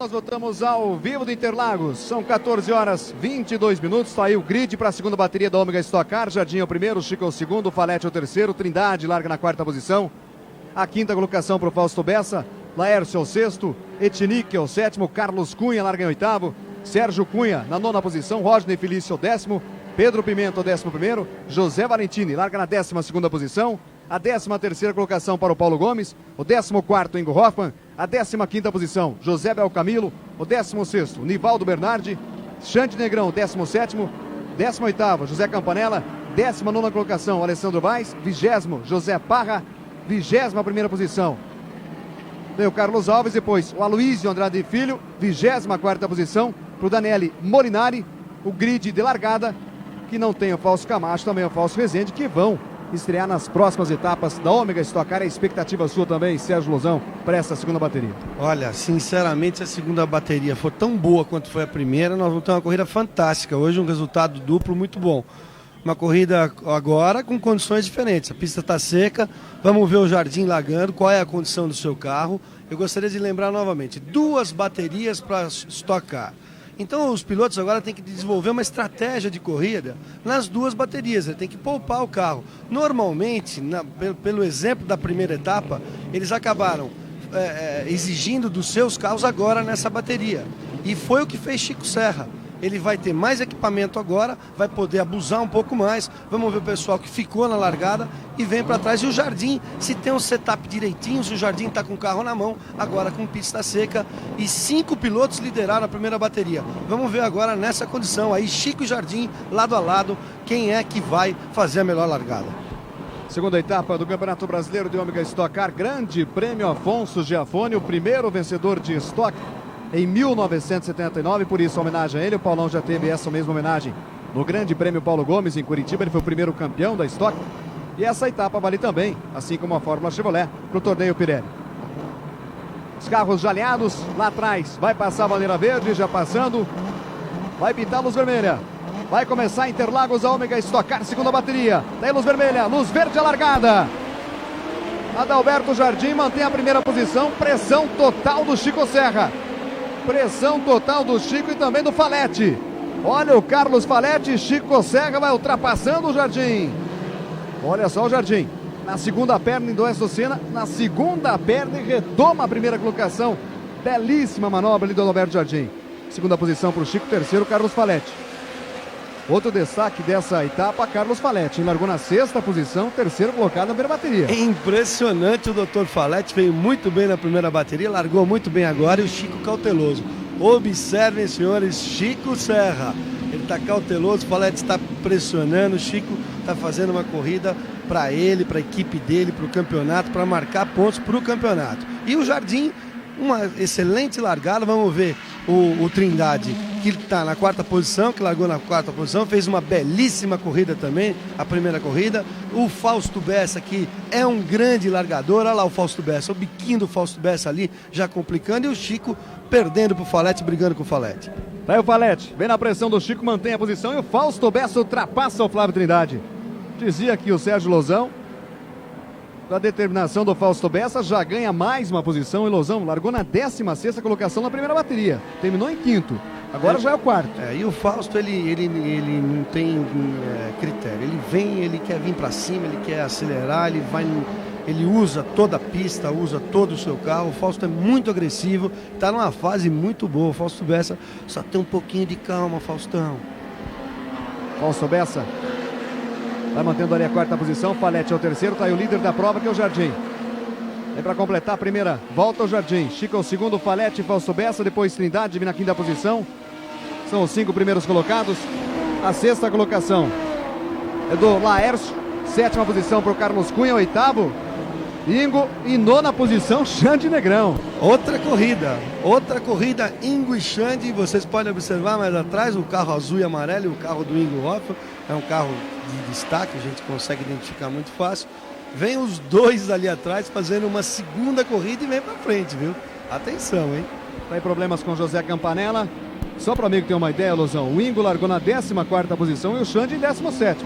Nós voltamos ao vivo do Interlagos, são 14 horas 22 minutos, está aí o grid para a segunda bateria da Ômega Stock Car. Jardim é o primeiro, Chico é o segundo, Falete é o terceiro, Trindade larga na quarta posição. A quinta colocação para o Fausto Bessa, Laércio é o sexto, Etinique é o sétimo, Carlos Cunha larga em oitavo, Sérgio Cunha na nona posição, Rodney Felício é o décimo, Pedro Pimenta o 11º, José Valentini larga na 12ª posição, a 13ª colocação para o Paulo Gomes, o 14º Ingo Hoffmann, a 15ª posição José Belcamilo, o 16º Nivaldo Bernardi, Xande Negrão 17º, 18º José Campanella, 19ª colocação Alessandro Vaz, 20º José Parra, 21ª posição tem o Carlos Alves, depois o Aloysio Andrade Filho, 24ª posição para o Daniele Molinari. O grid de largada que não tem o Fausto Camacho, também o Fausto Rezende, que vão estrear nas próximas etapas da Ômega Stock Car. A expectativa sua também, Sérgio Lozão, para essa segunda bateria? Olha, sinceramente, se a segunda bateria for tão boa quanto foi a primeira, nós vamos ter uma corrida fantástica. Hoje um resultado duplo muito bom. Uma corrida agora com condições diferentes. A pista está seca, vamos ver o Jardim largando, qual é a condição do seu carro. Eu gostaria de lembrar novamente, 2 baterias para Stock Car. Então os pilotos agora têm que desenvolver uma estratégia de corrida nas 2 baterias, ele tem que poupar o carro. Normalmente, pelo exemplo da primeira etapa, eles acabaram exigindo dos seus carros agora nessa bateria. E foi o que fez Chico Serra. Ele vai ter mais equipamento agora, vai poder abusar um pouco mais. Vamos ver o pessoal que ficou na largada e vem para trás. E o Jardim, se tem um setup direitinho, se o Jardim está com o carro na mão, agora com pista seca. E 5 pilotos lideraram a primeira bateria. Vamos ver agora nessa condição aí, Chico e Jardim, lado a lado, quem é que vai fazer a melhor largada. Segunda etapa do Campeonato Brasileiro de Ômega Stock Car, Grande Prêmio Afonso Giafone, o primeiro vencedor de Stock em 1979, por isso a homenagem a ele. O Paulão já teve essa mesma homenagem no Grande Prêmio Paulo Gomes em Curitiba, ele foi o primeiro campeão da Stock. E essa etapa vale também, assim como a Fórmula Chevrolet, para o torneio Pirelli. Os carros já alinhados, lá atrás vai passar a bandeira verde, já passando, vai pintar a luz vermelha. Vai começar Interlagos, a Ômega Stock Car, segunda bateria. Tem luz vermelha, luz verde a largada. Adalberto Jardim mantém a primeira posição, pressão total do Chico Serra. Pressão total do Chico e também do Falete. Olha o Carlos Falete, Chico Serra vai ultrapassando o Jardim. Olha só o Jardim. Na segunda perna, endoessa o Senna. Na segunda perna e retoma a primeira colocação. Belíssima manobra ali do Adalberto Jardim. Segunda posição para o Chico, terceiro Carlos Falete. Outro destaque dessa etapa, Carlos Falete. Largou na sexta posição, terceiro colocado na primeira bateria. É impressionante, o Dr. Falete veio muito bem na primeira bateria, largou muito bem agora e o Chico cauteloso. Observem, senhores, Chico Serra. Ele está cauteloso, o Falete está pressionando, o Chico está fazendo uma corrida para ele, para a equipe dele, para o campeonato, para marcar pontos para o campeonato. E o Jardim, uma excelente largada, vamos ver o Trindade, que está na quarta posição, que largou na quarta posição, fez uma belíssima corrida também, a primeira corrida. O Fausto Bessa, que é um grande largador, olha lá o Fausto Bessa, o biquinho do Fausto Bessa ali, já complicando, e o Chico perdendo para o Falete, brigando com o Falete. Tá aí o Falete, vem na pressão do Chico, mantém a posição, e o Fausto Bessa ultrapassa o Flávio Trindade. Dizia aqui o Sérgio Lozão, da determinação do Fausto Bessa, já ganha mais uma posição. E Lozão largou na 16ª colocação na primeira bateria, terminou em quinto, agora já é o quarto. E o Fausto, ele não tem critério, ele vem, ele quer vir para cima, ele quer acelerar, ele usa toda a pista, usa todo o seu carro. O Fausto é muito agressivo, está numa fase muito boa. O Fausto Bessa só tem um pouquinho de calma, Faustão. Fausto Bessa vai mantendo ali a quarta posição, Falete é o terceiro, tá aí o líder da prova, que é o Jardim. É para completar a primeira volta o Jardim. Chico é o segundo, Falete, Fausto Bessa, depois Trindade vem na quinta posição. São os 5 primeiros colocados. A sexta colocação é do Laércio, sétima posição para o Carlos Cunha, oitavo Ingo, e nona posição Xande Negrão. Outra corrida, Ingo e Xande. Vocês podem observar mais atrás o carro azul e amarelo e o carro do Ingo Hoffmann. É um carro de destaque, a gente consegue identificar muito fácil. Vem os dois ali atrás fazendo uma segunda corrida e vem pra frente, viu? Atenção, hein? Tem problemas com José Campanella. Só para o amigo ter uma ideia, Lozão, o Ingo largou na 14ª posição e o Xande em 17º.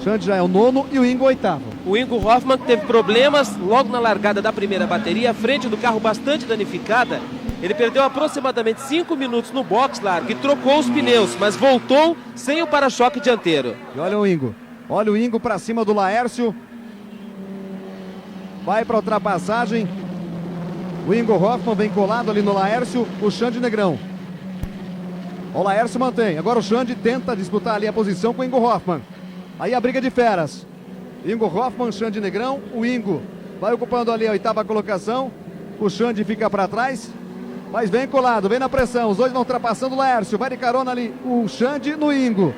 Xande já é o nono e o Ingo oitavo. O Ingo Hoffmann teve problemas logo na largada da primeira bateria, a frente do carro bastante danificada. Ele perdeu aproximadamente 5 minutos no box, Largo, e trocou os pneus, mas voltou sem o para-choque dianteiro. E olha o Ingo. Olha o Ingo para cima do Laércio. Vai para ultrapassagem. O Ingo Hoffmann vem colado ali no Laércio. O Xande Negrão. O Laércio mantém. Agora o Xande tenta disputar ali a posição com o Ingo Hoffmann. Aí a briga de feras. Ingo Hoffmann, Xande Negrão. O Ingo vai ocupando ali a 8ª colocação. O Xande fica para trás. Mas vem colado, vem na pressão. Os dois vão ultrapassando o Laércio. Vai de carona ali o Xande no Ingo.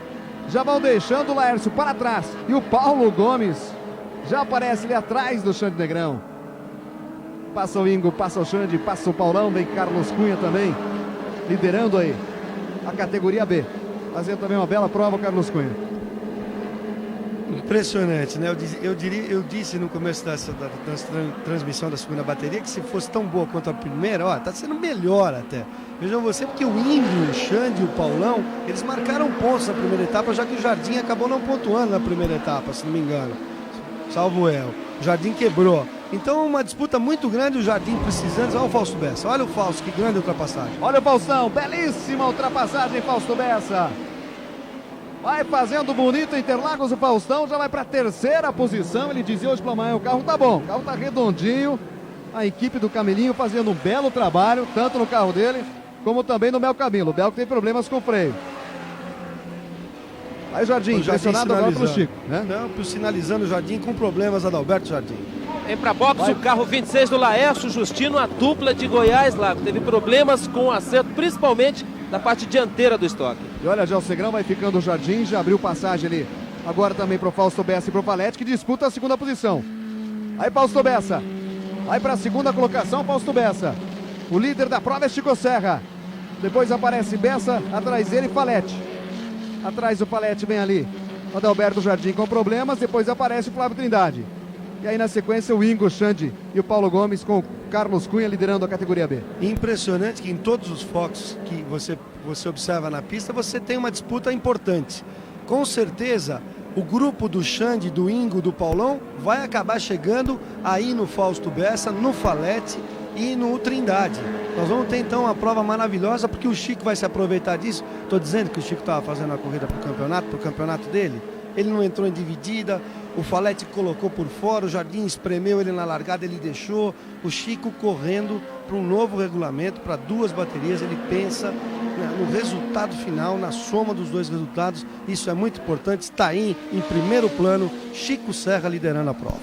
Já vão deixando o Laércio para trás. E o Paulo Gomes já aparece ali atrás do Xande Negrão. Passa o Ingo, passa o Xande, passa o Paulão. Vem Carlos Cunha também, liderando aí a categoria B. Fazendo também uma bela prova o Carlos Cunha. Impressionante, né? Eu disse no começo da transmissão da segunda bateria que se fosse tão boa quanto a primeira, ó, tá sendo melhor até. Vejam você, porque o Ingo, o Xande e o Paulão, eles marcaram pontos na primeira etapa, já que o Jardim acabou não pontuando na primeira etapa, se não me engano. Salvo eu. O Jardim quebrou. Então uma disputa muito grande, o Jardim precisando. Olha o Fausto Bessa, olha o Fausto, que grande ultrapassagem. Olha o Faustão, belíssima ultrapassagem, Fausto Bessa. Vai fazendo bonito Interlagos, o Faustão já vai para a 3ª posição. Ele dizia hoje pela manhã, o carro tá bom, o carro tá redondinho. A equipe do Camilinho fazendo um belo trabalho, tanto no carro dele, como também no Mel Camilo. O Bel que tem problemas com o freio. Aí o Jardim pressionado agora pelo Chico, né? Não, sinalizando o Jardim com problemas, Adalberto Jardim. Vem para boxe o carro 26 do Laércio Justino, a dupla de Goiás, Largo. Teve problemas com o acerto, principalmente da parte dianteira do estoque. E olha, já o Segrão vai ficando o Jardim, já abriu passagem ali. Agora também pro Fausto Bessa e pro Valete, que disputa a 2ª posição. Aí Fausto Bessa, vai para a 2ª colocação, Fausto Bessa. O líder da prova é Chico Serra. Depois aparece Bessa, atrás dele Falete. Atrás do Falete vem ali o Adalberto Jardim com problemas, depois aparece o Flávio Trindade. E aí na sequência o Ingo, o Xande e o Paulo Gomes com o Carlos Cunha liderando a categoria B. Impressionante que em todos os focos que você observa na pista, você tem uma disputa importante. Com certeza, o grupo do Xande, do Ingo, do Paulão vai acabar chegando aí no Fausto Bessa, no Falete e no Trindade. Nós vamos ter então uma prova maravilhosa, porque o Chico vai se aproveitar disso. Estou dizendo que o Chico estava fazendo a corrida para o campeonato dele. Ele não entrou em dividida, o Falete colocou por fora, o Jardim espremeu ele na largada, ele deixou. O Chico correndo para um novo regulamento, para 2 baterias, ele pensa no resultado final, na soma dos 2 resultados. Isso é muito importante, está aí em primeiro plano, Chico Serra liderando a prova.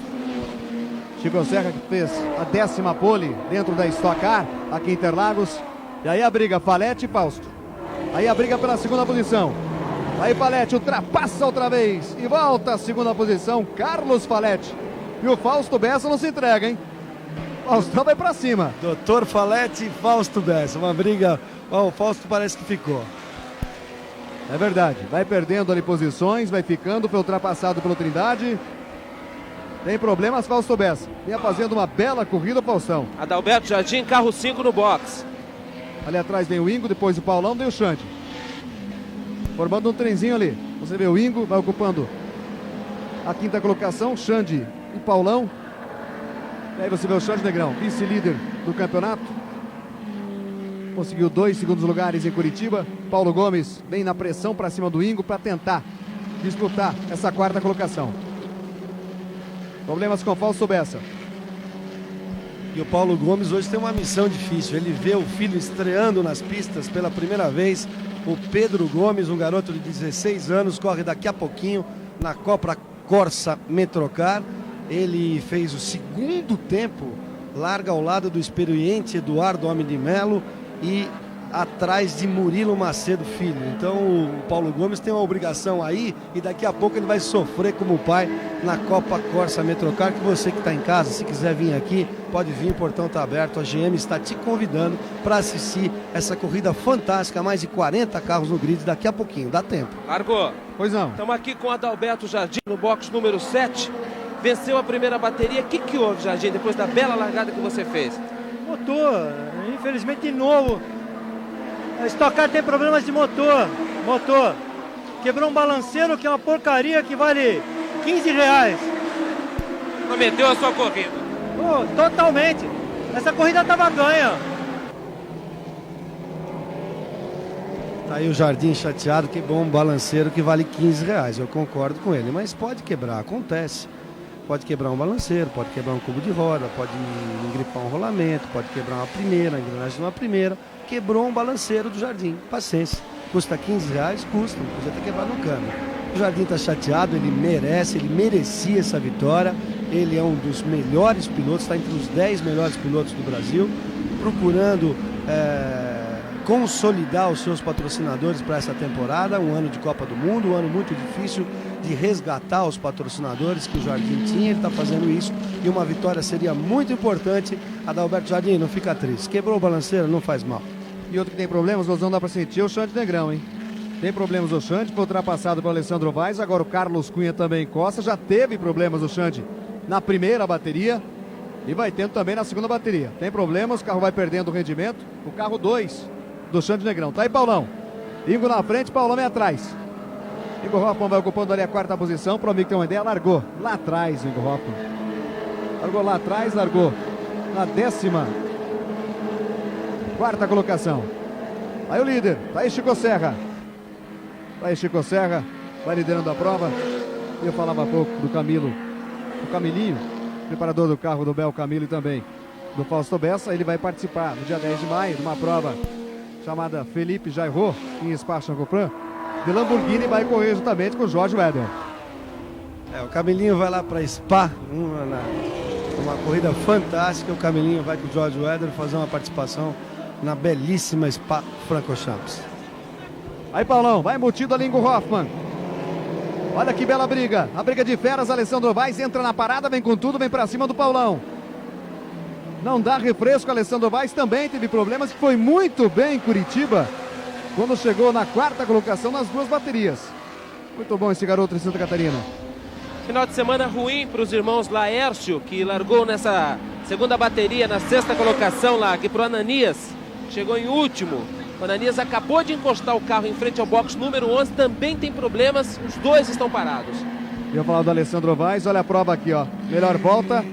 Chico Serra que fez a 10ª pole dentro da Stock Car, aqui em Interlagos. E aí a briga, Falete e Fausto. Aí a briga pela 2ª posição. Aí Falete ultrapassa outra vez e volta à 2ª posição, Carlos Falete. E o Fausto Bessa não se entrega, hein? Faustão vai pra cima. Doutor Falete e Fausto Bessa, uma briga. O Fausto parece que ficou. É verdade, vai perdendo ali posições, vai ficando, foi ultrapassado pelo Trindade. Tem problemas, Fausto Bessa. Vinha fazendo uma bela corrida, o Faustão. Adalberto Jardim, carro 5 no box. Ali atrás vem o Ingo, depois o Paulão, vem o Xande. Formando um trenzinho ali. Você vê o Ingo, vai ocupando a 5ª colocação, Xande e Paulão. E aí você vê o Xande Negrão, vice-líder do campeonato. Conseguiu 2 segundos lugares em Curitiba. Paulo Gomes vem na pressão para cima do Ingo para tentar disputar essa 4ª colocação. Problemas com o Fausto Bessa. E o Paulo Gomes hoje tem uma missão difícil. Ele vê o filho estreando nas pistas pela primeira vez. O Pedro Gomes, um garoto de 16 anos, corre daqui a pouquinho na Copa Corsa Metrocar. Ele fez o 2º tempo, larga ao lado do experiente Eduardo Homem de Melo e atrás de Murilo Macedo Filho. Então o Paulo Gomes tem uma obrigação aí e daqui a pouco ele vai sofrer como pai na Copa Corsa Metrocar. Que você que está em casa, se quiser vir aqui, pode vir, o portão está aberto. A GM está te convidando para assistir essa corrida fantástica, mais de 40 carros no grid daqui a pouquinho, dá tempo. Largou. Pois não. Estamos aqui com o Adalberto Jardim no box número 7. Venceu a primeira bateria. O que houve, Jardim, depois da bela largada que você fez? Motor, infelizmente de novo. A Stock Car tem problemas de motor. Quebrou um balanceiro que é uma porcaria que vale R$15. Prometeu a sua corrida. Totalmente. Essa corrida estava ganha. Tá aí o Jardim chateado, que bom, um balanceiro que vale R$15. Eu concordo com ele, mas pode quebrar, acontece. Pode quebrar um balanceiro, pode quebrar um cubo de roda, pode engripar um rolamento, pode quebrar uma primeira, a engrenagem de uma primeira. Quebrou um balanceiro do Jardim, paciência. Custa R$15? Custa, não podia ter quebrado no câmbio. O Jardim está chateado, ele merece, ele merecia essa vitória. Ele é um dos melhores pilotos, está entre os 10 melhores pilotos do Brasil, procurando consolidar os seus patrocinadores para essa temporada, um ano de Copa do Mundo, um ano muito difícil de resgatar os patrocinadores que o Jardim tinha, ele está fazendo isso, e uma vitória seria muito importante. Adalberto Jardim, não fica triste, quebrou o balanceiro, não faz mal. E outro que tem problemas, não dá para sentir, é o Xande Negrão, hein? Tem problemas o Xande, foi ultrapassado pelo Alessandro Vaz, agora o Carlos Cunha também encosta, já teve problemas o Xande na primeira bateria e vai tendo também na segunda bateria. Tem problemas, o carro vai perdendo o rendimento, o carro 2 do Xande Negrão. Tá aí Paulão, Ingo na frente, Paulão é atrás. Ingo Hoffmann vai ocupando ali a quarta posição, para o amigo ter uma ideia, largou lá atrás o Ingo Hoffmann. Largou lá atrás, largou na 14ª colocação. Aí o líder, tá aí Chico Serra. Tá aí Chico Serra, vai liderando a prova. Eu falava há pouco do Camilo, o Camilinho, preparador do carro do Bel Camilo e também do Fausto Bessa. Ele vai participar no dia 10 de maio de uma prova chamada Felipe Jairro, em Spa-Francorchamps, de Lamborghini, vai correr juntamente com o Jorge Weder. O Camilinho vai lá para Spa, uma corrida fantástica. O Camilinho vai com o Jorge Weder fazer uma participação na belíssima Spa-Francorchamps. Aí Paulão, vai embutido ali Ingo Hoffmann. Olha que bela briga, a briga de feras. Alessandro Vaz entra na parada, vem com tudo, vem pra cima do Paulão. Não dá refresco, Alessandro Vaz também teve problemas, que foi muito bem em Curitiba, quando chegou na quarta colocação nas duas baterias. Muito bom esse garoto em Santa Catarina. Final de semana ruim para os irmãos Laércio, que largou nessa segunda bateria, na sexta colocação lá, aqui para o Ananias. Chegou em último. O Ananias acabou de encostar o carro em frente ao box número 11, também tem problemas, os dois estão parados. Eu falar do Alessandro Vaz, olha a prova aqui, ó. Melhor volta,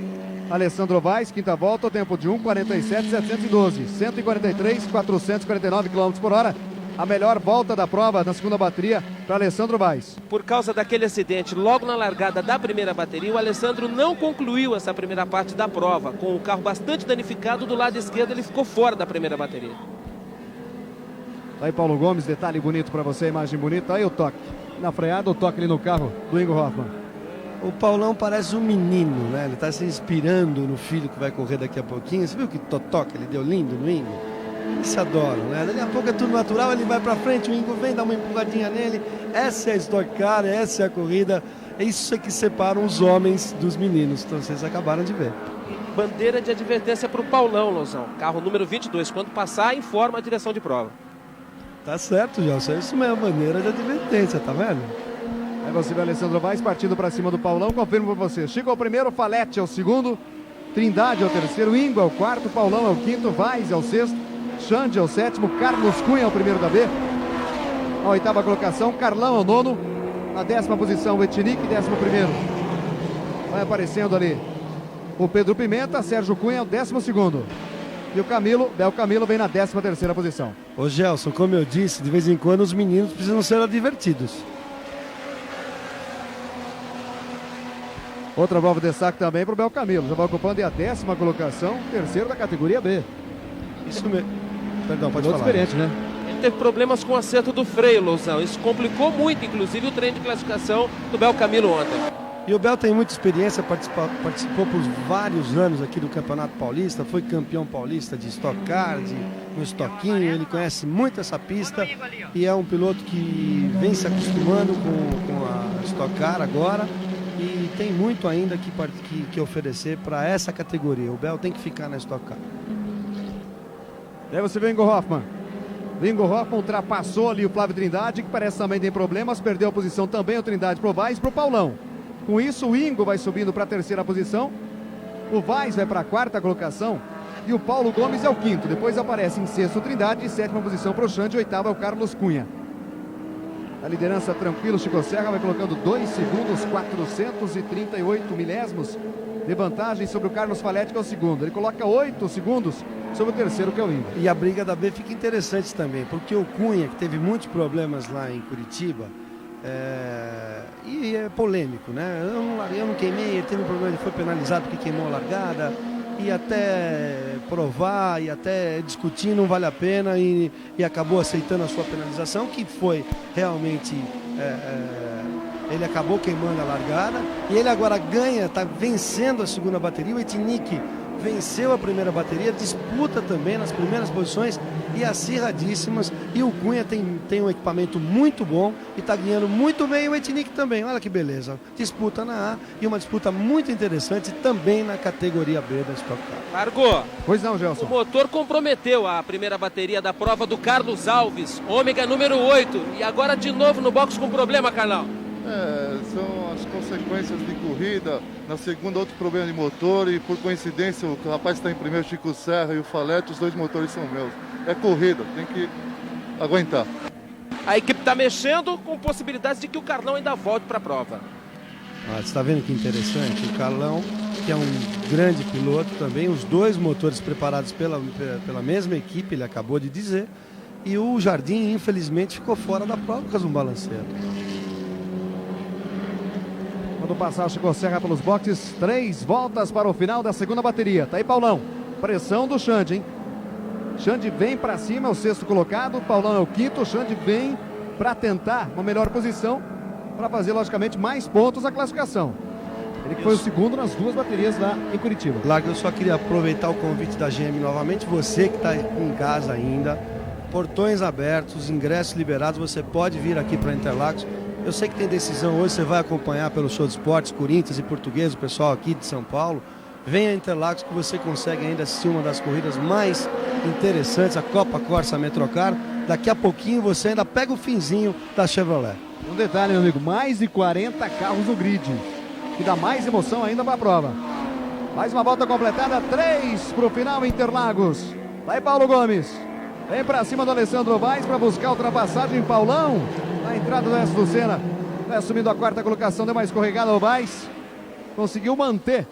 Alessandro Vaz, quinta volta, o tempo de 1:47.712, 143.449 km por hora. A melhor volta da prova na segunda bateria para Alessandro Vaz. Por causa daquele acidente, logo na largada da primeira bateria, o Alessandro não concluiu essa primeira parte da prova. Com o carro bastante danificado do lado esquerdo, ele ficou fora da primeira bateria. Tá aí Paulo Gomes, detalhe bonito para você, imagem bonita. Aí o toque na freada, o toque ali no carro do Ingo Hoffmann. O Paulão parece um menino, né? Ele está se inspirando no filho que vai correr daqui a pouquinho. Você viu que toque ele deu lindo no Ingo? Eles se adoram, né? Daqui a pouco é tudo natural, ele vai para frente, o Ingo vem, dá uma empurradinha nele. Essa é a Stock Car, essa é a corrida. É isso que separa os homens dos meninos. Então vocês acabaram de ver. Bandeira de advertência para o Paulão, Lozão. Carro número 22, quando passar, informa a direção de prova. Tá certo, Gelson, é isso mesmo, bandeira de advertência, tá vendo? Aí você vê o Alessandro Vaz partindo para cima do Paulão, confirmo para você. Chico é o primeiro, Falete é o segundo, Trindade é o terceiro, Ingo é o quarto, Paulão é o quinto, Vaz é o sexto, Xande é o sétimo, Carlos Cunha é o primeiro da B. A oitava colocação, Carlão é o nono, na 10ª posição o Etinic, 11º. Vai aparecendo ali o Pedro Pimenta, Sérgio Cunha é o 12º. E o Camilo, Bel Camilo, vem na 13ª posição. Ô Gelson, como eu disse, de vez em quando os meninos precisam ser advertidos. Outra prova de destaque também para o Bel Camilo. Já vai ocupando a 10ª colocação, terceiro da categoria B. Isso mesmo. Perdão, pode falar. Diferente, né? Ele teve problemas com o acerto do freio, Lousão. Isso complicou muito, inclusive, o treino de classificação do Bel Camilo ontem. E o Bel tem muita experiência, participou por vários anos aqui do Campeonato Paulista, foi campeão paulista de Stock Car, no Stockinho, ele conhece muito essa pista e é um piloto que vem se acostumando com a Stock Car agora e tem muito ainda que oferecer para essa categoria. O Bel tem que ficar na Stock Car. Aí você vê o Ingo Hoffmann. O Ingo Hoffmann ultrapassou ali o Flávio Trindade, que parece também tem problemas, perdeu a posição também o Trindade pro Vaz, pro Paulão. Com isso, o Ingo vai subindo para a terceira posição, o Vaz vai para a quarta colocação e o Paulo Gomes é o quinto. Depois aparece em sexto o Trindade, sétima posição para o Xande, oitava é o Carlos Cunha. A liderança tranquilo, Chico Serra vai colocando 2 segundos, 438 milésimos de vantagem sobre o Carlos Falete, que é o segundo. Ele coloca 8 segundos sobre o terceiro, que é o Índia. E a briga da B fica interessante também, porque o Cunha, que teve muitos problemas lá em Curitiba, e é polêmico, né? Eu não queimei, ele teve um problema, ele foi penalizado porque queimou a largada, e até provar, e até discutir não vale a pena, e acabou aceitando a sua penalização, que foi realmente... ele acabou queimando a largada, e ele agora ganha, está vencendo a segunda bateria. O Etinick venceu a primeira bateria, disputa também nas primeiras posições e acirradíssimas, e o Cunha tem um equipamento muito bom e está ganhando muito bem, o Etinick também, olha que beleza, disputa na A e uma disputa muito interessante também na categoria B da Stock Car. Largou. Pois não, Gelson. O motor comprometeu a primeira bateria da prova do Carlos Alves, ômega número 8, e agora de novo no box com problema, Carlão. São as consequências de corrida. Na segunda, outro problema de motor, e por coincidência o rapaz está em primeiro, Chico Serra, e o Falete, os dois motores são meus. É corrida, tem que aguentar. A equipe está mexendo com possibilidades de que o Carlão ainda volte para a prova. Você está vendo que interessante? O Carlão, que é um grande piloto também, os dois motores preparados pela mesma equipe, ele acabou de dizer, e o Jardim, infelizmente, ficou fora da prova por causa de um balanceiro. Quando passar o Chico Serra pelos boxes, 3 voltas para o final da segunda bateria. Tá aí Paulão, pressão do Xande, hein? Xande vem para cima, é o 6º colocado, Paulão é o 5º, o Xande vem para tentar uma melhor posição, para fazer logicamente mais pontos na classificação. Ele que foi o 2º nas 2 baterias lá em Curitiba. Largo, eu só queria aproveitar o convite da GM novamente, você que está em casa ainda, portões abertos, ingressos liberados, você pode vir aqui para Interlagos. Eu sei que tem decisão hoje, você vai acompanhar pelo Show de Esportes, Corinthians e Português, o pessoal aqui de São Paulo. Venha a Interlagos que você consegue ainda assistir uma das corridas mais interessantes, a Copa Corsa Metrocar. Daqui a pouquinho você ainda pega o finzinho da Chevrolet. Um detalhe, meu amigo, mais de 40 carros no grid, que dá mais emoção ainda para a prova. Mais uma volta completada, 3 para o final, Interlagos. Vai Paulo Gomes, vem para cima do Alessandro Vaz para buscar a ultrapassagem, Paulão. Na entrada do S. Lucena, vai assumindo a 4ª colocação, deu uma escorregada ao Vaz, conseguiu manter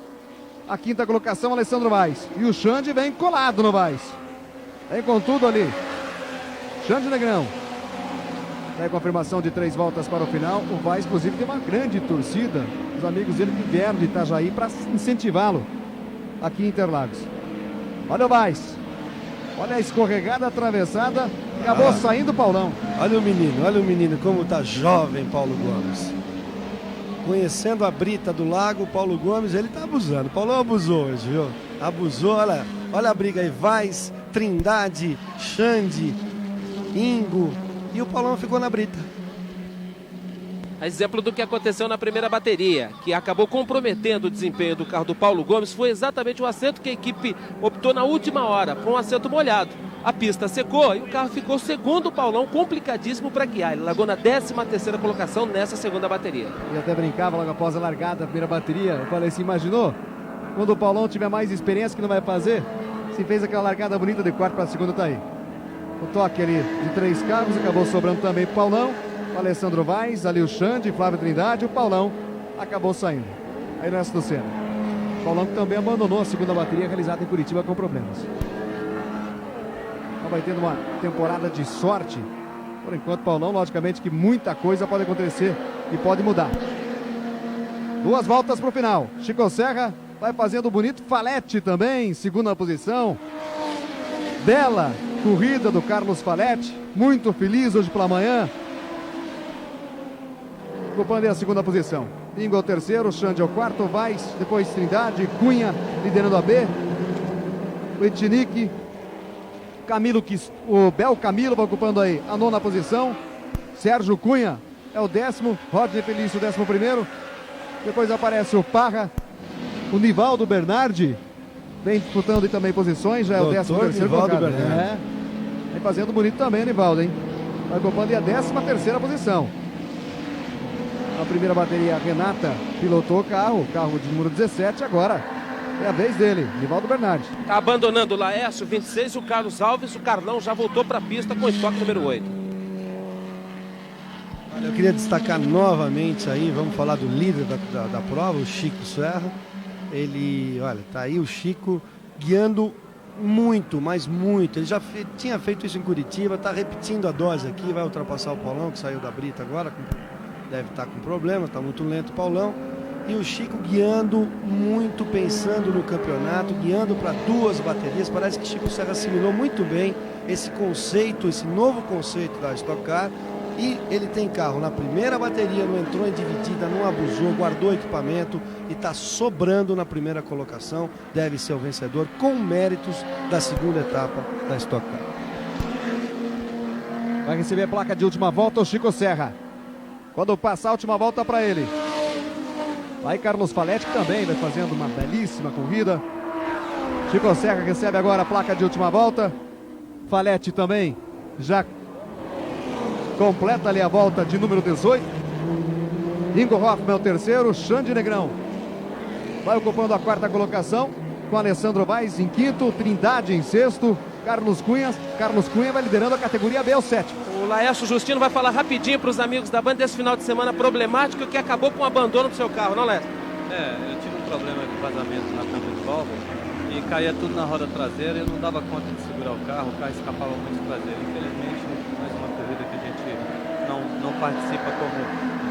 a 5ª colocação, Alessandro Vaz, e o Xande vem colado no Vaz, vem com tudo ali, Xande Negrão, daí confirmação de 3 voltas para o final. O Vaz inclusive tem uma grande torcida, os amigos dele que vieram de Itajaí para incentivá-lo aqui em Interlagos. Olha o Vaz, olha a escorregada atravessada, acabou saindo o Paulão. Olha o menino como tá jovem, Paulo Gomes. Conhecendo a Brita do Lago, Paulo Gomes, ele tá abusando. O Paulão abusou hoje, viu? Abusou, olha a briga aí. Vaz, Trindade, Xande, Ingo, e o Paulão ficou na Brita. Exemplo do que aconteceu na primeira bateria, que acabou comprometendo o desempenho do carro do Paulo Gomes, foi exatamente o assento que a equipe optou na última hora, para um assento molhado. A pista secou e o carro ficou segundo o Paulão, complicadíssimo para guiar. Ele largou na 13ª colocação nessa segunda bateria. E até brincava logo após a largada da primeira bateria. Eu falei assim, imaginou? Quando o Paulão tiver mais experiência, que não vai fazer? Se fez aquela largada bonita de 4 para a segunda, tá aí. O toque ali de 3 carros, acabou sobrando também pro Paulão. O Alessandro Vaz, ali o Xande, Flávio Trindade, o Paulão acabou saindo. Aí no S. do Senna. O Paulão que também abandonou a segunda bateria realizada em Curitiba com problemas. Vai tendo uma temporada de sorte. Por enquanto, Paulão, logicamente que muita coisa pode acontecer e pode mudar. 2 voltas para o final. Chico Serra vai fazendo bonito. Falete também, segunda posição. Bela corrida do Carlos Falete. Muito feliz hoje pela manhã. Ocupando a segunda posição. Ingo é o 3º, Xande é o 4º, Vaz, depois Trindade, Cunha liderando a B. O Etinick. O Bel Camilo vai ocupando aí a 9ª posição. Sérgio Cunha é o 10º. Rodney Felício, 11º. Depois aparece o Parra. O Nivaldo Bernardi vem disputando também posições. Já é o 13º colocado. Vem fazendo bonito também o Nivaldo, hein? Vai ocupando aí a 13ª posição. A primeira bateria, a Renata pilotou o carro de número 17 agora. É a vez dele, Nivaldo Bernardi. Está abandonando o Laércio, 26, o Carlos Alves. O Carlão já voltou para a pista com o estoque número 8. Olha, eu queria destacar novamente aí, vamos falar do líder da prova, o Chico Serra. Ele, olha, tá aí o Chico guiando muito, mas muito. Ele já tinha feito isso em Curitiba, está repetindo a dose aqui, vai ultrapassar o Paulão, que saiu da brita agora, deve estar com problema, está muito lento o Paulão. E o Chico guiando muito, pensando no campeonato, guiando para 2 baterias. Parece que Chico Serra assimilou muito bem esse conceito, esse novo conceito da Stock Car. E ele tem carro na primeira bateria, não entrou em dividida, não abusou, guardou equipamento e está sobrando na primeira colocação. Deve ser o vencedor com méritos da segunda etapa da Stock Car. Vai receber a placa de última volta o Chico Serra. Quando passar a última volta para ele. Vai Carlos Faletti, que também vai fazendo uma belíssima corrida. Chico Serra recebe agora a placa de última volta. Faletti também já completa ali a volta de número 18. Ingo Hoffmann é o terceiro, Xande Negrão vai ocupando a 4ª colocação, com Alessandro Vaz em 5º, Trindade em 6º, Carlos Cunha vai liderando a categoria B, o 7º. O Laércio Justino vai falar rapidinho para os amigos da banda desse final de semana problemático que acabou com o abandono do seu carro, não, Laércio? Eu tive um problema de vazamento na tampa de válvula e caía tudo na roda traseira e eu não dava conta de segurar o carro escapava muito traseiro. Infelizmente, mais uma corrida que a gente não participa como a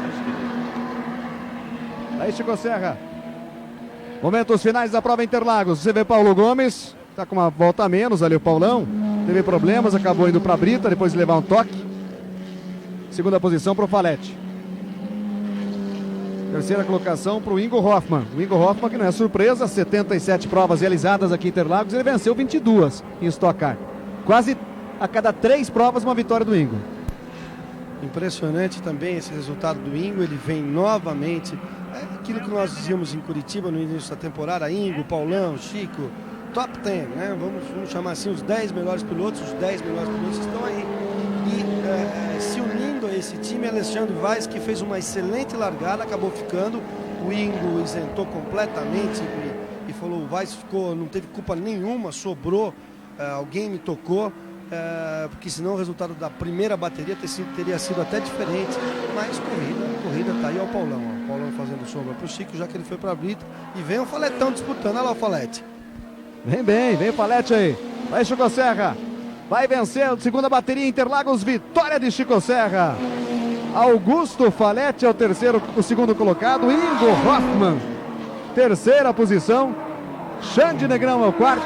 gente queria. Aí Chico Serra. Momentos finais da prova Interlagos. Você vê Paulo Gomes, tá com uma volta a menos ali o Paulão. Teve problemas, acabou indo para a brita, depois de levar um toque. Segunda posição para o Faletti. Terceira colocação para o Ingo Hoffmann. O Ingo Hoffmann, que não é surpresa, 77 provas realizadas aqui em Interlagos, ele venceu 22 em Stock Car. Quase a cada 3 provas uma vitória do Ingo. Impressionante também esse resultado do Ingo, ele vem novamente. É aquilo que nós dizíamos em Curitiba no início da temporada, Ingo, Paulão, Chico, top 10, né? Vamos chamar assim, os 10 melhores pilotos, os 10 melhores pilotos estão aí. E se unindo a esse time, Alexandre Vaz, que fez uma excelente largada, acabou ficando. O Ingo isentou completamente e falou, o Vaz ficou, não teve culpa nenhuma, sobrou, alguém me tocou. Porque senão o resultado da primeira bateria teria sido até diferente, mas corrida tá aí ao Paulão, ó. O Paulão fazendo sombra pro Chico, já que ele foi pra brita, e vem o Faletão disputando, olha lá o Falete. Vem o Faletti aí, vai Chico Serra, vai vencer a segunda bateria Interlagos, vitória de Chico Serra. Augusto Faletti é o segundo colocado, Ingo Hoffmann, terceira posição, Xande Negrão é o 4º.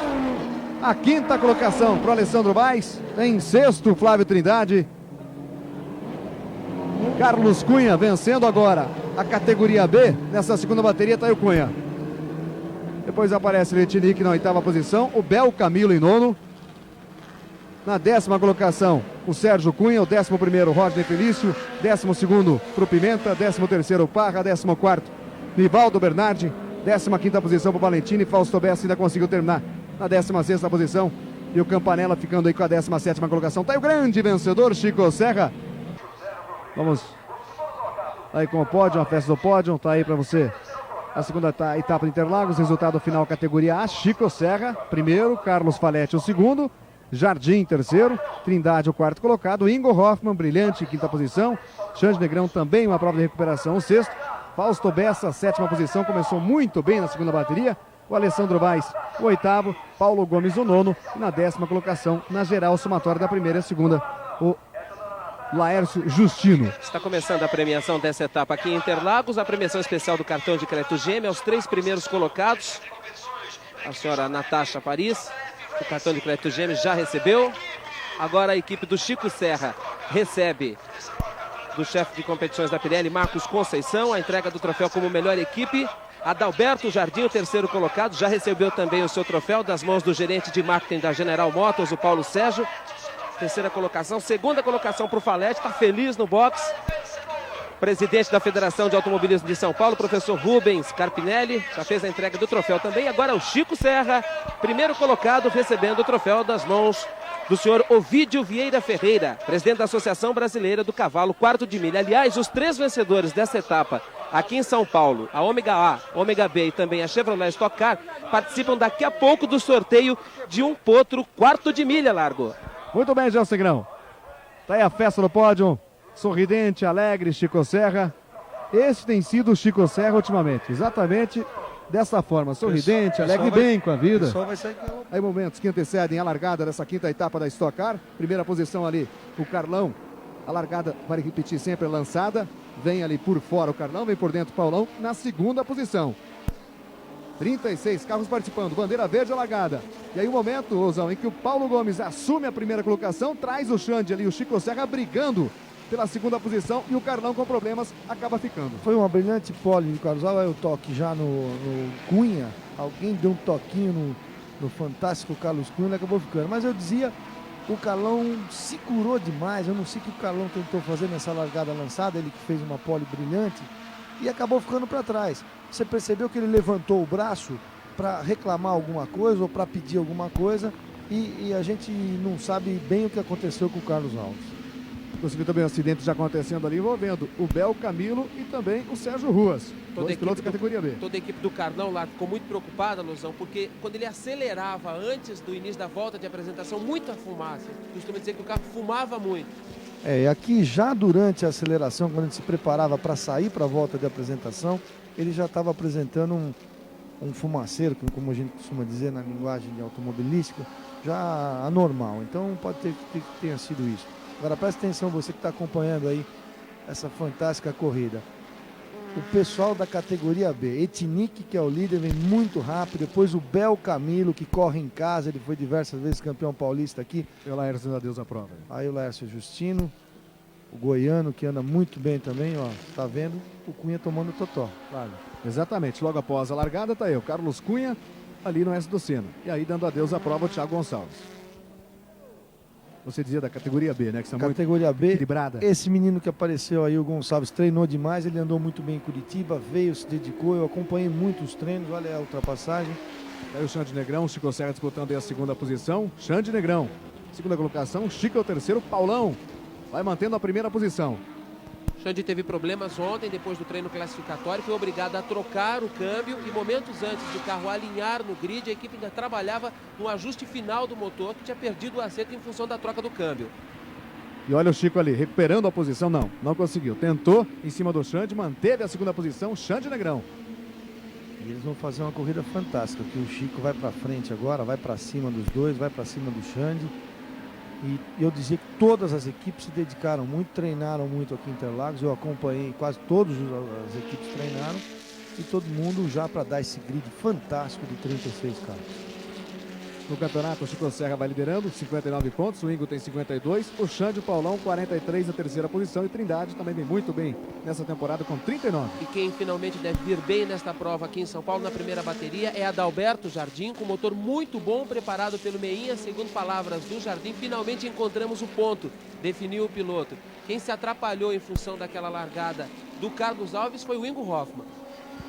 A 5ª colocação para o Alessandro Vaz. Em 6º, Flávio Trindade. Carlos Cunha vencendo agora a categoria B. Nessa segunda bateria está aí o Cunha. Depois aparece o Letinic na 8ª posição. O Bel Camilo em 9º. Na 10ª colocação, o Sérgio Cunha. O 11º, Rodney Felício. 12º para o Pimenta. 13º, o Parra. 14º, Nivaldo Bernardi. 15ª posição para o Valentini. Fausto Bessa ainda conseguiu terminar na 16ª posição, e o Campanella ficando aí com a 17ª colocação. Tá aí o grande vencedor, Chico Serra. Vamos aí com o pódio, a festa do pódio, tá aí para você a segunda etapa de Interlagos, resultado final categoria A, Chico Serra, primeiro, Carlos Faletti o segundo, Jardim terceiro, Trindade o 4º colocado, Ingo Hoffmann, brilhante, 5ª posição, Xande Negrão também uma prova de recuperação, o 6º, Fausto Bessa, 7ª posição, começou muito bem na segunda bateria, o Alessandro Vaz, o 8º, Paulo Gomes, o 9º, e na 10ª colocação, na geral somatória da primeira e segunda, o Laércio Justino. Está começando a premiação dessa etapa aqui em Interlagos, a premiação especial do cartão de crédito Gêmeo aos 3 primeiros colocados. A senhora Natasha Paris, o cartão de crédito Gêmeo já recebeu. Agora a equipe do Chico Serra recebe do chefe de competições da Pirelli, Marcos Conceição, a entrega do troféu como melhor equipe. Adalberto Jardim, o terceiro colocado, já recebeu também o seu troféu das mãos do gerente de marketing da General Motors, o Paulo Sérgio. Terceira colocação, segunda colocação para o Faletti, está feliz no box. Presidente da Federação de Automobilismo de São Paulo, professor Rubens Carpinelli, já fez a entrega do troféu também. Agora o Chico Serra, primeiro colocado, recebendo o troféu das mãos do senhor Ovídio Vieira Ferreira, presidente da Associação Brasileira do Cavalo, 4º de milha. Aliás, os 3 vencedores dessa etapa aqui em São Paulo, a Ômega A, Ômega B e também a Chevrolet Stock Car, participam daqui a pouco do sorteio de um potro 4º de milha, Largo. Muito bem, Gelson Negrão. Tá aí a festa no pódio, sorridente, alegre, Chico Serra. Esse tem sido o Chico Serra ultimamente, exatamente dessa forma, sorridente, Pessoal alegre vai- bem com a O vida. pessoal vai sair com Aí momentos que antecedem a largada dessa quinta etapa da Stock Car. Primeira posição ali, o Carlão. A largada, vai repetir sempre, lançada. Vem ali por fora o Carlão, vem por dentro o Paulão na segunda posição. 36 carros participando, bandeira verde a largada. E aí o momento, Rosão, em que o Paulo Gomes assume a primeira colocação, traz o Xande ali, o Chico Serra brigando pela segunda posição e o Carlão com problemas acaba ficando. Foi uma brilhante pole do Carlos Alves, aí o toque já no Cunha, alguém deu um toquinho no fantástico Carlos Cunha, ele acabou ficando. Mas eu dizia, o Carlão se curou demais, eu não sei o que o Carlão tentou fazer nessa largada lançada, ele que fez uma pole brilhante e acabou ficando para trás. Você percebeu que ele levantou o braço para reclamar alguma coisa ou para pedir alguma coisa e a gente não sabe bem o que aconteceu com o Carlos Alves. Você viu também um acidente já acontecendo ali envolvendo o Bel Camilo e também o Sérgio Ruas. Dois pilotos da categoria B. Toda a equipe do Carlão lá ficou muito preocupada, Luzão, porque quando ele acelerava antes do início da volta de apresentação, muita fumaça. Costuma dizer que o carro fumava muito. E aqui já durante a aceleração, quando a gente se preparava para sair para a volta de apresentação, ele já estava apresentando um fumaceiro, como a gente costuma dizer na linguagem automobilística, já anormal. Então pode ter que tenha sido isso. Agora preste atenção, você que está acompanhando aí essa fantástica corrida. O pessoal da categoria B, Etinic, que é o líder, vem muito rápido. Depois o Bel Camilo, que corre em casa, ele foi diversas vezes campeão paulista aqui. E o Laércio dá Deus à prova. Aí o Laércio Justino, o goiano, que anda muito bem também, ó. Tá vendo? O Cunha tomando totó. Claro. Exatamente, logo após a largada tá aí o Carlos Cunha ali no S do Senna. E aí dando adeus à prova o Thiago Gonçalves. Você dizia da categoria B, né? Que são Categoria muito B, equilibrada. esse menino que apareceu aí, o Gonçalves, treinou demais, ele andou muito bem em Curitiba, veio, se dedicou, eu acompanhei muito os treinos, olha a ultrapassagem. Aí o Xande Negrão, Chico Serra disputando aí a segunda posição. Xande Negrão, segunda colocação, Chico é o terceiro, Paulão vai mantendo a primeira posição. Xande teve problemas ontem, depois do treino classificatório, foi obrigado a trocar o câmbio e momentos antes do carro alinhar no grid, a equipe ainda trabalhava no ajuste final do motor, que tinha perdido o acerto em função da troca do câmbio. E olha o Chico ali, recuperando a posição, não conseguiu. Tentou em cima do Xande, manteve a segunda posição, Xande Negrão. E eles vão fazer uma corrida fantástica, que o Chico vai para frente agora, vai para cima dos dois, vai para cima do Xande. E eu dizia que todas as equipes se dedicaram muito, treinaram muito aqui em Interlagos. Eu acompanhei, quase todas as equipes treinaram. E todo mundo já para dar esse grid fantástico de 36 carros. No campeonato, o Chico Serra vai liderando, 59 pontos, o Ingo tem 52, o Xande e o Paulão, 43 na terceira posição, e Trindade também vem muito bem nessa temporada com 39. E quem finalmente deve vir bem nesta prova aqui em São Paulo, na primeira bateria, é Adalberto Jardim, com motor muito bom, preparado pelo Meinha. Segundo palavras do Jardim, finalmente encontramos o ponto, definiu o piloto. Quem se atrapalhou em função daquela largada do Carlos Alves foi o Ingo Hoffmann.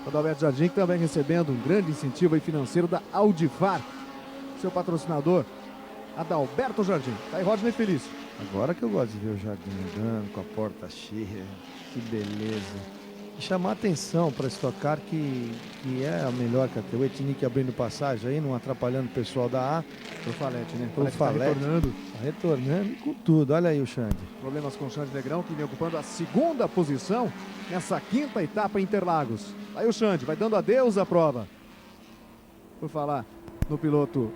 O Adalberto Jardim também recebendo um grande incentivo aí financeiro da Audifar, seu patrocinador, Adalberto Jardim. Tá aí Rodney Felício. Agora que eu gosto de ver o Jardim andando com a porta cheia, que beleza. E chamar atenção para Stock Car que é a melhor categoria. O Etinic abrindo passagem aí, não atrapalhando o pessoal da A. Pro Falete, né? Pro Falete tá retornando. Tá retornando com tudo. Olha aí o Xande. Problemas com o Xande Negrão, que vem ocupando a segunda posição nessa quinta etapa em Interlagos. Aí o Xande vai dando adeus à prova. Por falar no piloto,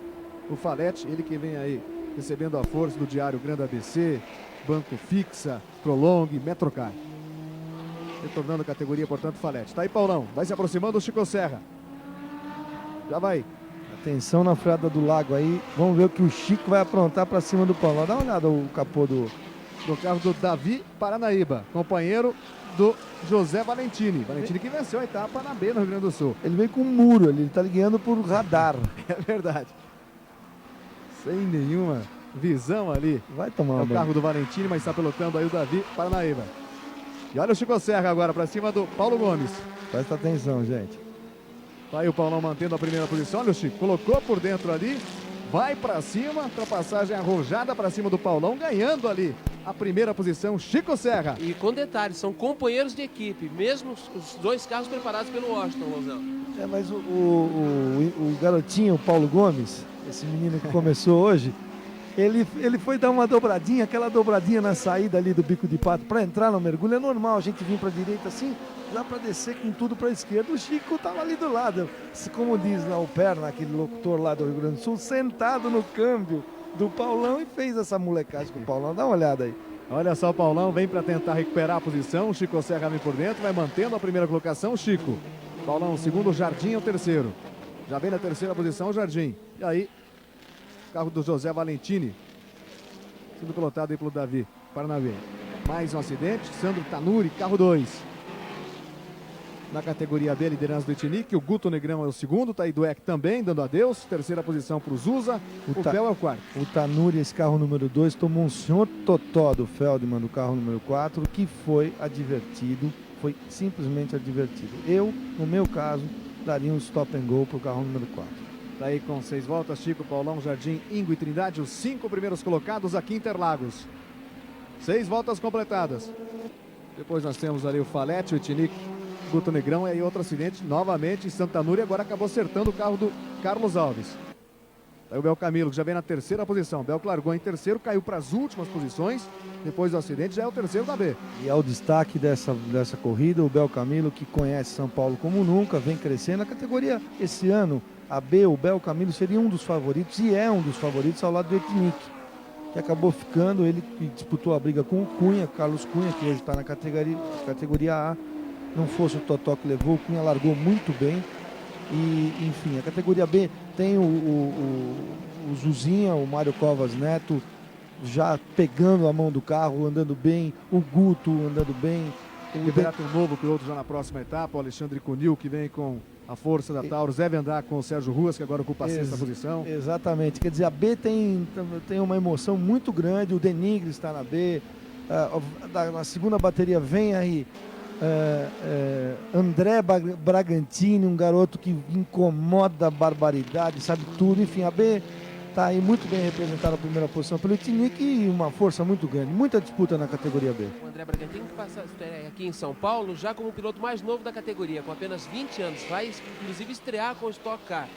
o Falete, ele que vem aí recebendo a força do Diário Grande ABC, Banco Fixa, Prolong, Metrocar. Retornando a categoria, portanto, Falete. Tá aí Paulão, vai se aproximando o Chico Serra. Já vai. Atenção na freada do lago aí. Vamos ver o que o Chico vai aprontar para cima do Paulão. Dá uma olhada o capô do carro do Davi Paranaíba, companheiro do José Valentini. Valentini que venceu a etapa na B no Rio Grande do Sul. Ele veio com um muro, ele tá guiando por radar. É verdade. Sem nenhuma visão ali. Vai tomar uma É o carro do Valentini, mas está pilotando aí o Davi Paranaíba. E olha o Chico Serra agora para cima do Paulo Gomes. Presta atenção, gente. Tá aí o Paulão mantendo a primeira posição. Olha o Chico, colocou por dentro ali. Vai para cima, ultrapassagem arrojada para cima do Paulão, ganhando ali a primeira posição, Chico Serra. E com detalhes, são companheiros de equipe, mesmo os dois carros preparados pelo Washington, Lozão. Mas o garotinho, o Paulo Gomes, esse menino que começou hoje, Ele foi dar uma dobradinha, aquela dobradinha na saída ali do bico de pato para entrar no mergulho. É normal a gente vir para a direita assim, lá para descer com tudo para a esquerda. O Chico estava ali do lado, como diz lá o Perna, aquele locutor lá do Rio Grande do Sul, sentado no câmbio do Paulão e fez essa molecagem com o Paulão. Dá uma olhada aí. Olha só, o Paulão vem para tentar recuperar a posição. O Chico Serra vem por dentro, vai mantendo a primeira colocação. Chico, Paulão, segundo, o Jardim é o terceiro. Já vem na terceira posição o Jardim. E aí, carro do José Valentini, sendo pilotado aí pelo Davi Paranavê. Mais um acidente, Sandro Tanuri, carro 2. Na categoria B, liderança do Etinic, o Guto Negrão é o segundo, tá aí do EC também, dando adeus. Terceira posição para o Zusa, o Fel é o quarto. O Tanuri, esse carro número 2, tomou um senhor totó do Feldman, do carro número 4, que foi advertido, foi simplesmente advertido. Eu, no meu caso, daria um stop and go para o carro número 4. Tá aí com 6 voltas, Chico, Paulão, Jardim, Ingo e Trindade, os 5 primeiros colocados aqui em Interlagos. 6 voltas completadas. Depois nós temos ali o Falete, o Etinic, Guto Negrão, e aí outro acidente novamente em Santa Núria, agora acabou acertando o carro do Carlos Alves. Aí o Bel Camilo, que já vem na terceira posição. Bel largou em terceiro, caiu para as últimas posições. Depois do acidente, já é o terceiro da B. E é o destaque dessa corrida, o Bel Camilo, que conhece São Paulo como nunca, vem crescendo. Na categoria, esse ano, a B, o Bel Camilo seria um dos favoritos, e é um dos favoritos ao lado do Etinic, que acabou ficando, ele disputou a briga com o Cunha, Carlos Cunha, que hoje está na categoria A. Não fosse o Totó que levou, o Cunha largou muito bem. E, enfim, a categoria B tem o Zuzinha, o Mário Covas Neto, já pegando a mão do carro, andando bem. O Guto andando bem. Liberato novo piloto já na próxima etapa, o Alexandre Cunil, que vem com a força da Taurus, deve andar com o Sérgio Ruas, que agora ocupa a sexta posição. Exatamente, quer dizer, a B tem uma emoção muito grande, o Denigre está na B, na segunda bateria vem aí André Bragantini, um garoto que incomoda a barbaridade, sabe tudo. Enfim, a B está aí muito bem representada na primeira posição pelo Etinic e uma força muito grande, muita disputa na categoria B. O André Bragantini que passa aqui em São Paulo já como o piloto mais novo da categoria, com apenas 20 anos, vai inclusive estrear com o Stock Car.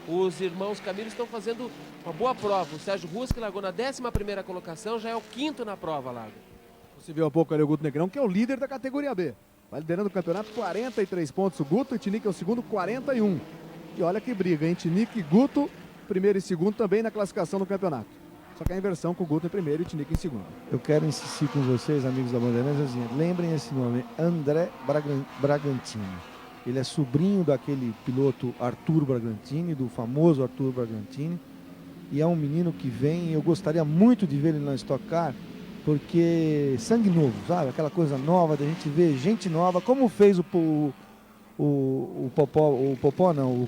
Os irmãos Camilo estão fazendo uma boa prova. O Sérgio Ruas, que largou na 11ª colocação, já é o 5º na prova, Lago. Você viu há pouco ali o Guto Negrão, que é o líder da categoria B. Vai liderando o campeonato, 43 pontos o Guto, Etinic é o segundo, 41. E olha que briga, hein? Etinic e Guto, primeiro e segundo também na classificação do campeonato. Só que a inversão com o Guto em primeiro e Etinic em segundo. Eu quero insistir com vocês, amigos da Bandeirantes, assim, lembrem esse nome, André Bragantini. Ele é sobrinho daquele piloto Arthur Bragantini, do famoso Arthur Bragantini. E é um menino que vem, eu gostaria muito de ver ele na Stock Car, porque sangue novo, sabe? Aquela coisa nova, da gente ver gente nova, como fez o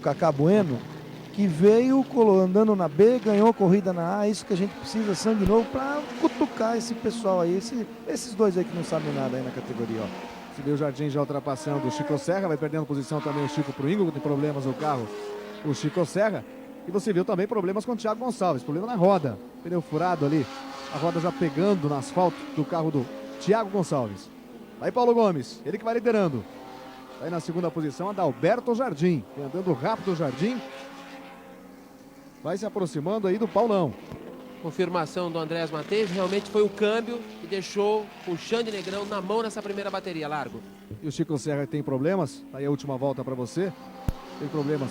Cacá Bueno, que veio andando na B, ganhou corrida na A. Isso que a gente precisa, sangue novo, para cutucar esse pessoal aí, esses dois aí que não sabem nada aí na categoria, ó. Se viu o Jardim já ultrapassando o Chico Serra, vai perdendo posição também o Chico pro Ingo, tem problemas no carro, o Chico Serra. E você viu também problemas com o Thiago Gonçalves, problema na roda, pneu furado ali, a roda já pegando no asfalto do carro do Thiago Gonçalves. Aí Paulo Gomes, ele que vai liderando. Aí na segunda posição, Adalberto Jardim, vem andando rápido o Jardim. Vai se aproximando aí do Paulão. Confirmação do Andrés Mateus, realmente foi o câmbio que deixou o Xande Negrão na mão nessa primeira bateria, Largo. E o Chico Serra tem problemas, aí a última volta para você. Tem problemas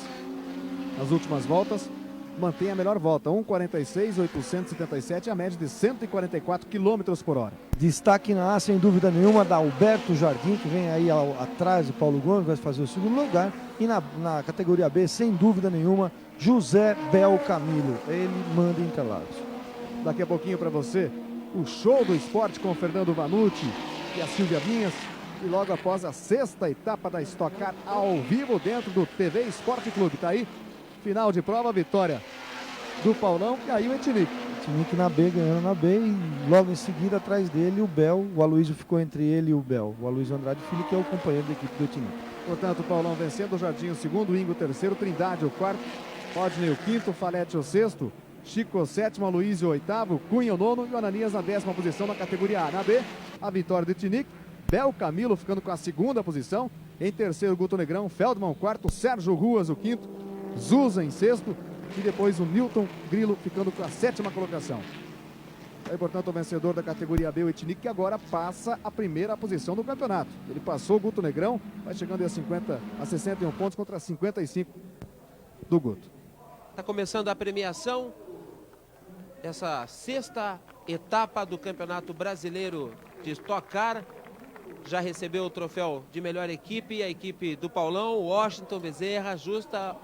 nas últimas voltas. Mantém a melhor volta, 1:46.877, a média de 144 km por hora. Destaque na A, sem dúvida nenhuma, da Alberto Jardim, que vem aí atrás de Paulo Gomes, vai fazer o segundo lugar. E na categoria B, sem dúvida nenhuma, José Bel Camilo. Ele manda em Interlagos. Daqui a pouquinho para você, o show do esporte com o Fernando Vanucci e a Silvia Vinhas. E logo após a sexta etapa da Stock Car ao vivo dentro do TV Esporte Clube. Tá aí, final de prova, vitória do Paulão e aí o Etinic. Etinic na B, ganhando na B, e logo em seguida atrás dele o Bel. O Aloysio ficou entre ele e o Bel. O Aloysio Andrade Filho, que é o companheiro da equipe do Etinic. Portanto, o Paulão vencendo, o Jardim o segundo, o Ingo o terceiro, Trindade o quarto, Rodney o quinto, Falete o sexto, Chico o sétimo, Aloysio o oitavo, Cunha o nono e o Ananias na 10ª posição na categoria A. Na B, a vitória do Etinic, Bel Camilo ficando com a segunda posição, em terceiro Guto Negrão, Feldman o quarto, Sérgio Ruas o quinto, Zusa em sexto e depois o Newton Grilo ficando com a 7ª colocação. Aí, portanto, o vencedor da categoria B, o Etnic, que agora passa a primeira posição do campeonato. Ele passou o Guto Negrão, vai chegando a 61 pontos contra 55 do Guto. Está começando a premiação dessa sexta etapa do Campeonato Brasileiro de Stock Car. Já recebeu o troféu de melhor equipe, a equipe do Paulão, Washington Bezerra, justa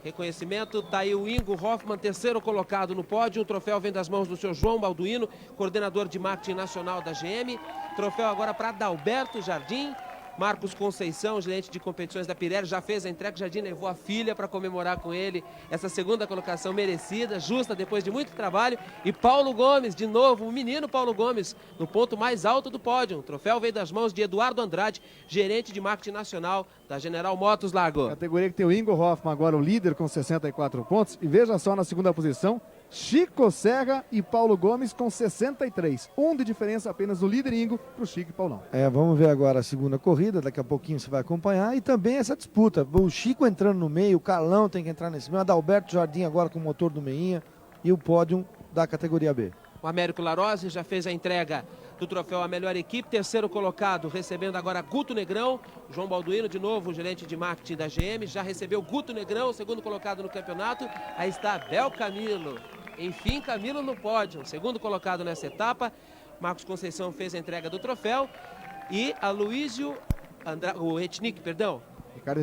reconhecimento. Está aí o Ingo Hoffmann, terceiro colocado no pódio. O troféu vem das mãos do senhor João Balduino, coordenador de marketing nacional da GM. Troféu agora para Adalberto Jardim. Marcos Conceição, gerente de competições da Pirelli, já fez a entrega. Jardim levou a filha para comemorar com ele essa segunda colocação merecida, justa, depois de muito trabalho. E Paulo Gomes, de novo, o menino Paulo Gomes, no ponto mais alto do pódio. O troféu veio das mãos de Eduardo Andrade, gerente de marketing nacional da General Motors, Largo. Categoria que tem o Ingo Hoffmann, agora o líder com 64 pontos. E veja só na segunda posição, Chico Serra e Paulo Gomes com 63. Um de diferença apenas do líder Ingo para o Chico e Paulão. Vamos ver agora a segunda corrida, daqui a pouquinho você vai acompanhar. E também essa disputa, o Chico entrando no meio, o Carlão tem que entrar nesse meio, Adalberto Jardim agora com o motor do Meinha e o pódio da categoria B. O Américo Larose já fez a entrega do troféu à melhor equipe, terceiro colocado, recebendo agora Guto Negrão. João Balduino, de novo, gerente de marketing da GM, já recebeu Guto Negrão, segundo colocado no campeonato. Aí está Bel Camilo. Enfim, Camilo no pódio, segundo colocado nessa etapa. Marcos Conceição fez a entrega do troféu. E a o Etnic, perdão.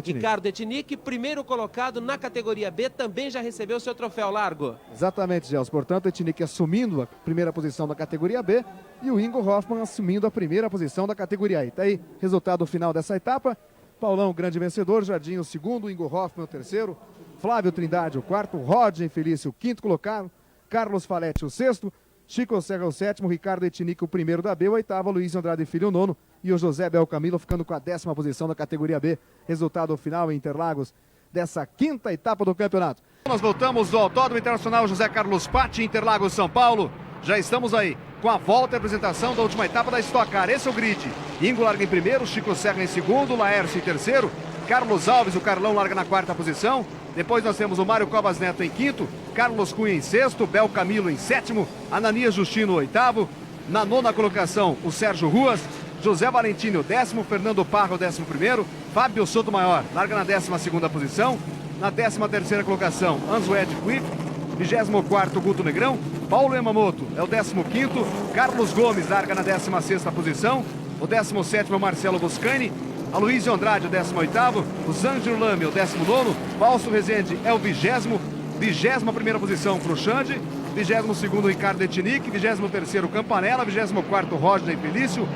Ricardo Etnic, primeiro colocado na categoria B, também já recebeu seu troféu, Largo. Exatamente, Gelson. Portanto, o Etnic assumindo a primeira posição da categoria B e o Ingo Hoffmann assumindo a primeira posição da categoria A. Está aí, resultado final dessa etapa. Paulão, o grande vencedor, Jardim o segundo, Ingo Hoffmann o terceiro, Flávio Trindade o quarto, Rodney Felício o quinto colocado, Carlos Faletti o sexto, Chico Serra o sétimo, Ricardo Etnic o primeiro da B, o oitavo, Luiz Andrade Filho o nono e o José Bel Camilo ficando com a 10ª posição da categoria B. Resultado final em Interlagos dessa quinta etapa do campeonato. Nós voltamos do Autódromo Internacional José Carlos Patti, Interlagos, São Paulo. Já estamos aí com a volta e apresentação da última etapa da Stock Car. Esse é o grid. Ingo larga em primeiro, Chico Serra em segundo, Laércio em terceiro, Carlos Alves, o Carlão, larga na 4ª posição. Depois nós temos o Mário Covas Neto em quinto, Carlos Cunha em sexto, Bel Camilo em sétimo, Ananias Justino oitavo, na 9ª colocação o Sérgio Ruas, José Valentini o 10º, Fernando Parra o 11º, Fábio Sotomayor larga na 12ª posição, na 13ª colocação Anzued Quick, 24º Guto Negrão, Paulo Yamamoto é o 15º, Carlos Gomes larga na 16ª posição, o 17º Marcelo Boscani, Aloysio Andrade, o 18º, o Zangiro Lame, o 19º, Fausto Rezende é o 20º, 21ª posição para o Xande, 22º Ricardo Etnic, 23º Campanella, 24º Rodney Felício,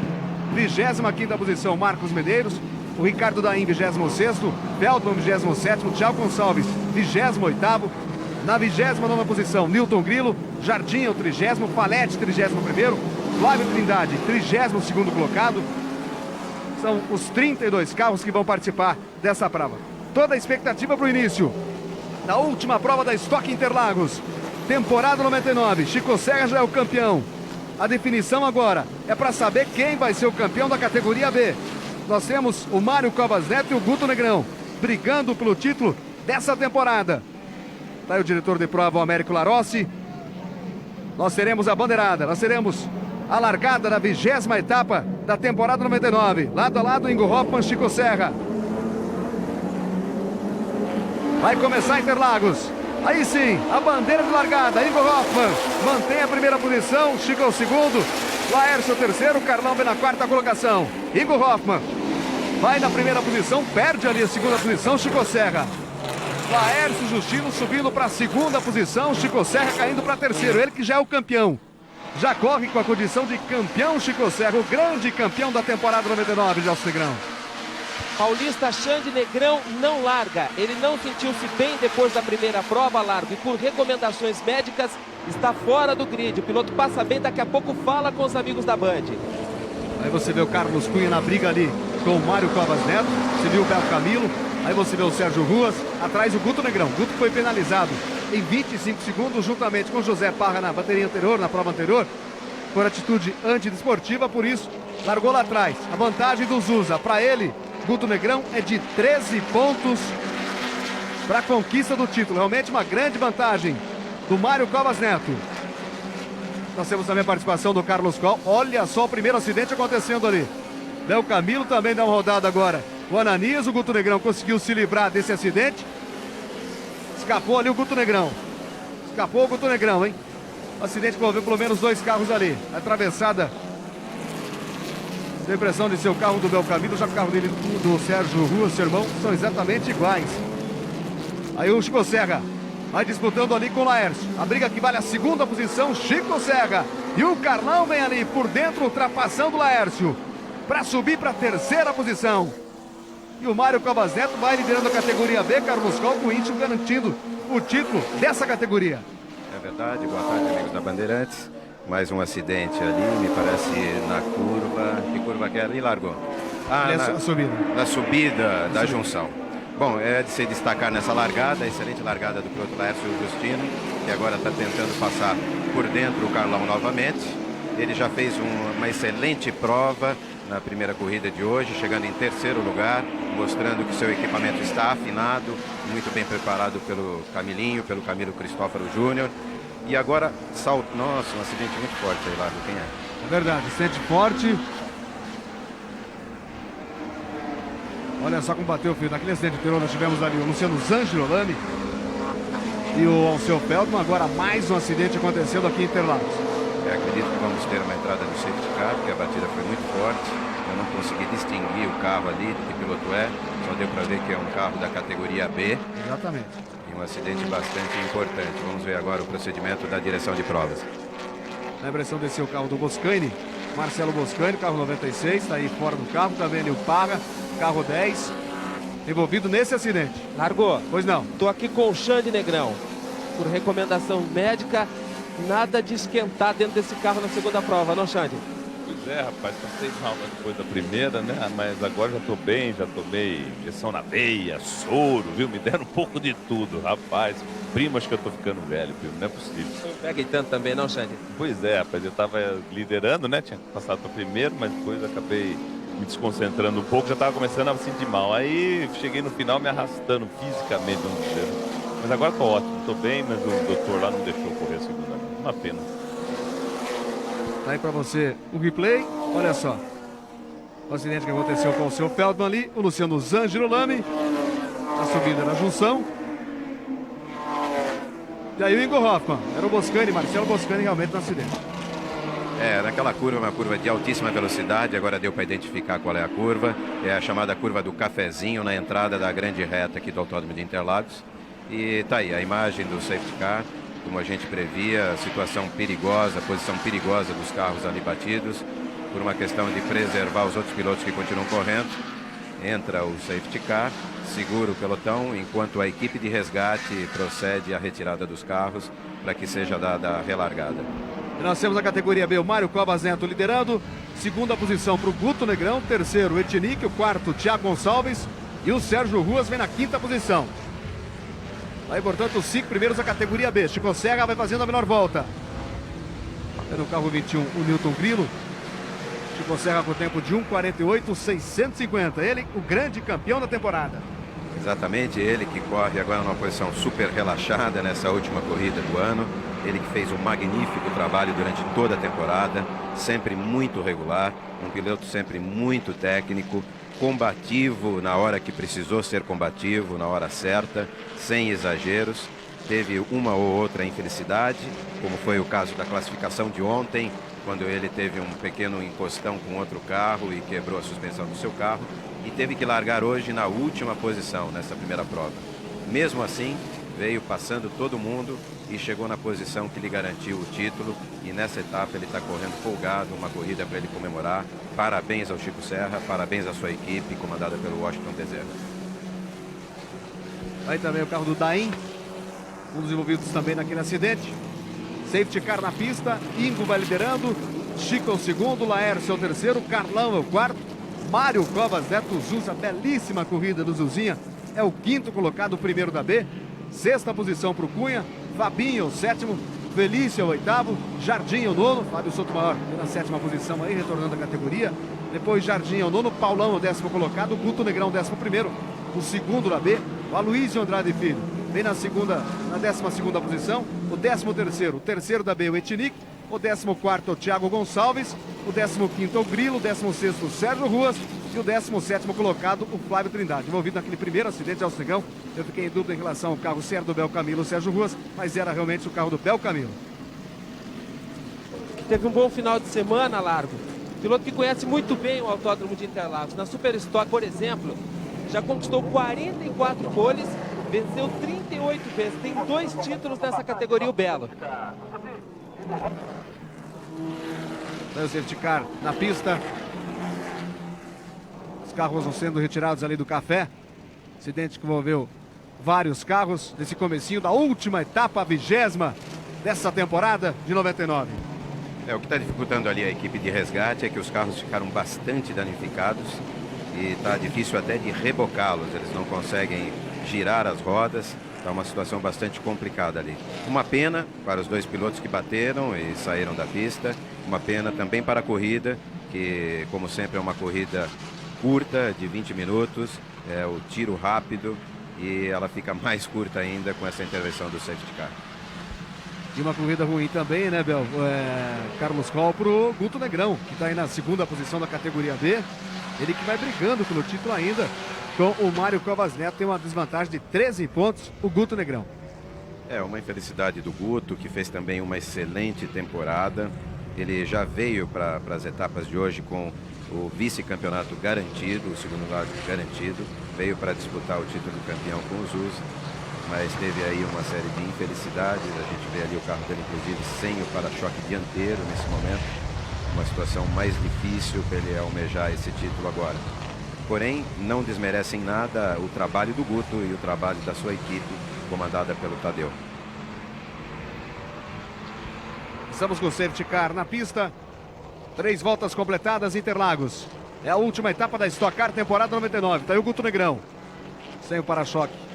25ª posição Marcos Medeiros, o Ricardo Daim, 26º, Feldman, 27º, Thiago Gonçalves, 28º, na 29ª posição Newton Grilo, Jardim, o 30º, Faletti, 31º, Flávio Trindade, 32º colocado. São os 32 carros que vão participar dessa prova. Toda a expectativa para o início da última prova da Stock Interlagos. Temporada 99, Chico Serra já é o campeão. A definição agora é para saber quem vai ser o campeão da categoria B. Nós temos o Mário Covas Neto e o Guto Negrão brigando pelo título dessa temporada. Está aí o diretor de prova, o Américo Larossi. Nós teremos a bandeirada, nós teremos a largada da 20ª etapa da temporada 99. Lado a lado, Ingo Hoffmann, Chico Serra. Vai começar Interlagos. Aí sim, a bandeira de largada. Ingo Hoffmann mantém a primeira posição, Chico é o segundo, Laércio o terceiro, Carlão vem na 4ª colocação. Ingo Hoffmann vai na primeira posição, perde ali a 2ª posição, Chico Serra. Laércio Justino subindo para a 2ª posição, Chico Serra caindo para terceiro, ele que já é o campeão. Já corre com a condição de campeão Chico Serra, o grande campeão da temporada 99, Gelson Negrão. Paulista Xande Negrão não larga. Ele não sentiu-se bem depois da primeira prova, Largo, e por recomendações médicas está fora do grid. O piloto passa bem, daqui a pouco fala com os amigos da Band. Aí você vê o Carlos Cunha na briga ali com o Mário Covas Neto, você viu o Bel Camilo, aí você vê o Sérgio Ruas, atrás o Guto Negrão. Guto foi penalizado em 25 segundos, juntamente com o José Parra na bateria anterior, na prova anterior, por atitude antidesportiva, por isso largou lá atrás. A vantagem do Zusa, para ele, Guto Negrão, é de 13 pontos para a conquista do título. Realmente uma grande vantagem do Mário Covas Neto. Nós temos também a participação do Carlos Coll. Olha só o primeiro acidente acontecendo ali. Léo Camilo também dá uma rodada agora. O Ananias, o Guto Negrão conseguiu se livrar desse acidente. Escapou ali o Guto Negrão. Escapou o Guto Negrão, hein? O acidente que envolveu pelo menos 2 carros ali. Atravessada. Tem a impressão de ser o carro do Léo Camilo, já que o carro dele do Sérgio Rua, seu irmão, são exatamente iguais. Aí o Chico Serra vai disputando ali com o Laércio. A briga que vale a segunda posição, Chico Serra. E o Carlão vem ali por dentro, ultrapassando o Laércio, para subir para a terceira posição. E o Mário Covas Neto vai liderando a categoria B, Carlos Coll, com o Índio garantindo o título dessa categoria. É verdade, boa tarde, amigos da Bandeirantes. Mais um acidente ali, me parece na curva. Que curva que era? E largou. Na subida. Na subida da junção. Bom, é de se destacar nessa largada, a excelente largada do piloto Laércio Justino, que agora está tentando passar por dentro o Carlão novamente. Ele já fez uma excelente prova na primeira corrida de hoje, chegando em terceiro lugar, mostrando que seu equipamento está afinado, muito bem preparado pelo Camilinho, pelo Camilo Cristófaro Júnior. E agora, nossa, um acidente muito forte aí lá, quem é? É verdade, acidente forte. Olha só como bateu o fio. Naquele acidente anterior nós tivemos ali o Luciano Zangirolami e o Alceu Feldman. Agora mais um acidente acontecendo aqui em Interlagos. Acredito que vamos ter uma entrada no safety car, porque a batida foi muito forte. Eu não consegui distinguir o carro ali, de que piloto é. Só deu para ver que é um carro da categoria B. Exatamente. Um acidente bastante importante. Vamos ver agora o procedimento da direção de provas. Na impressão desceu o carro do Boscani, Marcelo Boscani, carro 96, está aí fora do carro. Também ali o Parra, carro 10, envolvido nesse acidente. Largou. Pois não. Tô aqui com o Xande Negrão. Por recomendação médica, nada de esquentar dentro desse carro na segunda prova, não, Xande? Pois é, rapaz, passei mal depois da primeira, né? Mas agora já tô bem, já tomei injeção na veia, soro, viu? Me deram um pouco de tudo, rapaz. Primo, acho que eu tô ficando velho, primo, não é possível. Não pega tanto também, não, Xande? Pois é, rapaz, eu tava liderando, né? Tinha passado para primeiro, mas depois acabei me desconcentrando um pouco, já tava começando a me sentir mal. Aí cheguei no final me arrastando fisicamente no cheiro. Mas agora tô ótimo, tô bem, mas o doutor lá não deixou correr a segunda. Uma pena. Tá aí pra você o replay, olha só. O acidente que aconteceu com o seu Feldman ali, o Luciano Zangirolami. A subida na junção. E aí o Ingo Hoffmann, era o Boscani, Marcelo Boscani realmente no acidente. Naquela curva, uma curva de altíssima velocidade, agora deu para identificar qual é a curva. É a chamada curva do cafezinho na entrada da grande reta aqui do Autódromo de Interlagos. E tá aí a imagem do safety car. Como a gente previa, a situação perigosa, a posição perigosa dos carros ali batidos, por uma questão de preservar os outros pilotos que continuam correndo. Entra o safety car, segura o pelotão, enquanto a equipe de resgate procede à retirada dos carros para que seja dada a relargada. E nós temos a categoria B, o Mário Covas Neto liderando, segunda posição para o Guto Negrão, terceiro o Etinick, o quarto o Thiago Gonçalves e o Sérgio Ruas vem na quinta posição. Aí, portanto, os 5 primeiros da categoria B. Chico Serra vai fazendo a menor volta. É no carro 21, o Newton Grilo. Chico Serra com tempo de 1:48,650. Ele, o grande campeão da temporada. Exatamente, ele que corre agora numa posição super relaxada nessa última corrida do ano. Ele que fez um magnífico trabalho durante toda a temporada, sempre muito regular, um piloto sempre muito técnico, combativo na hora que precisou ser combativo, na hora certa, sem exageros. Teve uma ou outra infelicidade, como foi o caso da classificação de ontem, quando ele teve um pequeno encostão com outro carro e quebrou a suspensão do seu carro, e teve que largar hoje na última posição nessa primeira prova. Mesmo assim, veio passando todo mundo e chegou na posição que lhe garantiu o título, e nessa etapa ele está correndo folgado, uma corrida para ele comemorar. Parabéns ao Chico Serra, parabéns à sua equipe, comandada pelo Washington Bezerra. Aí também o carro do Daim, um dos envolvidos também naquele acidente. Safety car na pista, Ingo vai liderando, Chico é o segundo, Laércio é o terceiro, Carlão é o quarto, Mário Covas Neto Zuza, belíssima corrida do Zuzinha, é o quinto colocado, o primeiro da B. Sexta posição para o Cunha, Fabinho é o sétimo, Felício é o oitavo, Jardim é o nono, Fábio Sotomayor na sétima posição aí, retornando à categoria. Depois Jardim é o nono, Paulão é o décimo colocado, Guto Negrão 11º, o segundo da B, o Aloysio Andrade Filho vem na 12ª posição, o 13º, o terceiro da B, o Etinick, o 14º o Thiago Gonçalves, o 15º o Grilo, o 16º o Sérgio Ruas e o 17º colocado o Flávio Trindade. Envolvido naquele primeiro acidente de Alcegão, eu fiquei em dúvida em relação ao carro se era do Belcamilo ou Sérgio Ruas, mas era realmente o carro do Belcamilo. Teve um bom final de semana, Largo. Piloto que conhece muito bem o Autódromo de Interlagos. Na Super Stock, por exemplo, já conquistou 44 poles, venceu 38 vezes. Tem 2 títulos nessa categoria, o Belo. Daí o safety car na pista. Os carros vão sendo retirados ali do café. Acidente que envolveu vários carros nesse comecinho da última etapa, a 20ª dessa temporada de 99. O que está dificultando ali a equipe de resgate é que os carros ficaram bastante danificados e está difícil até de rebocá-los. Eles não conseguem girar as rodas. Está uma situação bastante complicada ali. Uma pena para os 2 pilotos que bateram e saíram da pista. Uma pena também para a corrida, que como sempre é uma corrida curta, de 20 minutos. É o tiro rápido e ela fica mais curta ainda com essa intervenção do safety car. E uma corrida ruim também, né, Bel? Carlos Coll pro Guto Negrão, que está aí na 2ª posição da categoria B. Ele que vai brigando pelo título ainda com o Mário Covas Neto. Tem uma desvantagem de 13 pontos, o Guto Negrão. É uma infelicidade do Guto, que fez também uma excelente temporada. Ele já veio para as etapas de hoje com o vice-campeonato garantido, o 2º lugar garantido. Veio para disputar o título de campeão com o Zuz. Mas teve aí uma série de infelicidades. A gente vê ali o carro dele, inclusive, sem o para-choque dianteiro nesse momento. Uma situação mais difícil para ele almejar esse título agora. Porém, não desmerecem nada o trabalho do Guto e o trabalho da sua equipe, comandada pelo Tadeu. Estamos com o safety car na pista. 3 voltas completadas, Interlagos. É a última etapa da Stock Car, temporada 99. Tá aí o Guto Negrão, sem o para-choque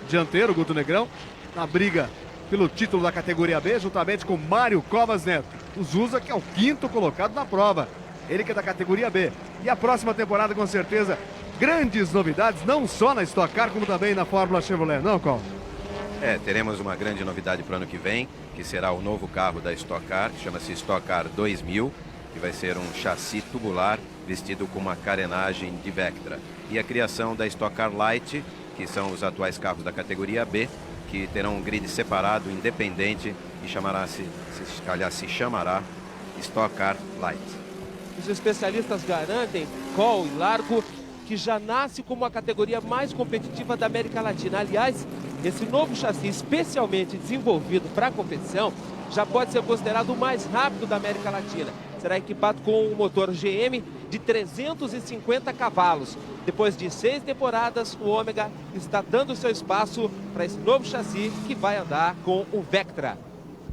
dianteiro, Guto Negrão, na briga pelo título da categoria B, juntamente com Mário Covas Neto. O Zusa, que é o 5º colocado na prova. Ele que é da categoria B. E a próxima temporada, com certeza, grandes novidades, não só na Stock Car, como também na Fórmula Chevrolet, não, Coll? Teremos uma grande novidade para o ano que vem, que será o novo carro da Stock Car, que chama-se Stock Car 2000, que vai ser um chassi tubular vestido com uma carenagem de Vectra. E a criação da Stock Car Light, que são os atuais carros da categoria B, que terão um grid separado, independente, e se chamará Stock Car Light. Os especialistas garantem, Coll e Largo, que já nasce como a categoria mais competitiva da América Latina. Aliás, esse novo chassi, especialmente desenvolvido para a competição, já pode ser considerado o mais rápido da América Latina. Será equipado com um motor GM de 350 cavalos. Depois de 6 temporadas, o Ômega está dando seu espaço para esse novo chassi que vai andar com o Vectra.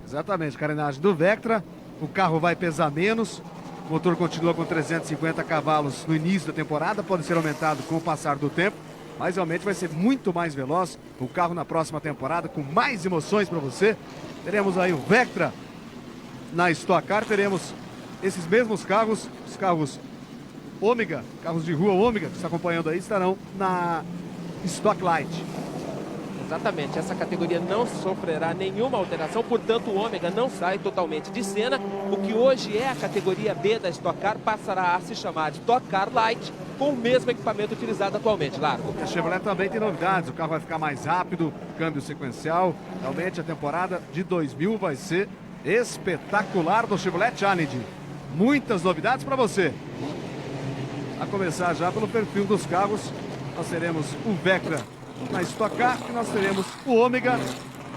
Exatamente, carenagem do Vectra. O carro vai pesar menos. O motor continua com 350 cavalos no início da temporada. Pode ser aumentado com o passar do tempo, mas realmente vai ser muito mais veloz o carro na próxima temporada, com mais emoções para você. Teremos aí o Vectra na Stock Car. Teremos esses mesmos carros, os carros Ômega, carros de rua Ômega, que está acompanhando aí, estarão na Stock Light. Exatamente, essa categoria não sofrerá nenhuma alteração, portanto o Ômega não sai totalmente de cena. O que hoje é a categoria B da Stock Car passará a se chamar de Stock Car Light, com o mesmo equipamento utilizado atualmente, Largo. A Chevrolet também tem novidades, o carro vai ficar mais rápido, câmbio sequencial. Realmente a temporada de 2000 vai ser espetacular do Chevrolet Challenge. Muitas novidades para você. A começar já pelo perfil dos carros, nós teremos o Vectra na Stock Car e nós teremos o Ômega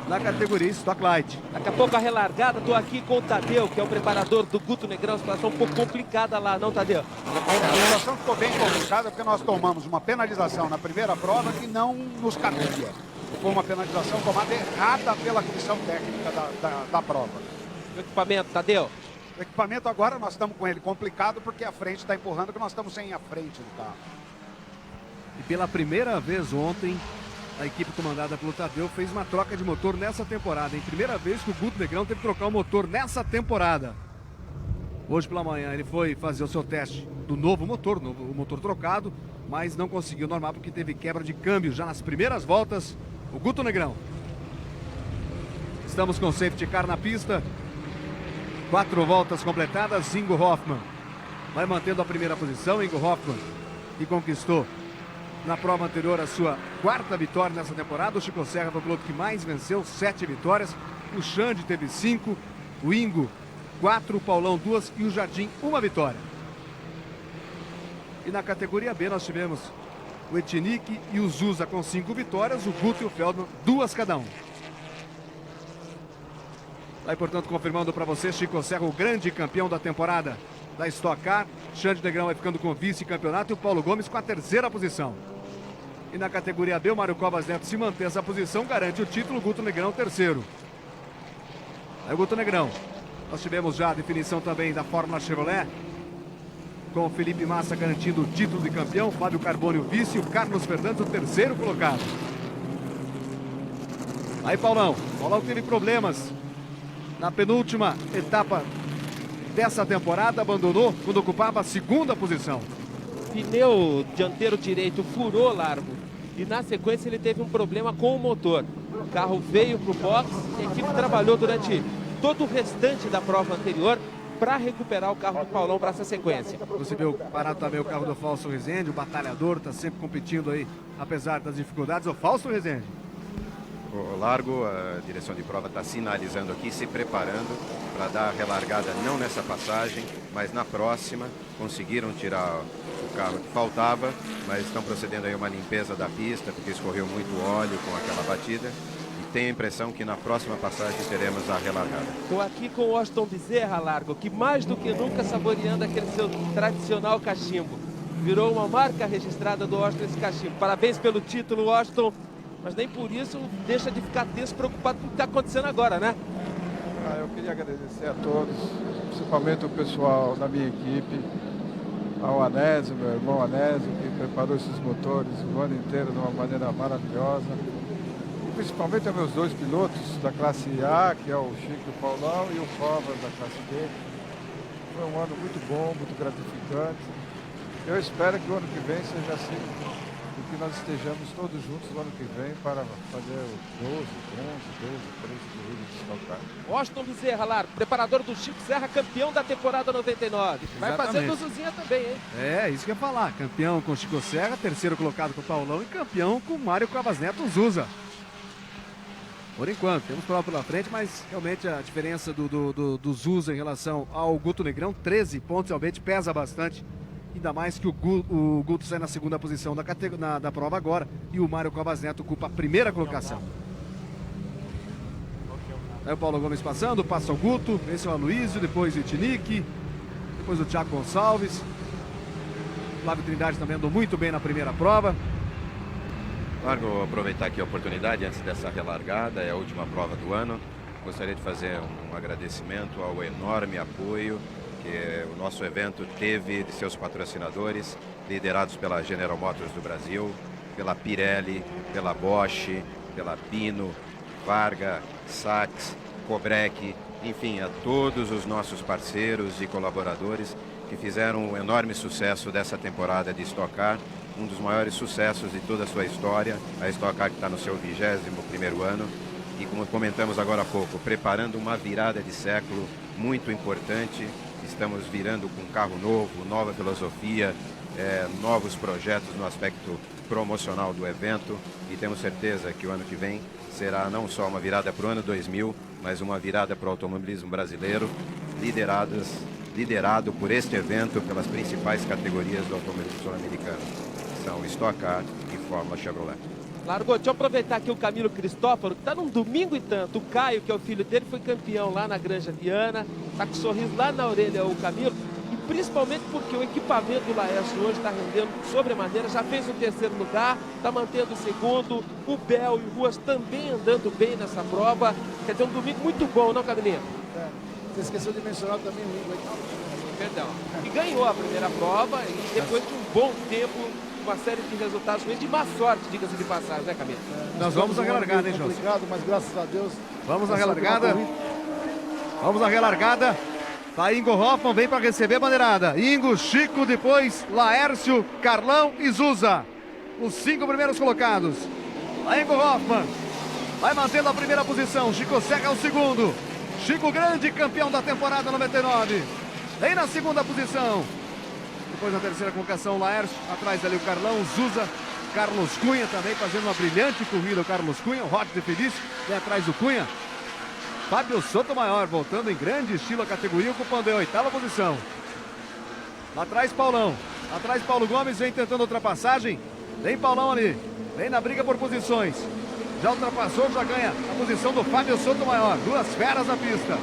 na categoria Stock Light. Daqui a pouco a relargada, estou aqui com o Tadeu, que é o preparador do Guto Negrão. Situação um pouco complicada lá, não, Tadeu? A situação ficou bem complicada porque nós tomamos uma penalização na primeira prova que não nos cabia. Foi uma penalização tomada errada pela comissão técnica da prova. O equipamento, Tadeu? O equipamento agora nós estamos com ele complicado porque a frente está empurrando, que nós estamos sem a frente do carro. E pela primeira vez ontem, a equipe comandada pelo Tadeu fez uma troca de motor nessa temporada. Em primeira vez que o Guto Negrão teve que trocar o motor nessa temporada. Hoje pela manhã ele foi fazer o seu teste do novo motor, o motor trocado, mas não conseguiu normal porque teve quebra de câmbio já nas primeiras voltas. O Guto Negrão. Estamos com o safety car na pista. 4 voltas completadas, Ingo Hoffmann vai mantendo a primeira posição. Ingo Hoffmann, que conquistou na prova anterior a sua 4ª vitória nessa temporada. O Chico Serra foi o piloto que mais venceu, 7 vitórias. O Xande teve 5, o Ingo 4, o Paulão 2 e o Jardim 1 vitória. E na categoria B nós tivemos o Etinick e o Zusa com 5 vitórias, o Guto e o Feldman 2 cada um. Aí, portanto, confirmando para você, Chico Serra, o grande campeão da temporada da Stock Car. Xande Negrão vai ficando com o vice-campeonato e o Paulo Gomes com a 3ª posição. E na categoria B, o Mário Covas Neto, se manter essa posição, garante o título, o Guto Negrão 3º. Aí o Guto Negrão. Nós tivemos já a definição também da Fórmula Chevrolet, com o Felipe Massa garantindo o título de campeão, Fábio Carbone o vice e o Carlos Fernandes o 3º colocado. Aí Paulão teve problemas na penúltima etapa dessa temporada, abandonou quando ocupava a 2ª posição. Pneu dianteiro direito furou, Largo, e na sequência ele teve um problema com o motor. O carro veio para o box e a equipe trabalhou durante todo o restante da prova anterior para recuperar o carro do Paulão para essa sequência. Você viu parado também o carro do Fausto Rezende, o batalhador, está sempre competindo aí, apesar das dificuldades. O Fausto Rezende. O Largo, a direção de prova está sinalizando aqui, se preparando para dar a relargada não nessa passagem, mas na próxima. Conseguiram tirar o carro que faltava, mas estão procedendo aí uma limpeza da pista, porque escorreu muito óleo com aquela batida. Tenho a impressão que na próxima passagem teremos a relargada. Estou aqui com o Austin Bezerra, Largo, que mais do que nunca saboreando aquele seu tradicional cachimbo. Virou uma marca registrada do Austin esse cachimbo. Parabéns pelo título, Austin, mas nem por isso deixa de ficar tenso, preocupado com o que está acontecendo agora, né? Eu queria agradecer a todos, principalmente o pessoal da minha equipe, ao Anésio, meu irmão Anésio, que preparou esses motores o ano inteiro de uma maneira maravilhosa. Principalmente aos meus 2 pilotos da classe A, que é o Chico e o Paulão, e o Covas da classe B. Foi um ano muito bom, muito gratificante. Eu espero que o ano que vem seja assim, e que nós estejamos todos juntos no ano que vem para fazer 12, 11, 12, 13 corridas de Stock Car. Austin Bezerra, Largo, preparador do Chico Serra, campeão da temporada 99. Vai fazer do Zuzinha também, hein? É, isso que eu ia falar. Campeão com o Chico Serra, 3º colocado com o Paulão e campeão com o Mário Covas Neto Zusa. Por enquanto, temos prova pela frente, mas realmente a diferença do Zusa em relação ao Guto Negrão, 13 pontos, realmente pesa bastante. Ainda mais que o Guto sai na 2ª posição da prova agora e o Mário Covas Neto ocupa a 1ª colocação. Aí o Paulo Gomes passando, passa o Guto, esse é o Aloysio, depois o Etinick, depois o Thiago Gonçalves. O Flávio Trindade também andou muito bem na primeira prova. Largo, aproveitar aqui a oportunidade antes dessa relargada, é a última prova do ano. Gostaria de fazer um agradecimento ao enorme apoio que o nosso evento teve de seus patrocinadores, liderados pela General Motors do Brasil, pela Pirelli, pela Bosch, pela Pino, Varga, Sachs, Kobrek, enfim, a todos os nossos parceiros e colaboradores que fizeram um enorme sucesso dessa temporada de Stock Car, um dos maiores sucessos de toda a sua história, a Stock Car que está no seu 21º ano e, como comentamos agora há pouco, preparando uma virada de século muito importante. Estamos virando com um carro novo, nova filosofia, novos projetos no aspecto promocional do evento e temos certeza que o ano que vem será não só uma virada para o ano 2000, mas uma virada para o automobilismo brasileiro, liderado por este evento pelas principais categorias do automobilismo sul-americano. São Stock Car e Fórmula Chevrolet. Largou, deixa eu aproveitar aqui o Camilo Cristófaro, que está num domingo e tanto. O Caio, que é o filho dele, foi campeão lá na Granja Viana, está com um sorriso lá na orelha o Camilo, e principalmente porque o equipamento do Laércio hoje está rendendo sobremaneira, já fez o 3º lugar, está mantendo o 2º, o Bel e o Ruas também andando bem nessa prova. Quer dizer, um domingo muito bom, não, Camilinha? Você esqueceu de mencionar também o Ingo aí. Perdão. E ganhou a primeira prova e depois de um bom tempo, uma série de resultados ruins, de má sorte, diga-se de passagem, né, Camilo? Nós vamos à relargada, hein, José? Mas graças a Deus. Vamos à relargada. Vamos à relargada. Tá Ingo Hoffmann, vem para receber a bandeirada. Ingo, Chico, depois Laércio, Carlão e Zusa. Os 5 primeiros colocados. Tá Ingo Hoffmann. Vai mantendo a primeira posição. Chico Serra é o 2º. Chico Grande, campeão da temporada 99. Vem na segunda posição. Depois na terceira colocação, Laércio. Atrás ali o Carlão, Zusa. Carlos Cunha também fazendo uma brilhante corrida. O Carlos Cunha, o Rock de Felício. Vem atrás do Cunha. Fábio Sotomayor voltando em grande estilo a categoria, ocupando a 8ª posição. Lá atrás, Paulão. Atrás, Paulo Gomes vem tentando ultrapassagem. Vem Paulão ali. Vem na briga por posições. Já ultrapassou, já ganha a posição do Fábio Sotomayor. Duas feras na pista.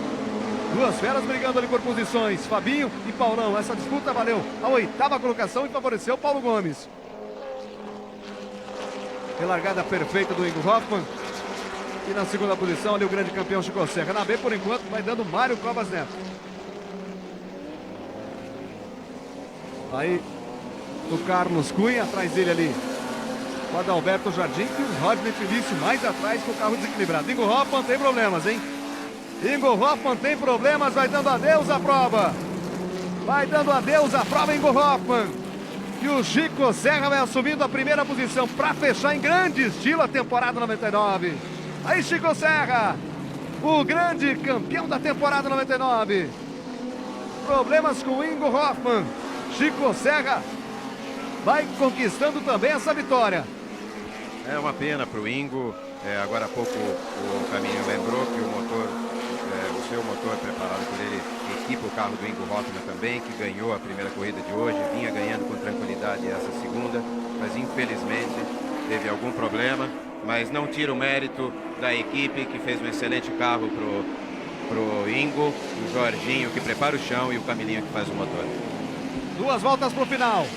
Duas feras brigando ali por posições. Fabinho e Paulão. Essa disputa valeu a 8ª colocação e favoreceu o Paulo Gomes. Relargada perfeita do Ingo Hoffmann. E na segunda posição ali o grande campeão Chico Serra. Na B, por enquanto, vai dando Mário Covas Neto. Aí o Carlos Cunha, atrás dele ali o Adalberto Jardim e o Rodney Felício mais atrás com o carro desequilibrado. Ingo Hoffmann tem problemas, hein? Ingo Hoffmann tem problemas, vai dando adeus à prova. Vai dando adeus à prova, Ingo Hoffmann. E o Chico Serra vai assumindo a primeira posição para fechar em grande estilo a temporada 99. Aí Chico Serra, o grande campeão da temporada 99. Problemas com o Ingo Hoffmann. Chico Serra vai conquistando também essa vitória. É uma pena para o Ingo. Agora há pouco o Caminho lembrou que o motor, o seu motor preparado por ele, equipa o carro do Ingo Hoffmann também, que ganhou a primeira corrida de hoje, vinha ganhando com tranquilidade essa segunda, mas infelizmente teve algum problema, mas não tira o mérito da equipe que fez um excelente carro pro Ingo, o Jorginho que prepara o chão e o Camilinho que faz o motor. Duas voltas pro final.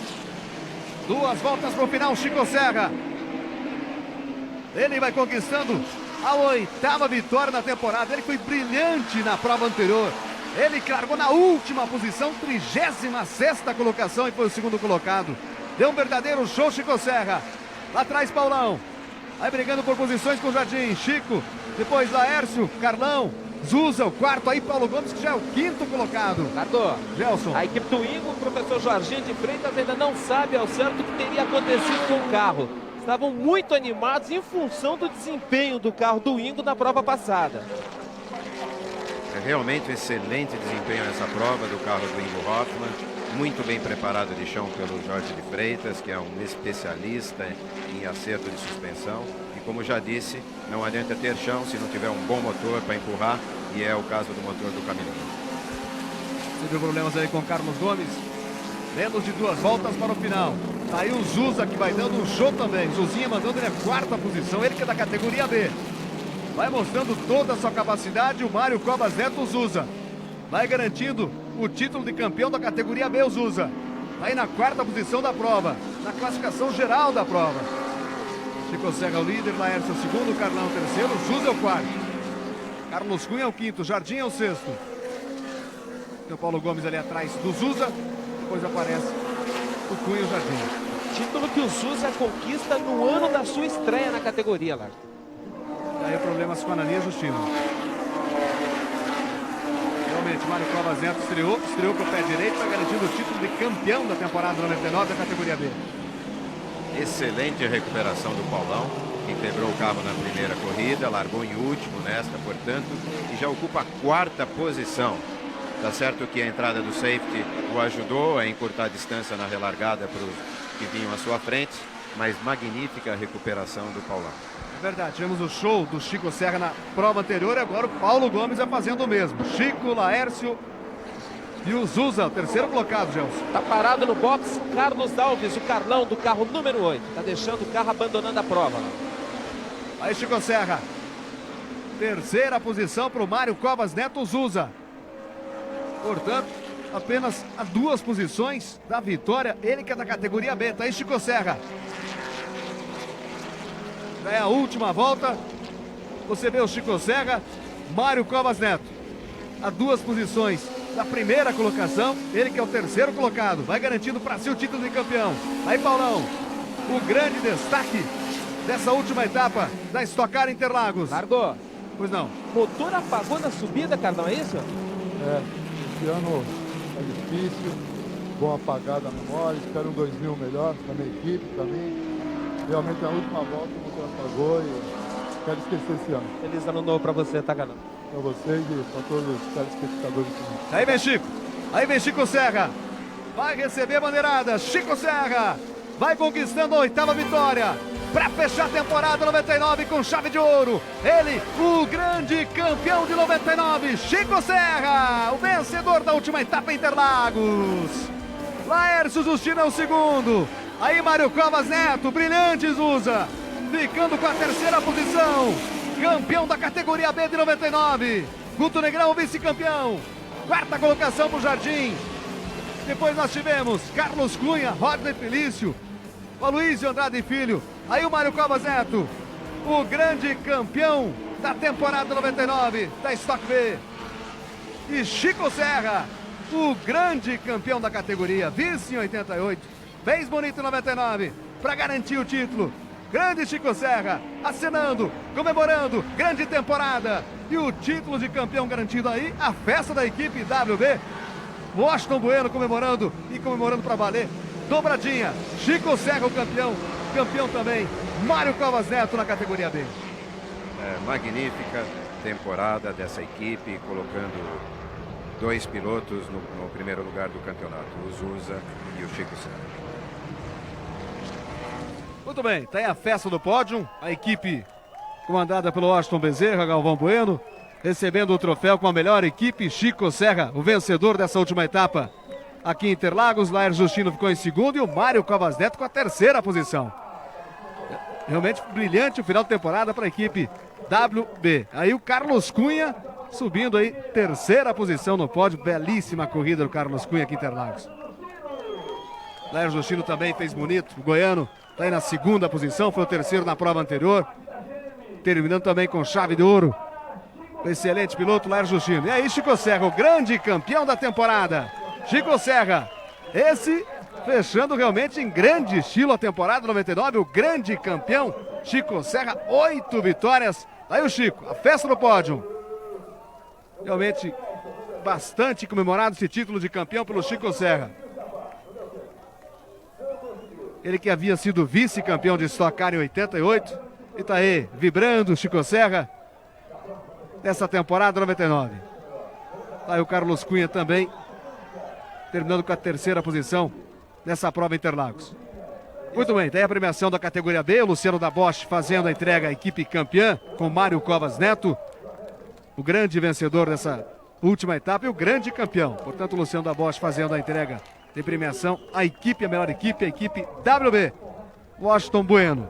Duas voltas pro final, Chico Serra. Ele vai conquistando a 8ª vitória na temporada. Ele foi brilhante na prova anterior. Ele largou na última posição, 36ª colocação e foi o segundo colocado. Deu um verdadeiro show, Chico Serra. Lá atrás, Paulão. Aí brigando por posições com o Jardim. Chico, depois Laércio, Carlão, Zusa, o quarto. Aí Paulo Gomes, que já é o 5º colocado. Ricardo, Gelson. A equipe do Ingo, o professor Jorginho de Freitas ainda não sabe ao certo o que teria acontecido com o carro. Estavam muito animados em função do desempenho do carro do Ingo na prova passada. É realmente um excelente desempenho nessa prova do carro do Ingo Hoffmann. Muito bem preparado de chão pelo Jorge de Freitas, que é um especialista em acerto de suspensão. E como já disse, não adianta ter chão se não tiver um bom motor para empurrar, e é o caso do motor do Camilinho. Teve problemas aí com Carlos Gomes. Menos de 2 voltas para o final. Tá aí o Zusa que vai dando um show também. Zuzinha mandando ele a 4ª posição, ele que é da categoria B. Vai mostrando toda a sua capacidade o Mário Covas Neto, o Zusa. Vai garantindo o título de campeão da categoria B, o Zusa. Aí na 4ª posição da prova, na classificação geral da prova. Chico Serra é o líder, Laércio é o segundo, Carlão é o terceiro, Zusa é o 4º. Carlos Cunha é o 5º, Jardim é o 6º. Tem o Paulo Gomes ali atrás do Zusa. Depois aparece o Cunha e o Jardim. Título que o Zusa conquista no ano da sua estreia na categoria, Lars. Daí problemas com a Ananias Justino. Realmente, Mário Covas Neto estreou com o pé direito, está garantindo o título de campeão da temporada 99 da categoria B. Excelente recuperação do Paulão, que quebrou o carro na primeira corrida, largou em último nesta, portanto, e já ocupa a 4ª posição. Tá certo que a entrada do safety o ajudou a encurtar a distância na relargada para os que vinham à sua frente, mas magnífica recuperação do Paulão. É verdade, tivemos o show do Chico Serra na prova anterior e agora o Paulo Gomes vai fazendo o mesmo. Chico, Laércio e o Zusa, o terceiro colocado, Gelson. Tá parado no box Carlos Alves, o Carlão do carro número 8. Tá deixando o carro abandonando a prova. Aí Chico Serra. Terceira posição para o Mário Covas Neto, Zusa. Portanto, apenas a 2 posições da vitória. Ele que é da categoria B. Tá aí Chico Serra. Já é a última volta. Você vê o Chico Serra, Mário Covas Neto. A 2 posições da primeira colocação. Ele que é o terceiro colocado. Vai garantindo para si o título de campeão. Aí Paulão, o grande destaque dessa última etapa da Stock Car Interlagos. Largou. Pois não. Motor apagou na subida, Carlão, é isso? Esse ano é difícil, bom apagar da memória, espero um 2000 melhor da minha equipe também. Realmente na última volta o motor apagou e quero esquecer esse ano. Feliz ano novo pra você, tá, Carlão? para vocês e para todos os telespectadores também. Aí vem Chico. Aí vem Chico Serra. Vai receber a bandeirada. Chico Serra vai conquistando a 8ª vitória para fechar a temporada 99 com chave de ouro. Ele, o grande campeão de 99, Chico Serra, o vencedor da última etapa em Interlagos. Laércio Justino é o segundo. Aí Mário Covas Neto, brilhante Zusa, ficando com a 3ª posição. Campeão da categoria B de 99. Guto Negrão, vice-campeão. 4ª colocação para o Jardim. Depois nós tivemos Carlos Cunha, Rodney Felício, Aloysio Andrade Filho. Aí o Mário Covas Neto, o grande campeão da temporada 99 da Stock B. E Chico Serra, o grande campeão da categoria, vice em 88. Fez bonito em 99 para garantir o título. Grande Chico Serra, acenando, comemorando, grande temporada. E o título de campeão garantido aí, a festa da equipe WB. Washington Bueno comemorando e comemorando para valer. Dobradinha, Chico Serra o campeão, campeão também, Mário Covas Neto na categoria B. Magnífica temporada dessa equipe, colocando 2 pilotos no primeiro lugar do campeonato, o Zusa e o Chico Serra. Muito bem, tá aí a festa do pódio, a equipe comandada pelo Washington Bezerra, Galvão Bueno, recebendo o troféu com a melhor equipe, Chico Serra, o vencedor dessa última etapa aqui em Interlagos. Laércio Justino ficou em segundo e o Mário Covas Neto com a 3ª posição. Realmente brilhante o final de temporada para a equipe WB. Aí o Carlos Cunha subindo aí, 3ª posição no pódio, belíssima corrida do Carlos Cunha aqui em Interlagos. Laércio Justino também fez bonito, o goiano está aí na 2ª posição, foi o 3º na prova anterior, terminando também com chave de ouro. Excelente piloto, Laércio Justino. E aí Chico Serra, o grande campeão da temporada. Chico Serra, esse fechando realmente em grande estilo a temporada 99, o grande campeão, Chico Serra, 8 vitórias. Aí o Chico, a festa no pódio. Realmente bastante comemorado esse título de campeão pelo Chico Serra. Ele que havia sido vice-campeão de Stock Car em 88. E tá aí, vibrando Chico Serra nessa temporada 99. Tá aí o Carlos Cunha também, terminando com a 3ª posição nessa prova Interlagos. Muito bem, tem a premiação da categoria B, o Luciano da Bosch fazendo a entrega à equipe campeã com Mário Covas Neto, o grande vencedor dessa última etapa e o grande campeão. Portanto, o Luciano da Bosch fazendo a entrega de premiação à equipe, a melhor equipe, a equipe WB, Washington Bueno.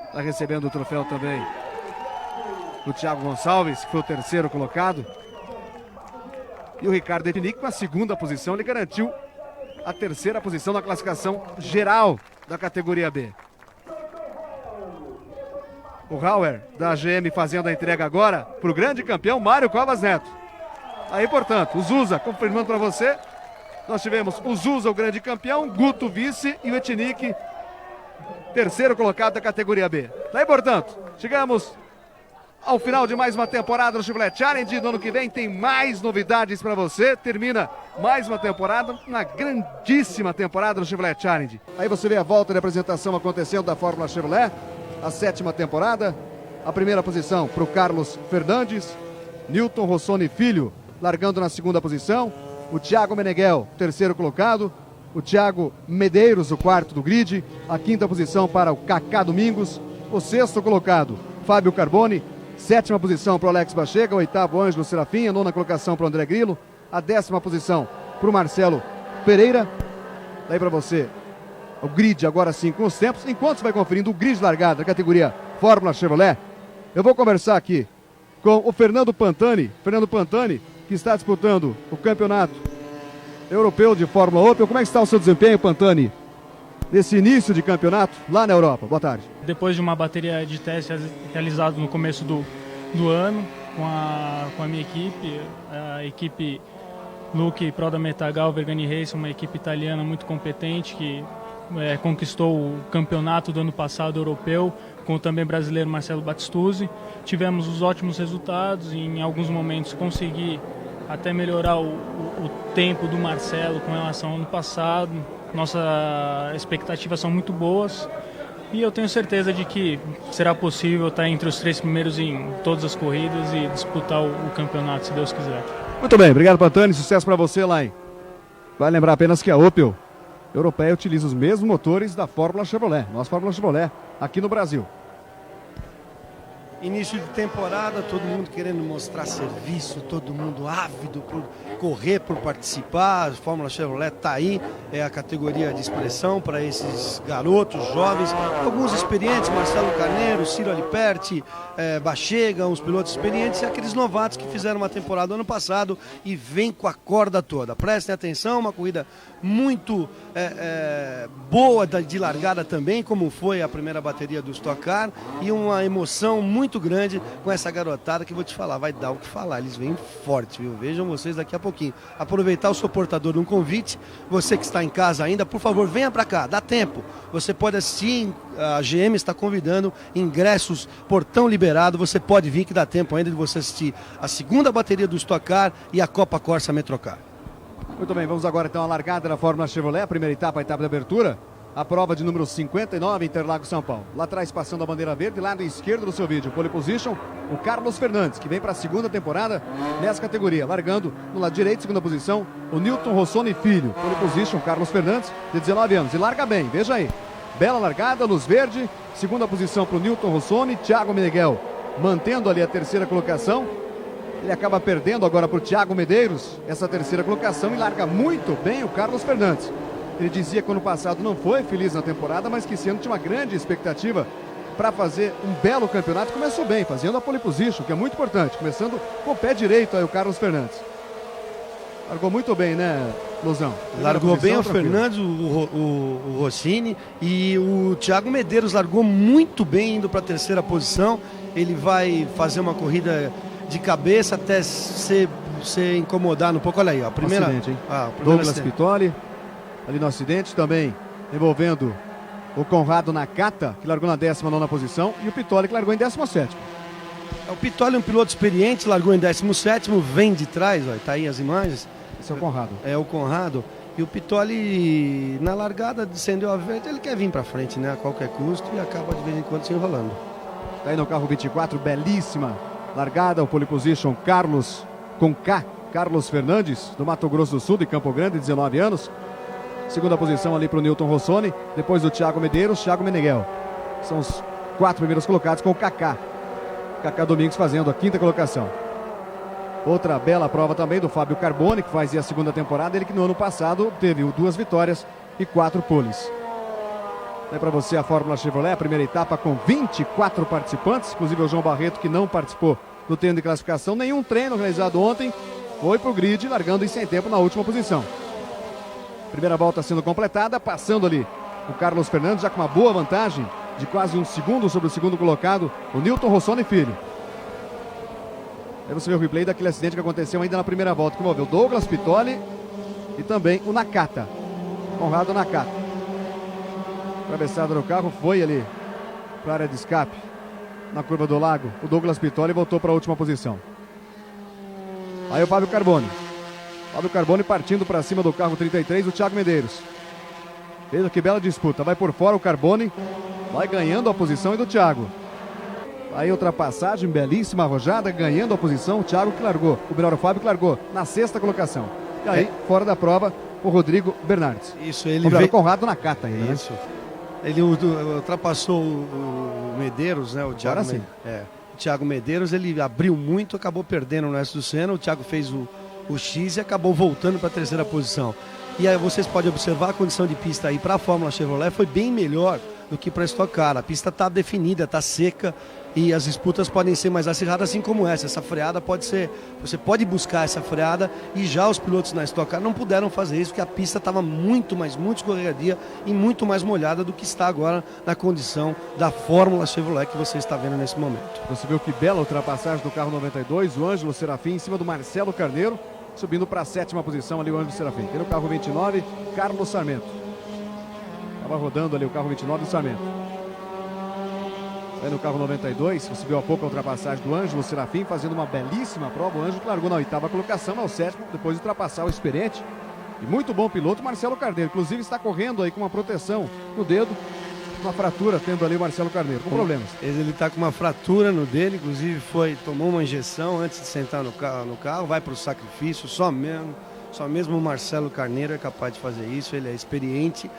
Está recebendo o troféu também o Thiago Gonçalves, que foi o 3º colocado. E o Ricardo Etnick com a 2ª posição, ele garantiu a 3ª posição na classificação geral da categoria B. O Hauer da GM fazendo a entrega agora para o grande campeão Mário Covas Neto. Aí, portanto, o Zusa, confirmando para você, nós tivemos o Zusa, o grande campeão, Guto vice e o Etnick 3º colocado da categoria B. Daí, portanto, chegamos ao final de mais uma temporada do Chevrolet Challenge. No ano que vem tem mais novidades para você. Termina mais uma temporada, uma grandíssima temporada do Chevrolet Challenge. Aí você vê a volta de apresentação acontecendo da Fórmula Chevrolet, a 7ª temporada. A 1ª posição para o Carlos Fernandes, Newton Rossoni Filho largando na 2ª posição, o Thiago Meneghel, 3º colocado, o Thiago Medeiros, o 4º do grid, a 5ª posição para o Kaká Domingos, o 6º colocado, Fábio Carboni, 7ª posição para o Alex Bachega, o 8º Ângelo Serafim, a 9ª colocação para o André Grillo, a 10ª posição para o Marcelo Pereira. Daí para você, o grid agora sim com os tempos, enquanto você vai conferindo o grid largado da categoria Fórmula Chevrolet, eu vou conversar aqui com o Fernando Pantani, que está disputando o campeonato europeu de Fórmula Opel. Como é que está o seu desempenho, Pantani, nesse início de campeonato lá na Europa? Boa tarde. Depois de uma bateria de testes realizado no começo do ano com a minha equipe, a equipe Luke Proda Metagal Vergani Race, uma equipe italiana muito competente que conquistou o campeonato do ano passado europeu, com o também brasileiro Marcelo Battistuzzi. Tivemos os ótimos resultados e em alguns momentos consegui até melhorar o tempo do Marcelo com relação ao ano passado. Nossas expectativas são muito boas E eu tenho certeza de que será possível estar entre os 3 primeiros em todas as corridas e disputar o campeonato, se Deus quiser. Muito bem, obrigado, Pantani. Sucesso para você lá, hein? Vai lembrar apenas que a Opel Europeia utiliza os mesmos motores da Fórmula Chevrolet, nossa Fórmula Chevrolet, aqui no Brasil. Início de temporada, todo mundo querendo mostrar serviço, todo mundo ávido por correr, por participar. A Fórmula Chevrolet está aí, é a categoria de expressão para esses garotos, jovens, alguns experientes, Marcelo Carneiro, Ciro Aliperti, Bachega, uns pilotos experientes e aqueles novatos que fizeram uma temporada ano passado e vem com a corda toda. Prestem atenção, uma corrida muito boa de largada também, como foi a primeira bateria do Stock Car, e uma emoção muito grande com essa garotada que vou te falar, vai dar o que falar, eles vêm forte, viu? Vejam vocês daqui a pouquinho. Aproveitar o seu portador de um convite, você que está em casa ainda, por favor, venha para cá, dá tempo. Você pode assistir, a GM está convidando, ingressos, portão liberado, você pode vir que dá tempo ainda de você assistir a segunda bateria do Stock Car e a Copa Corsa Metrocar. Muito bem, vamos agora então à largada da Fórmula Chevrolet, a primeira etapa, a etapa de abertura. A prova de número 59, Interlagos, São Paulo. Lá atrás, passando a bandeira verde, lado esquerdo do seu vídeo, pole position, o Carlos Fernandes, que vem para a segunda temporada nessa categoria. Largando no lado direito, segunda posição, o Newton Rossoni Filho. Pole position, Carlos Fernandes, de 19 anos. E larga bem, veja aí. Bela largada, luz verde. Segunda posição para o Newton Rossoni, Thiago Meneghel, mantendo ali a terceira colocação. Ele acaba perdendo agora para o Thiago Medeiros essa terceira colocação e larga muito bem o Carlos Fernandes. Ele dizia que ano passado não foi feliz na temporada, mas que esse ano tinha uma grande expectativa para fazer um belo campeonato. Começou bem, fazendo a pole position, que é muito importante. Começando com o pé direito aí o Carlos Fernandes. Largou muito bem, né, Luzão? Largou bem o Fernandes, o Rossini, e o Thiago Medeiros largou muito bem indo para a terceira posição. Ele vai fazer uma corrida de cabeça até se incomodar um pouco. Olha aí, ó, a primeira... Acidente, hein? Douglas acidente. Pitoli. Ali no acidente também envolvendo o Conrado Nakata, que largou na 19ª posição, e o Pitoli, que largou em 17º. O Pitoli é um piloto experiente, largou em 17º, vem de trás, ó, tá aí as imagens. Esse é o Conrado. É o Conrado. E o Pitoli, na largada, descendeu a verde, ele quer vir para frente, né, a qualquer custo, e acaba de vez em quando se enrolando. Tá aí no carro 24, belíssima largada, o pole position Carlos, com K, Carlos Fernandes, do Mato Grosso do Sul, de Campo Grande, 19 anos. Segunda posição ali para o Newton Rossoni, depois do Thiago Medeiros, Thiago Meneghel. São os 4 primeiros colocados com o Kaká. Kaká Domingos fazendo a 5ª colocação. Outra bela prova também do Fábio Carboni, que fazia a segunda temporada, ele que no ano passado teve 2 vitórias e 4 poles. É para você a Fórmula Chevrolet, a primeira etapa com 24 participantes, inclusive o João Barreto, que não participou do treino de classificação. Nenhum treino realizado ontem, foi para o grid, largando em sem tempo na última posição. Primeira volta sendo completada, passando ali o Carlos Fernandes, já com uma boa vantagem de quase 1 segundo sobre o segundo colocado, o Newton Rossoni Filho. Aí você vê o replay daquele acidente que aconteceu ainda na primeira volta, que envolveu Douglas Pitoli e também o Nakata, Conrado Nakata. Atravessada no carro, foi ali para a área de escape, na curva do lago, o Douglas Pitoli voltou para a última posição. Aí o Fábio Carboni. Fábio Carboni partindo para cima do carro 33, o Thiago Medeiros. Veja que bela disputa, vai por fora o Carboni, vai ganhando a posição e do Thiago. Aí ultrapassagem, belíssima arrojada, ganhando a posição, o Thiago que largou, o Fábio que largou na 6ª colocação. E aí, fora da prova, o Rodrigo Bernardes. Isso, ele veio... Conrado Nakata aí, né? Isso. Ele ultrapassou o Medeiros, né? O Thiago, agora sim. O Thiago Medeiros, ele abriu muito, acabou perdendo no resto do Senna, o Thiago fez o X e acabou voltando para a 3ª posição. E aí vocês podem observar a condição de pista aí para a Fórmula Chevrolet foi bem melhor do que para a Stock Car. A pista está definida, está seca e as disputas podem ser mais acirradas, assim como essa. Essa freada pode ser, você pode buscar essa freada e já os pilotos na Stock Car não puderam fazer isso porque a pista estava muito escorregadia e muito mais molhada do que está agora na condição da Fórmula Chevrolet que você está vendo nesse momento. Você viu que bela ultrapassagem do carro 92, o Ângelo Serafim em cima do Marcelo Carneiro, subindo para a 7ª posição ali o Ângelo Serafim. Tem no carro 29, Carlos Sarmento. Estava rodando ali o carro 29 do Sarmento. Aí no carro 92, você viu há pouco a ultrapassagem do Ângelo Serafim, fazendo uma belíssima prova. O Ângelo que largou na 8ª colocação, ao 7º, depois de ultrapassar o experiente e muito bom piloto Marcelo Carneiro. Inclusive está correndo aí com uma proteção no dedo uma fratura, tendo ali o Marcelo Carneiro, com problemas. Ele está com uma fratura no dele, inclusive tomou uma injeção antes de sentar no carro, vai para o sacrifício, só mesmo o Marcelo Carneiro é capaz de fazer isso, ele é experiente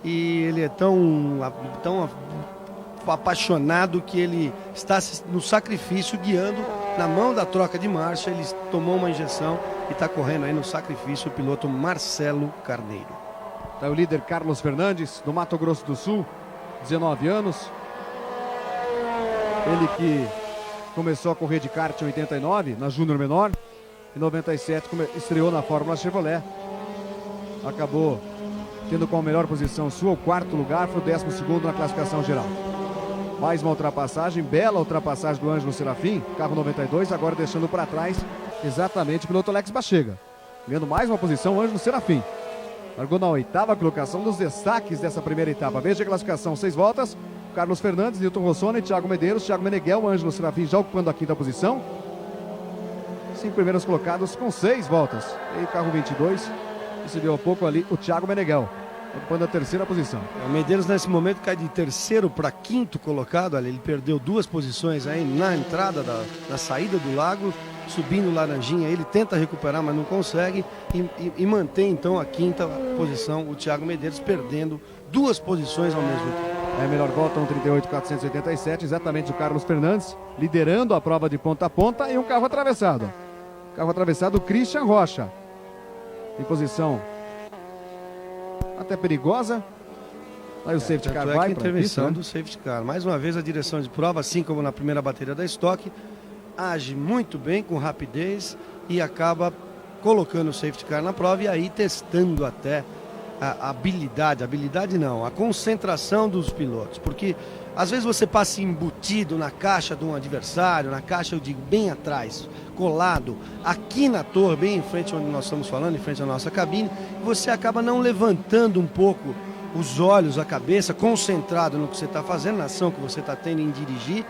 e ele é tão apaixonado que ele está no sacrifício guiando na mão da troca de marcha, ele tomou uma injeção e está correndo aí no sacrifício o piloto Marcelo Carneiro. Tá o líder Carlos Fernandes, do Mato Grosso do Sul, 19 anos. Ele que começou a correr de kart em 89, na Júnior Menor. Em 97 estreou na Fórmula Chevrolet. Acabou tendo como melhor posição sua o 4º lugar, foi o 12º na classificação geral. Mais uma ultrapassagem, bela ultrapassagem do Ângelo Serafim, carro 92, agora deixando para trás exatamente o piloto Alex Bachega. Ganhando mais uma posição o Ângelo Serafim. Largou na 8ª colocação, dos destaques dessa primeira etapa. Veja a classificação, 6 voltas. Carlos Fernandes, Nilton Rossoni, Thiago Medeiros, Thiago Meneghel, Ângelo Serafim já ocupando a 5ª posição. 5 primeiros colocados com 6 voltas. E o carro 22, recebeu há pouco ali o Thiago Meneghel, ocupando a 3ª posição. O Medeiros nesse momento cai de 3º para 5º colocado. Ali, ele perdeu 2 posições aí na entrada, na saída do lago. Subindo Laranjinha, ele tenta recuperar, mas não consegue e mantém então a 5ª posição, o Thiago Medeiros perdendo 2 posições ao mesmo tempo. É a melhor volta, 1:38.487, exatamente o Carlos Fernandes, liderando a prova de ponta a ponta e um carro atravessado. Carro atravessado, o Christian Rocha, em posição até perigosa. Aí o safety car vai para a intervenção pista, né? do safety car. Mais uma vez a direção de prova, assim como na primeira bateria da Stock, age muito bem, com rapidez e acaba colocando o safety car na prova e aí testando até a habilidade não, a concentração dos pilotos, porque às vezes você passa embutido na caixa de um adversário, na caixa, eu digo, bem atrás, colado, aqui na torre, bem em frente onde nós estamos falando, em frente à nossa cabine, você acaba não levantando um pouco os olhos, a cabeça, concentrado no que você está fazendo, na ação que você está tendo em dirigir,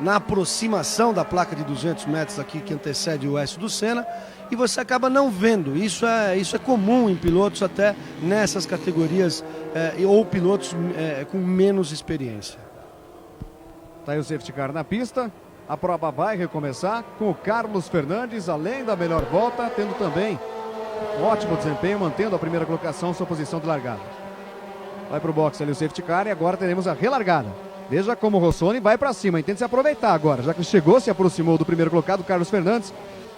na aproximação da placa de 200 metros aqui que antecede o S do Senna, e você acaba não vendo. Isso é comum em pilotos até nessas categorias ou pilotos com menos experiência. Tá aí o safety car na pista, a prova vai recomeçar com o Carlos Fernandes, além da melhor volta, tendo também um ótimo desempenho, mantendo a primeira colocação, sua posição de largada. Vai para o box ali o safety car e agora teremos a relargada. Veja como o Rossoni vai para cima, tenta se aproveitar agora, já que chegou, se aproximou do primeiro colocado, Carlos Fernandes.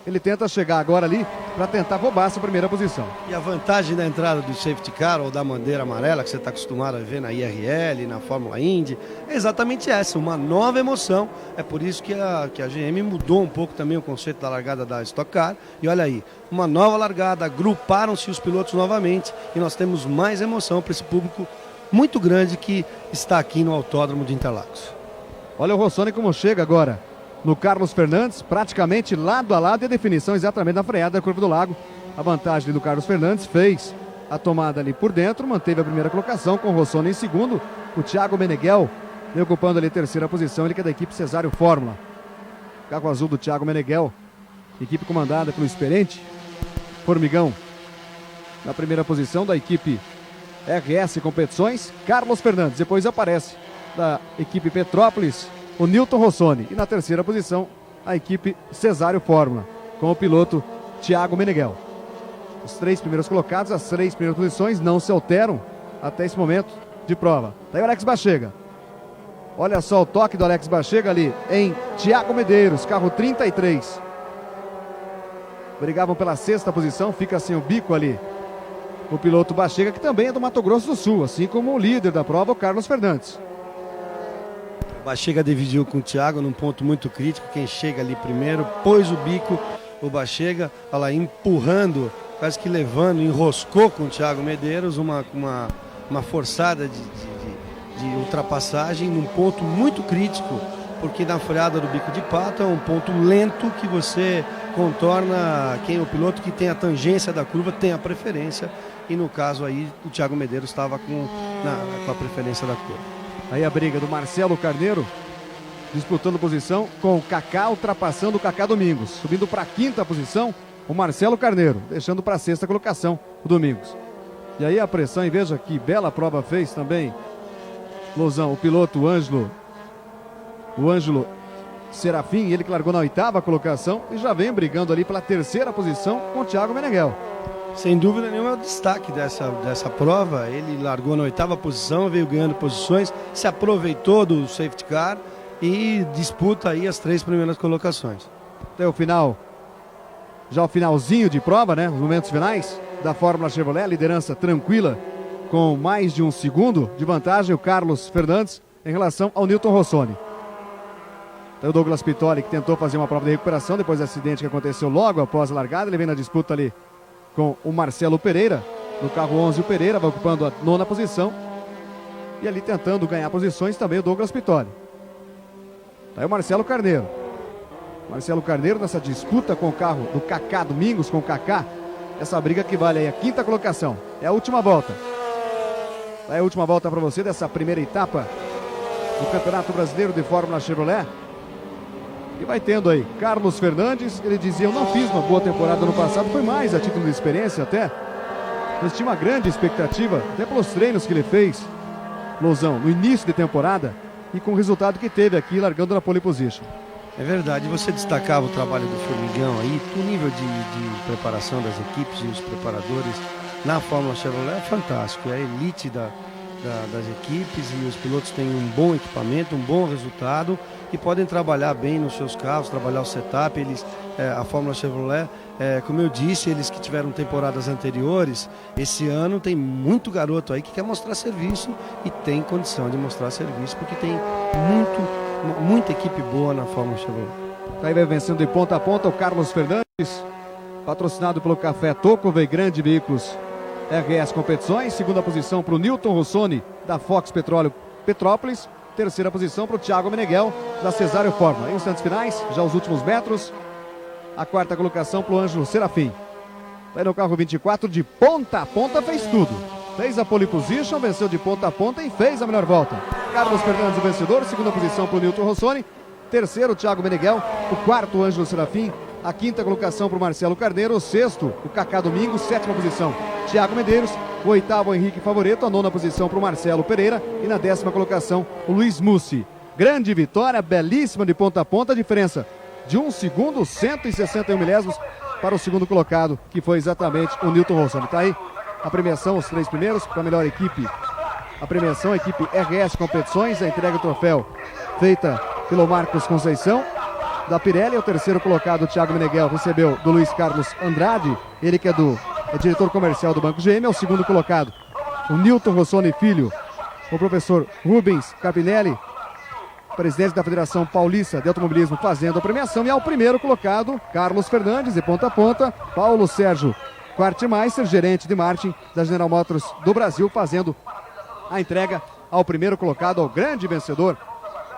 Ele tenta chegar agora ali para tentar roubar essa primeira posição. E a vantagem da entrada do safety car ou da bandeira amarela, que você está acostumado a ver na IRL, na Fórmula Indy, é exatamente essa, uma nova emoção. É por isso que a GM mudou um pouco também o conceito da largada da Stock Car. E olha aí, uma nova largada, agruparam-se os pilotos novamente e nós temos mais emoção para esse público muito grande que está aqui no Autódromo de Interlagos. Olha o Rossoni como chega agora no Carlos Fernandes, praticamente lado a lado, e a definição exatamente na freada da curva do lago. A vantagem do Carlos Fernandes, fez a tomada ali por dentro, manteve a primeira colocação com o Rossoni em segundo, o Thiago Meneghel ocupando ali a 3ª posição, ele que é da equipe Cesário Fórmula. Carro azul do Thiago Meneghel, equipe comandada pelo experiente Formigão. Na primeira posição da equipe RS Competições, Carlos Fernandes. Depois aparece da equipe Petrópolis o Nilton Rossoni. E na 3ª posição a equipe Cesário Fórmula, com o piloto Thiago Meneghel. Os 3 primeiros colocados, as 3 primeiras posições não se alteram até esse momento de prova. Daí o Alex Bachega. Olha só o toque do Alex Bachega ali em Thiago Medeiros, carro 33. Brigavam pela 6ª posição, fica assim o bico ali o piloto Bachega, que também é do Mato Grosso do Sul, assim como o líder da prova, o Carlos Fernandes. Bachega dividiu com o Thiago num ponto muito crítico, quem chega ali primeiro, pôs o bico, o Bachega, olha lá, empurrando, quase que levando, enroscou com o Thiago Medeiros, uma forçada de ultrapassagem num ponto muito crítico, porque na freada do bico de pato é um ponto lento que você contorna, o piloto que tem a tangência da curva tem a preferência, e no caso aí o Thiago Medeiros estava com a preferência da curva. Aí a briga do Marcelo Carneiro, disputando posição com o Kaká, ultrapassando o Kaká Domingos. Subindo para a 5ª posição, o Marcelo Carneiro, deixando para a 6ª colocação o Domingos. E aí a pressão, e veja que bela prova fez também Lozão, o piloto, o Ângelo Serafim, ele que largou na 8ª colocação e já vem brigando ali pela 3ª posição com o Thiago Meneghel. Sem dúvida nenhuma é o destaque dessa prova. Ele largou na 8ª posição, veio ganhando posições, se aproveitou do safety car e disputa aí as 3 primeiras colocações. Até o final, já o finalzinho de prova, né? Os momentos finais da Fórmula Chevrolet, liderança tranquila com mais de 1 segundo de vantagem o Carlos Fernandes em relação ao Newton Rossoni. Tem o Douglas Pitoli que tentou fazer uma prova de recuperação depois do acidente que aconteceu logo após a largada. Ele vem na disputa ali com o Marcelo Pereira. No carro 11 o Pereira vai ocupando a 9ª posição. E ali tentando ganhar posições também o Douglas Pitoli. Tá aí o Marcelo Carneiro. Marcelo Carneiro nessa disputa com o carro do Kaká Domingos, com o Kaká. Essa briga que vale aí a 5ª colocação. É a última volta. Tá aí a última volta para você dessa primeira etapa do Campeonato Brasileiro de Fórmula Chevrolet. E vai tendo aí Carlos Fernandes, ele dizia, eu não fiz uma boa temporada no passado, foi mais a título de experiência até. Mas tinha uma grande expectativa, até pelos treinos que ele fez, Lozão, no início de temporada, e com o resultado que teve aqui, largando na pole position. É verdade, você destacava o trabalho do Formigão aí, o nível de preparação das equipes e os preparadores na Fórmula Chevrolet é fantástico, é a elite das equipes e os pilotos têm um bom equipamento, um bom resultado e podem trabalhar bem nos seus carros, trabalhar o setup. A Fórmula Chevrolet, como eu disse, eles que tiveram temporadas anteriores, esse ano tem muito garoto aí que quer mostrar serviço e tem condição de mostrar serviço porque tem muita equipe boa na Fórmula Chevrolet. Aí vai vencendo de ponta a ponta o Carlos Fernandes, patrocinado pelo Café Toco, Grande Veículos RS Competições. 2ª posição para o Newton Rossoni, da Fox Petróleo Petrópolis. 3ª posição para o Thiago Meneghel, da Cesário Fórmula. Em instantes finais, já os últimos metros, a 4ª colocação para o Ângelo Serafim. Vai no carro 24, de ponta a ponta, fez tudo. Fez a pole position, venceu de ponta a ponta e fez a melhor volta. Carlos Fernandes, o vencedor. 2ª posição para o Newton Rossoni. 3º, o Thiago Meneghel. O 4º, o Ângelo Serafim. A 5ª colocação para o Marcelo Carneiro. O 6º, o Kaká Domingos. 7ª posição, Thiago Medeiros. O 8º, o Henrique Favoreto. A 9ª posição para o Marcelo Pereira. E na 10ª colocação, o Luiz Mussi. Grande vitória, belíssima de ponta a ponta. A diferença de 1 segundo, 161 milésimos para o 2º colocado, que foi exatamente o Newton Rossoni. Está aí a premiação, os 3 primeiros, para a melhor equipe. A premiação, a equipe RS Competições. A entrega do troféu feita pelo Marcos Conceição. Da Pirelli, o 3º colocado, o Thiago Meneghel, recebeu do Luiz Carlos Andrade, ele que é diretor comercial do Banco GM. É o 2º colocado, o Newton Rossoni Filho, o professor Rubens Capinelli, presidente da Federação Paulista de Automobilismo, fazendo a premiação. E ao 1º colocado, Carlos Fernandes, de ponta a ponta. Paulo Sérgio Quartmeister, gerente de marketing da General Motors do Brasil, fazendo a entrega ao 1º colocado, ao grande vencedor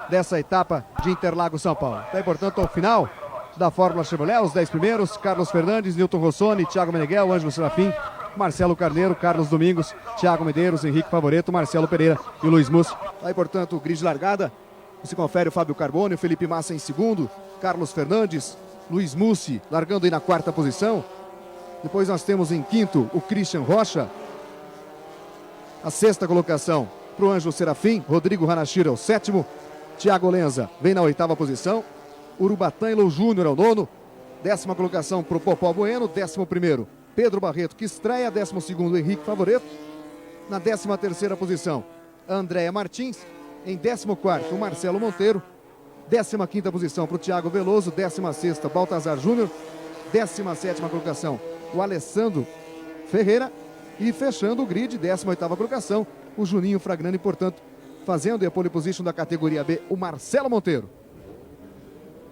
dessa etapa de Interlagos, São Paulo. Daí, portanto, ao final da Fórmula Chevrolet, os 10 primeiros: Carlos Fernandes, Newton Rossoni, Thiago Meneghel, Ângelo Serafim, Marcelo Carneiro, Carlos Domingos, Thiago Medeiros, Henrique Favoreto, Marcelo Pereira e o Luiz Mussi. Daí, portanto, o grid de largada, se confere o Fábio Carbone, o Felipe Massa em 2º, Carlos Fernandes, Luiz Mussi largando aí na 4ª posição. Depois nós temos em 5º o Christian Rocha. A 6ª colocação para o Ângelo Serafim. Rodrigo Hanashiro é o 7º. Thiago Lenza vem na 8ª posição. Urubatã Júnior é o 9º. 10ª colocação para o Popó Bueno. 11º, Pedro Barreto, que estreia. 12º, Henrique Favoreto. Na 13ª posição, Andréia Martins. Em 14º, o Marcelo Monteiro. 15ª posição para o Thiago Veloso. 16ª, Baltazar Júnior. 17ª colocação, o Alessandro Ferreira. E fechando o grid, 18ª colocação, o Juninho Fragnani, portanto, fazendo a pole position da categoria B, o Marcelo Monteiro.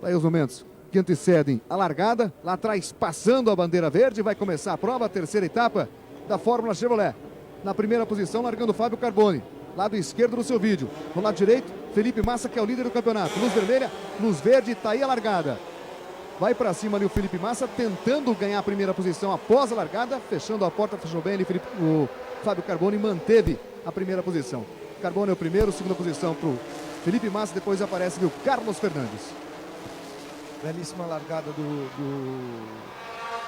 Aí os momentos que antecedem a largada. Lá atrás, passando a bandeira verde, vai começar a prova, a 3ª etapa da Fórmula Chevrolet. Na 1ª posição, largando Fábio Carbone. Lado esquerdo do seu vídeo. No lado direito, Felipe Massa, que é o líder do campeonato. Luz vermelha, luz verde, tá aí a largada. Vai para cima ali o Felipe Massa, tentando ganhar a 1ª posição após a largada. Fechando a porta, fechou bem ali o Fábio Carbone, manteve a 1ª posição. Carbone é o 1º, 2ª posição para o Felipe Massa. Depois aparece o Carlos Fernandes. Belíssima largada do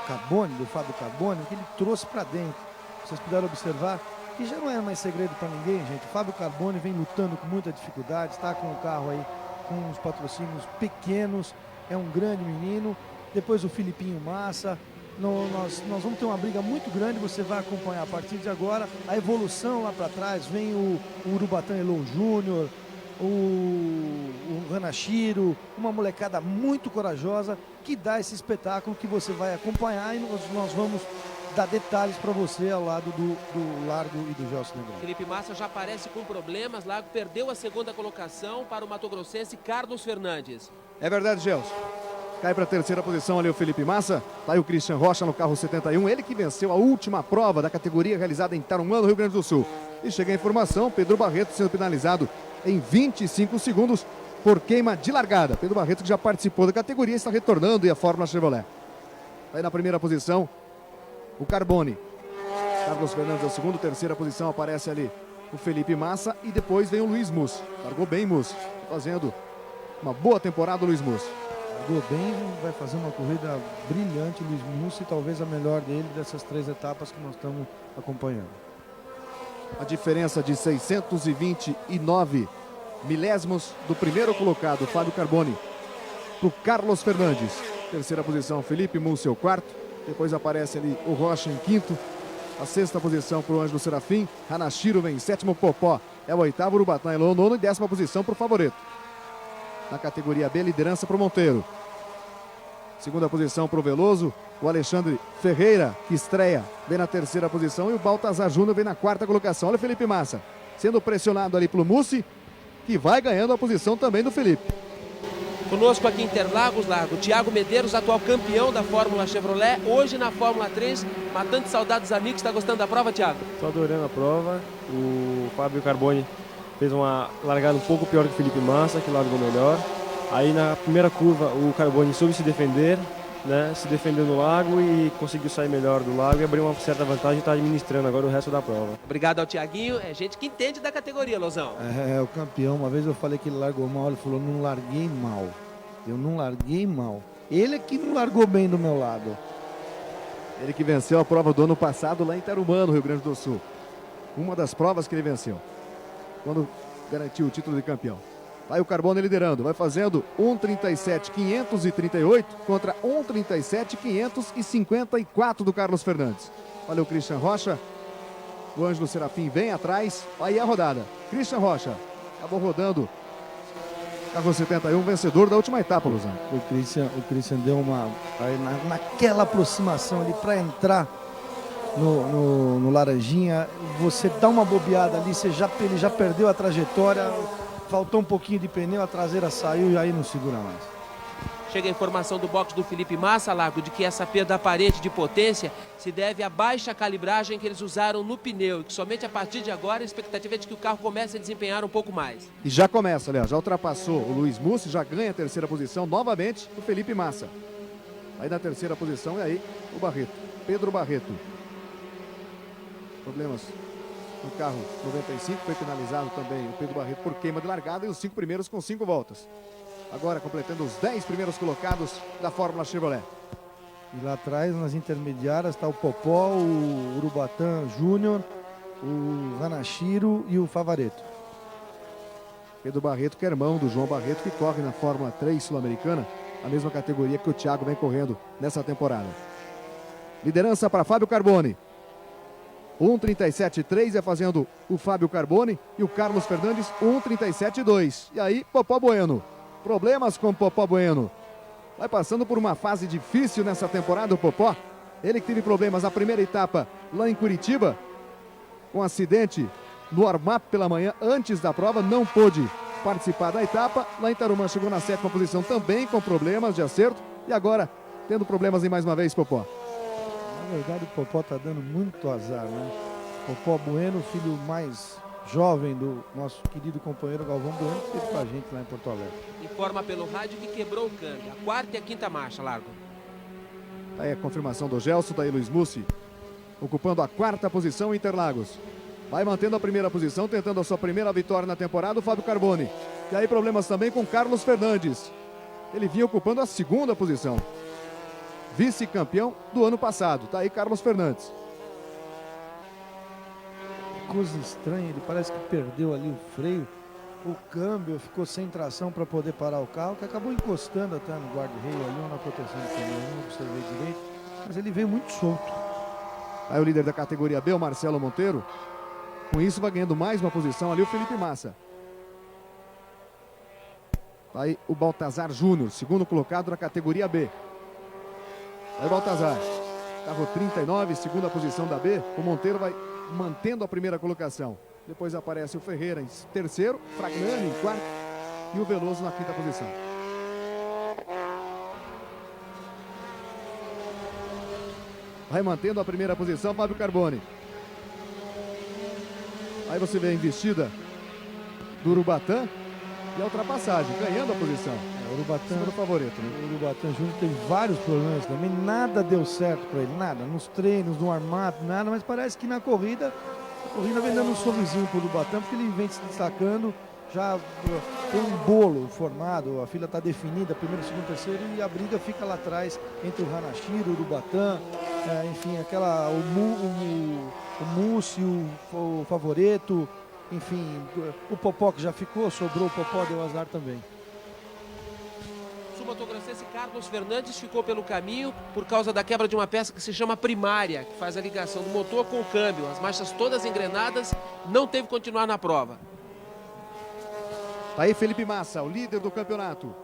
Carbone, do Fábio Carbone, que ele trouxe para dentro. Vocês puderam observar que já não é mais segredo para ninguém, gente. O Fábio Carboni vem lutando com muita dificuldade, está com o carro aí com uns patrocínios pequenos, é um grande menino. Depois o Filipinho Massa. Nós vamos ter uma briga muito grande, você vai acompanhar a partir de agora a evolução lá para trás. Vem o Urubatã Elon Júnior, o Hanashiro, uma molecada muito corajosa que dá esse espetáculo que você vai acompanhar, e nós vamos dar detalhes para você ao lado do Largo e do Gelson Negrão. Felipe Massa já aparece com problemas. Largo perdeu a segunda colocação para o matogrossense Carlos Fernandes. É verdade, Gelson. Cai para a terceira posição ali o Felipe Massa. Tá aí o Christian Rocha no carro 71. Ele que venceu a última prova da categoria realizada em Tarumã, no Rio Grande do Sul. E chega a informação, Pedro Barreto sendo penalizado em 25 segundos por queima de largada. Pedro Barreto, que já participou da categoria, está retornando e a Fórmula Chevrolet. Tá aí na primeira posição o Carboni. Carlos Fernandes é o segundo. Terceira posição aparece ali o Felipe Massa. E depois vem o Luiz Mus. Largou bem Mus, fazendo uma boa temporada o Luiz Mus. Largou bem, vai fazer uma corrida brilhante o Luiz Mussi, talvez a melhor dele dessas 3 etapas que nós estamos acompanhando. A diferença de 629 milésimos do primeiro colocado, Fábio Carboni, para o Carlos Fernandes. Terceira posição, Felipe Mussi, o quarto. Depois aparece ali o Rocha em quinto. A sexta posição para o Ângelo Serafim. Hanashiro vem em sétimo, Popó é o oitavo, Urubatã é o nono, e 10ª posição para o favorito. Na categoria B, liderança para o Monteiro. Segunda posição para o Veloso, o Alexandre Ferreira, que estreia, vem na terceira posição, e o Baltazar Júnior vem na quarta colocação. Olha o Felipe Massa, sendo pressionado ali pelo Mussi, que vai ganhando a posição também do Felipe. Conosco aqui em Interlagos, Largo, Thiago Medeiros, atual campeão da Fórmula Chevrolet, hoje na Fórmula 3, matando saudades dos amigos. Está gostando da prova, Thiago? Estou adorando a prova. O Fábio Carboni fez uma largada um pouco pior que o Felipe Massa, que largou melhor. Aí na primeira curva o Carboni soube se defender, né? Se defendeu no lago e conseguiu sair melhor do lago e abriu uma certa vantagem e está administrando agora o resto da prova. Obrigado ao Thiaguinho, é gente que entende da categoria, Lozão. É o campeão. Uma vez eu falei que ele largou mal, ele falou: não larguei mal. Eu não larguei mal. Ele é que não largou bem do meu lado. Ele que venceu a prova do ano passado lá em Tarumã, no Rio Grande do Sul. Uma das provas que ele venceu, quando garantiu o título de campeão. Vai o Carboni liderando, vai fazendo 1:37.538 contra 1:37.554 do Carlos Fernandes. Olha o Christian Rocha, o Ângelo Serafim vem atrás, aí a rodada. Christian Rocha acabou rodando, carro 71, vencedor da última etapa, Luzão. O Christian deu uma, aí naquela aproximação ali para entrar no Laranjinha, você dá uma bobeada ali, ele já perdeu a trajetória. Faltou um pouquinho de pneu, a traseira saiu e aí não segura mais. Chega a informação do box do Felipe Massa, Largo, de que essa perda aparente de potência se deve à baixa calibragem que eles usaram no pneu e que somente a partir de agora a expectativa é de que o carro comece a desempenhar um pouco mais. E já começa, aliás, já ultrapassou o Luiz Mussi, já ganha a terceira posição novamente o Felipe Massa. Aí na terceira posição é aí o Barreto, Pedro Barreto. Problemas no carro 95, foi finalizado também o Pedro Barreto por queima de largada e os 5 primeiros com 5 voltas. Agora completando os 10 primeiros colocados da Fórmula Chevrolet. E lá atrás, nas intermediárias, está o Popó, o Urubatã Júnior, o Hanashiro e o Favaretto. Pedro Barreto, que é irmão do João Barreto, que corre na Fórmula 3 sul-americana, a mesma categoria que o Thiago vem correndo nessa temporada. Liderança para Fábio Carboni. 1:37.3 é fazendo o Fábio Carboni e o Carlos Fernandes 1:37.2. E aí, Popó Bueno. Problemas com o Popó Bueno. Vai passando por uma fase difícil nessa temporada o Popó. Ele que teve problemas na primeira etapa lá em Curitiba, com um acidente no warm-up pela manhã antes da prova, não pôde participar da etapa. Lá em Tarumã chegou na 7ª posição também com problemas de acerto. E agora tendo problemas em mais uma vez, Popó. Na verdade, o Popó está dando muito azar, né? Popó Bueno, filho mais jovem do nosso querido companheiro Galvão Bueno, que esteve com a gente lá em Porto Alegre. Informa pelo rádio que quebrou o câmbio. A 4ª e a 5ª marcha, Largo. Aí a confirmação do Gelson, daí Luiz Mussi, ocupando a 4ª posição em Interlagos. Vai mantendo a primeira posição, tentando a sua primeira vitória na temporada, o Fábio Carboni. E aí problemas também com Carlos Fernandes. Ele vinha ocupando a 2ª posição. Vice-campeão do ano passado. Tá aí Carlos Fernandes. coisa estranha, ele parece que perdeu ali o freio, o câmbio ficou sem tração para poder parar o carro, que acabou encostando até no guarda-reio ali ou na proteção do pneu, eu não observei direito, mas ele veio muito solto. Aí o líder da categoria B, o Marcelo Monteiro, com isso vai ganhando mais uma posição ali o Felipe Massa. Aí o Baltazar Júnior, segundo colocado na categoria B. Aí o Baltazar, carro 39, segunda posição da B. O Monteiro vai mantendo a primeira colocação. Depois aparece o Ferreira em terceiro, Fragnani em quarto e o Veloso na quinta posição. Vai mantendo a primeira posição, Fábio Carboni. Aí você vê a investida do Urubatã e a ultrapassagem, ganhando a posição. O Urubatã, o favorito, né? O Urubatã Júnior teve vários problemas também, nada deu certo para ele, nada, nos treinos, no armado, nada, mas parece que na corrida, a corrida vem dando um sorrisinho pro Urubatã, porque ele vem se destacando, já tem um bolo formado, a fila está definida, primeiro, segundo, terceiro, e a briga fica lá atrás entre o Hanashiro, o Urubatã, enfim, o Múcio, o Favoreto, enfim, o Popó que já ficou, sobrou o Popó, deu azar também. Sul-Mato-Grossense Carlos Fernandes ficou pelo caminho por causa da quebra de uma peça que se chama primária, que faz a ligação do motor com o câmbio. As marchas todas engrenadas, não teve que continuar na prova. Tá aí Felipe Massa, o líder do campeonato.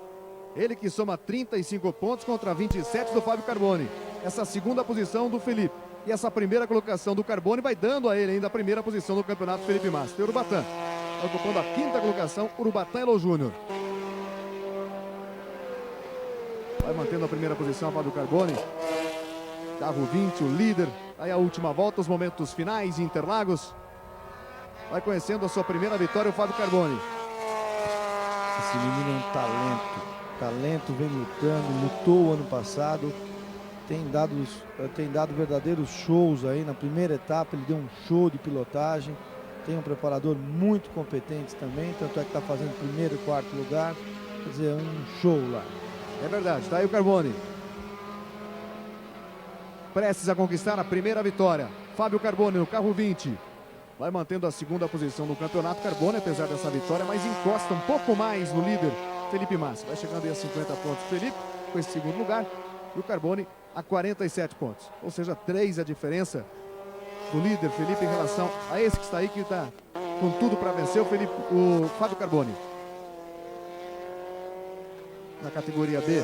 Ele que soma 35 pontos contra 27 do Fábio Carboni. Essa segunda posição do Felipe. E essa primeira colocação do Carboni vai dando a ele ainda a primeira posição do campeonato Felipe Massa. Tem o Urubatã, ocupando a quinta colocação, Urubatã Elo Júnior. Vai mantendo a primeira posição, Fábio Carboni. Carro 20, o líder. Aí a última volta, os momentos finais em Interlagos. Vai conhecendo a sua primeira vitória, o Fábio Carboni. Esse menino é um talento, vem lutando, lutou ano passado, tem dado verdadeiros shows aí. Na primeira etapa ele deu um show de pilotagem, tem um preparador muito competente também, tanto é que está fazendo primeiro e quarto lugar, quer dizer, um show lá. É verdade, tá aí o Carboni. Prestes a conquistar a primeira vitória. Fábio Carboni no carro 20. Vai mantendo a segunda posição no campeonato. Carboni, apesar dessa vitória, mas encosta um pouco mais no líder, Felipe Massa. Vai chegando aí a 50 pontos Felipe, com esse segundo lugar. E o Carboni a 47 pontos. Ou seja, 3 a diferença do líder Felipe em relação a esse que está aí, que está com tudo para vencer, o Fábio Carboni. Na categoria B,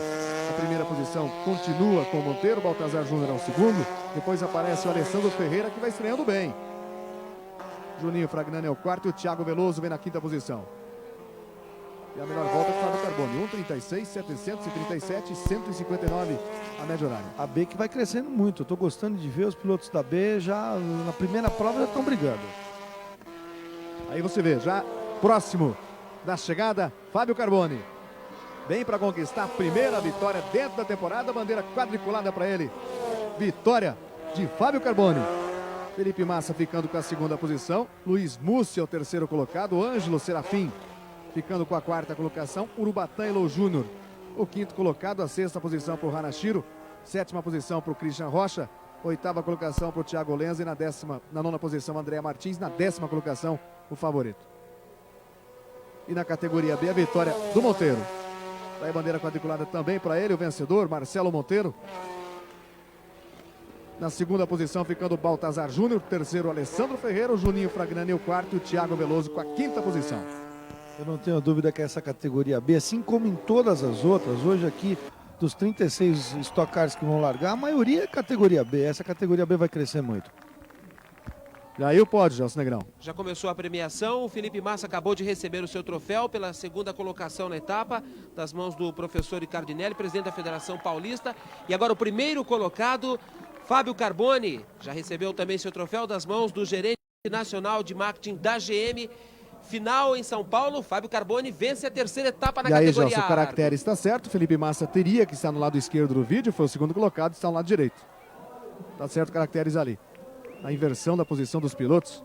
a primeira posição continua com o Monteiro, Baltazar Júnior é o segundo. Depois aparece o Alessandro Ferreira, que vai estreando bem. Juninho Fragnani é o quarto e o Thiago Veloso vem na quinta posição. E a melhor volta do Fábio Carboni, 1:36, 737 e 159 a média horária. A B que vai crescendo muito, eu estou gostando de ver os pilotos da B já na primeira prova já estão brigando. Aí você vê, já próximo da chegada, Fábio Carboni. Vem para conquistar a primeira vitória dentro da temporada, bandeira quadriculada para ele. Vitória de Fábio Carboni. Felipe Massa ficando com a segunda posição. Luiz Múcio é o terceiro colocado. Ângelo Serafim ficando com a quarta colocação. Urubatã Elo Júnior, o quinto colocado. A sexta posição para o Hanashiro. Sétima posição para o Christian Rocha. Oitava colocação para o Thiago Lenza. E na nona posição, André Martins. Na 10ª colocação, o favorito. E na categoria B, a vitória do Monteiro. Daí bandeira quadriculada também para ele, o vencedor, Marcelo Monteiro. Na segunda posição ficando o Baltazar Júnior, terceiro Alessandro Ferreira, o Juninho Fragnani o quarto e o Thiago Veloso com a quinta posição. Eu não tenho dúvida que essa categoria B, assim como em todas as outras, hoje aqui dos 36 Stock Cars que vão largar, a maioria é categoria B. Essa categoria B vai crescer muito. E aí o pódio, Gelson Negrão. Já começou a premiação, o Felipe Massa acabou de receber o seu troféu pela segunda colocação na etapa, das mãos do professor Ricardinelli, presidente da Federação Paulista. E agora o primeiro colocado, Fábio Carboni, já recebeu também seu troféu das mãos do gerente nacional de marketing da GM. Final em São Paulo, Fábio Carboni vence a terceira etapa na categoria. E aí, Gelson, o caractere está certo, Felipe Massa teria que estar no lado esquerdo do vídeo, foi o segundo colocado, está no lado direito. Tá certo, caracteres ali. A inversão da posição dos pilotos.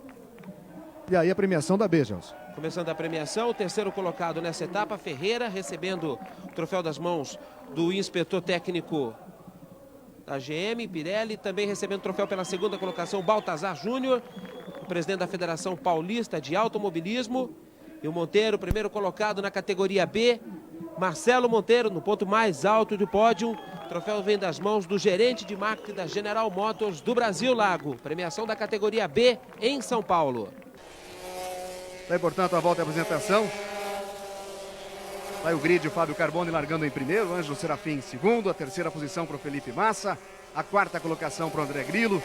E aí a premiação da B, Gelson. Começando a premiação, o terceiro colocado nessa etapa, Ferreira, recebendo o troféu das mãos do inspetor técnico da GM, Pirelli, também recebendo o troféu pela segunda colocação, Baltazar Júnior. presidente da Federação Paulista de Automobilismo. E o Monteiro, primeiro colocado na categoria B. Marcelo Monteiro, no ponto mais alto do pódio. O troféu vem das mãos do gerente de marketing da General Motors do Brasil, Lago. Premiação da categoria B em São Paulo. Daí, portanto, a volta e a apresentação. Vai o grid, o Fábio Carboni largando em primeiro, o Ângelo Serafim em segundo, a terceira posição para o Felipe Massa, a quarta colocação para o André Grillo.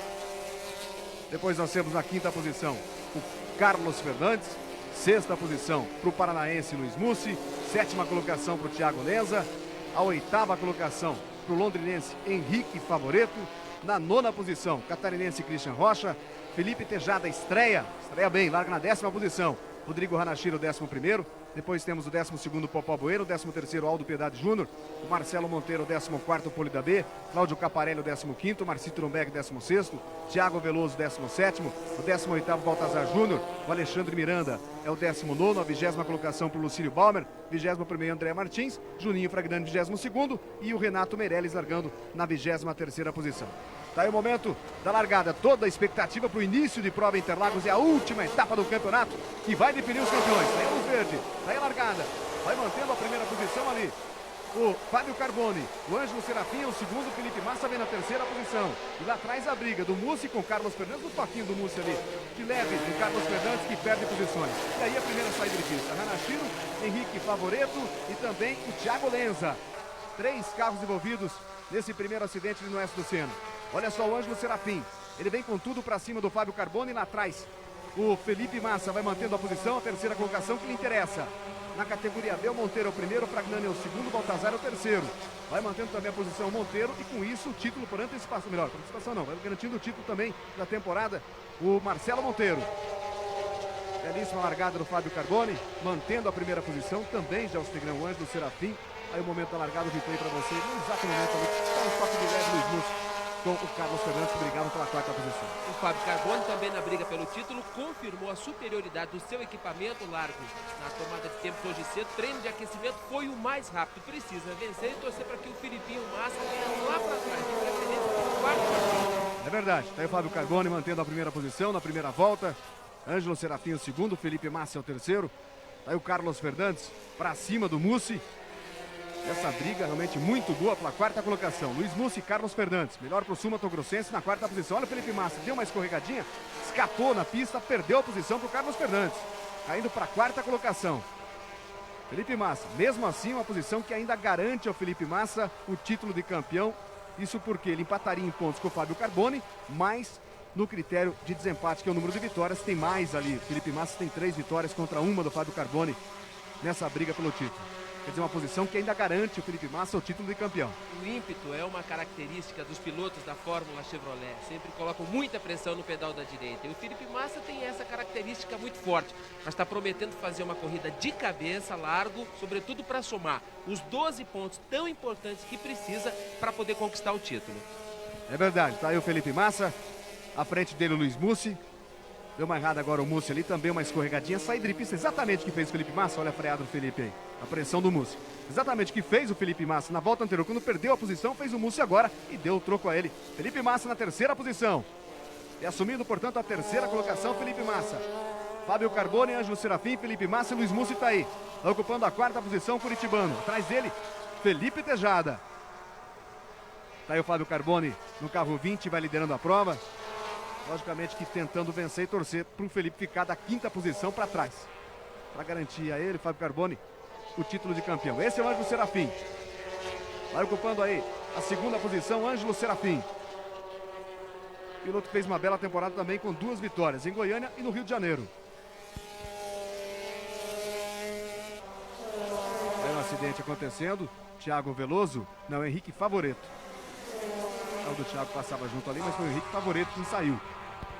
Depois nós temos na quinta posição o Carlos Fernandes, sexta posição para o paranaense Luiz Mussi, sétima colocação para o Thiago Lenza, a oitava colocação para o londrinense Henrique Favoreto, na nona posição, catarinense Christian Rocha, Felipe Tejada estreia bem, larga na décima posição. Rodrigo Hanashiro, 11º. Depois temos o 12º Popó Bueno, o 13º Aldo Piedade Júnior, o Marcelo Monteiro, o 14º Polida B, Cláudio Caparelli, o 15º, Marcito Trombeck, 16º, Thiago Veloso, 17º, o 18º Baltazar Júnior, o Alexandre Miranda é o 19º, a 20ª colocação para o Lucílio Balmer, 21º André Martins, Juninho Fragnani, 22º e o Renato Meirelles largando na 23ª posição. Tá aí o momento da largada, toda a expectativa para o início de prova em Interlagos, é a última etapa do campeonato que vai definir os campeões. Tá aí a luz verde, tá aí a largada, vai mantendo a primeira posição ali o Fábio Carboni, o Ângelo Serafim é o segundo, o Felipe Massa vem na terceira posição. E lá atrás a briga do Mussi com o Carlos Fernandes, o toquinho do Mussi ali, de leve do Carlos Fernandes que perde posições. E aí a primeira saída de pista, Hanashiro, Henrique Favoreto e também o Thiago Lenza. 3 carros envolvidos nesse primeiro acidente no oeste do Senna. Olha só o Ângelo Serafim, ele vem com tudo para cima do Fábio Carboni, lá atrás o Felipe Massa vai mantendo a posição, a terceira colocação que lhe interessa. Na categoria B, o Monteiro é o primeiro, o Fragnani é o segundo, o Baltazar é o terceiro. Vai mantendo também a posição o Monteiro e com isso o título por antecipação, melhor, por antecipação não, vai garantindo o título também da temporada, o Marcelo Monteiro. Belíssima largada do Fábio Carboni, mantendo a primeira posição, também já o Instagram, o Ângelo Serafim. Aí o momento da largada, o replay para você, no exato momento ali, está um toque de leve Luiz Mussi com o Carlos Fernandes que brigavam pela quarta posição. O Fábio Carboni também na briga pelo título confirmou a superioridade do seu equipamento largo na tomada de tempo hoje cedo. Treino de aquecimento foi o mais rápido. Precisa vencer e torcer para que o Filipinho Massa venha lá para trás, de preferência pelo quarto. É verdade, tá aí o Fábio Carboni mantendo a primeira posição na primeira volta. Ângelo Serafim o segundo, Felipe Massa é o terceiro. Tá aí o Carlos Fernandes para cima do Mussi. Essa briga realmente muito boa pela quarta colocação. Luiz Mussi e Carlos Fernandes. Melhor para o Sul Mato Grossense na quarta posição. Olha o Felipe Massa, deu uma escorregadinha, escapou na pista, perdeu a posição para o Carlos Fernandes. Caindo para a quarta colocação. Felipe Massa, mesmo assim, uma posição que ainda garante ao Felipe Massa o título de campeão. Isso porque ele empataria em pontos com o Fábio Carboni, mas no critério de desempate, que é o número de vitórias, tem mais ali. Felipe Massa tem 3 vitórias contra uma do Fábio Carboni nessa briga pelo título. Quer dizer, uma posição que ainda garante o Felipe Massa o título de campeão. O ímpeto é uma característica dos pilotos da Fórmula Chevrolet. Sempre colocam muita pressão no pedal da direita. E o Felipe Massa tem essa característica muito forte. Mas está prometendo fazer uma corrida de cabeça, largo, sobretudo para somar os 12 pontos tão importantes que precisa para poder conquistar o título. É verdade, tá aí o Felipe Massa. À frente dele o Luiz Mussi. Deu uma errada agora o Mussi ali, também uma escorregadinha. Saída de pista exatamente o que fez o Felipe Massa. Olha a freada do Felipe aí. A pressão do Mussi. Exatamente o que fez o Felipe Massa na volta anterior. Quando perdeu a posição, fez o Mussi agora e deu o troco a ele. Felipe Massa na terceira posição. E assumindo, portanto, a terceira colocação, Felipe Massa. Fábio Carboni, Ângelo Serafim, Felipe Massa e Luiz Mussi tá aí. Tá ocupando a quarta posição, curitibano. Atrás dele, Felipe Tejada. Tá aí o Fábio Carboni no carro 20, vai liderando a prova. Logicamente que tentando vencer e torcer para o Felipe ficar da quinta posição para trás. Para garantir a ele, Fábio Carboni, o título de campeão. Esse é o Ângelo Serafim. Vai ocupando aí a segunda posição, Ângelo Serafim. Piloto que fez uma bela temporada também com 2 vitórias em Goiânia e no Rio de Janeiro. Tem um acidente acontecendo. Thiago Veloso, não, Henrique Favoreto. O do Thiago passava junto ali, mas foi o Henrique Favoreto que saiu,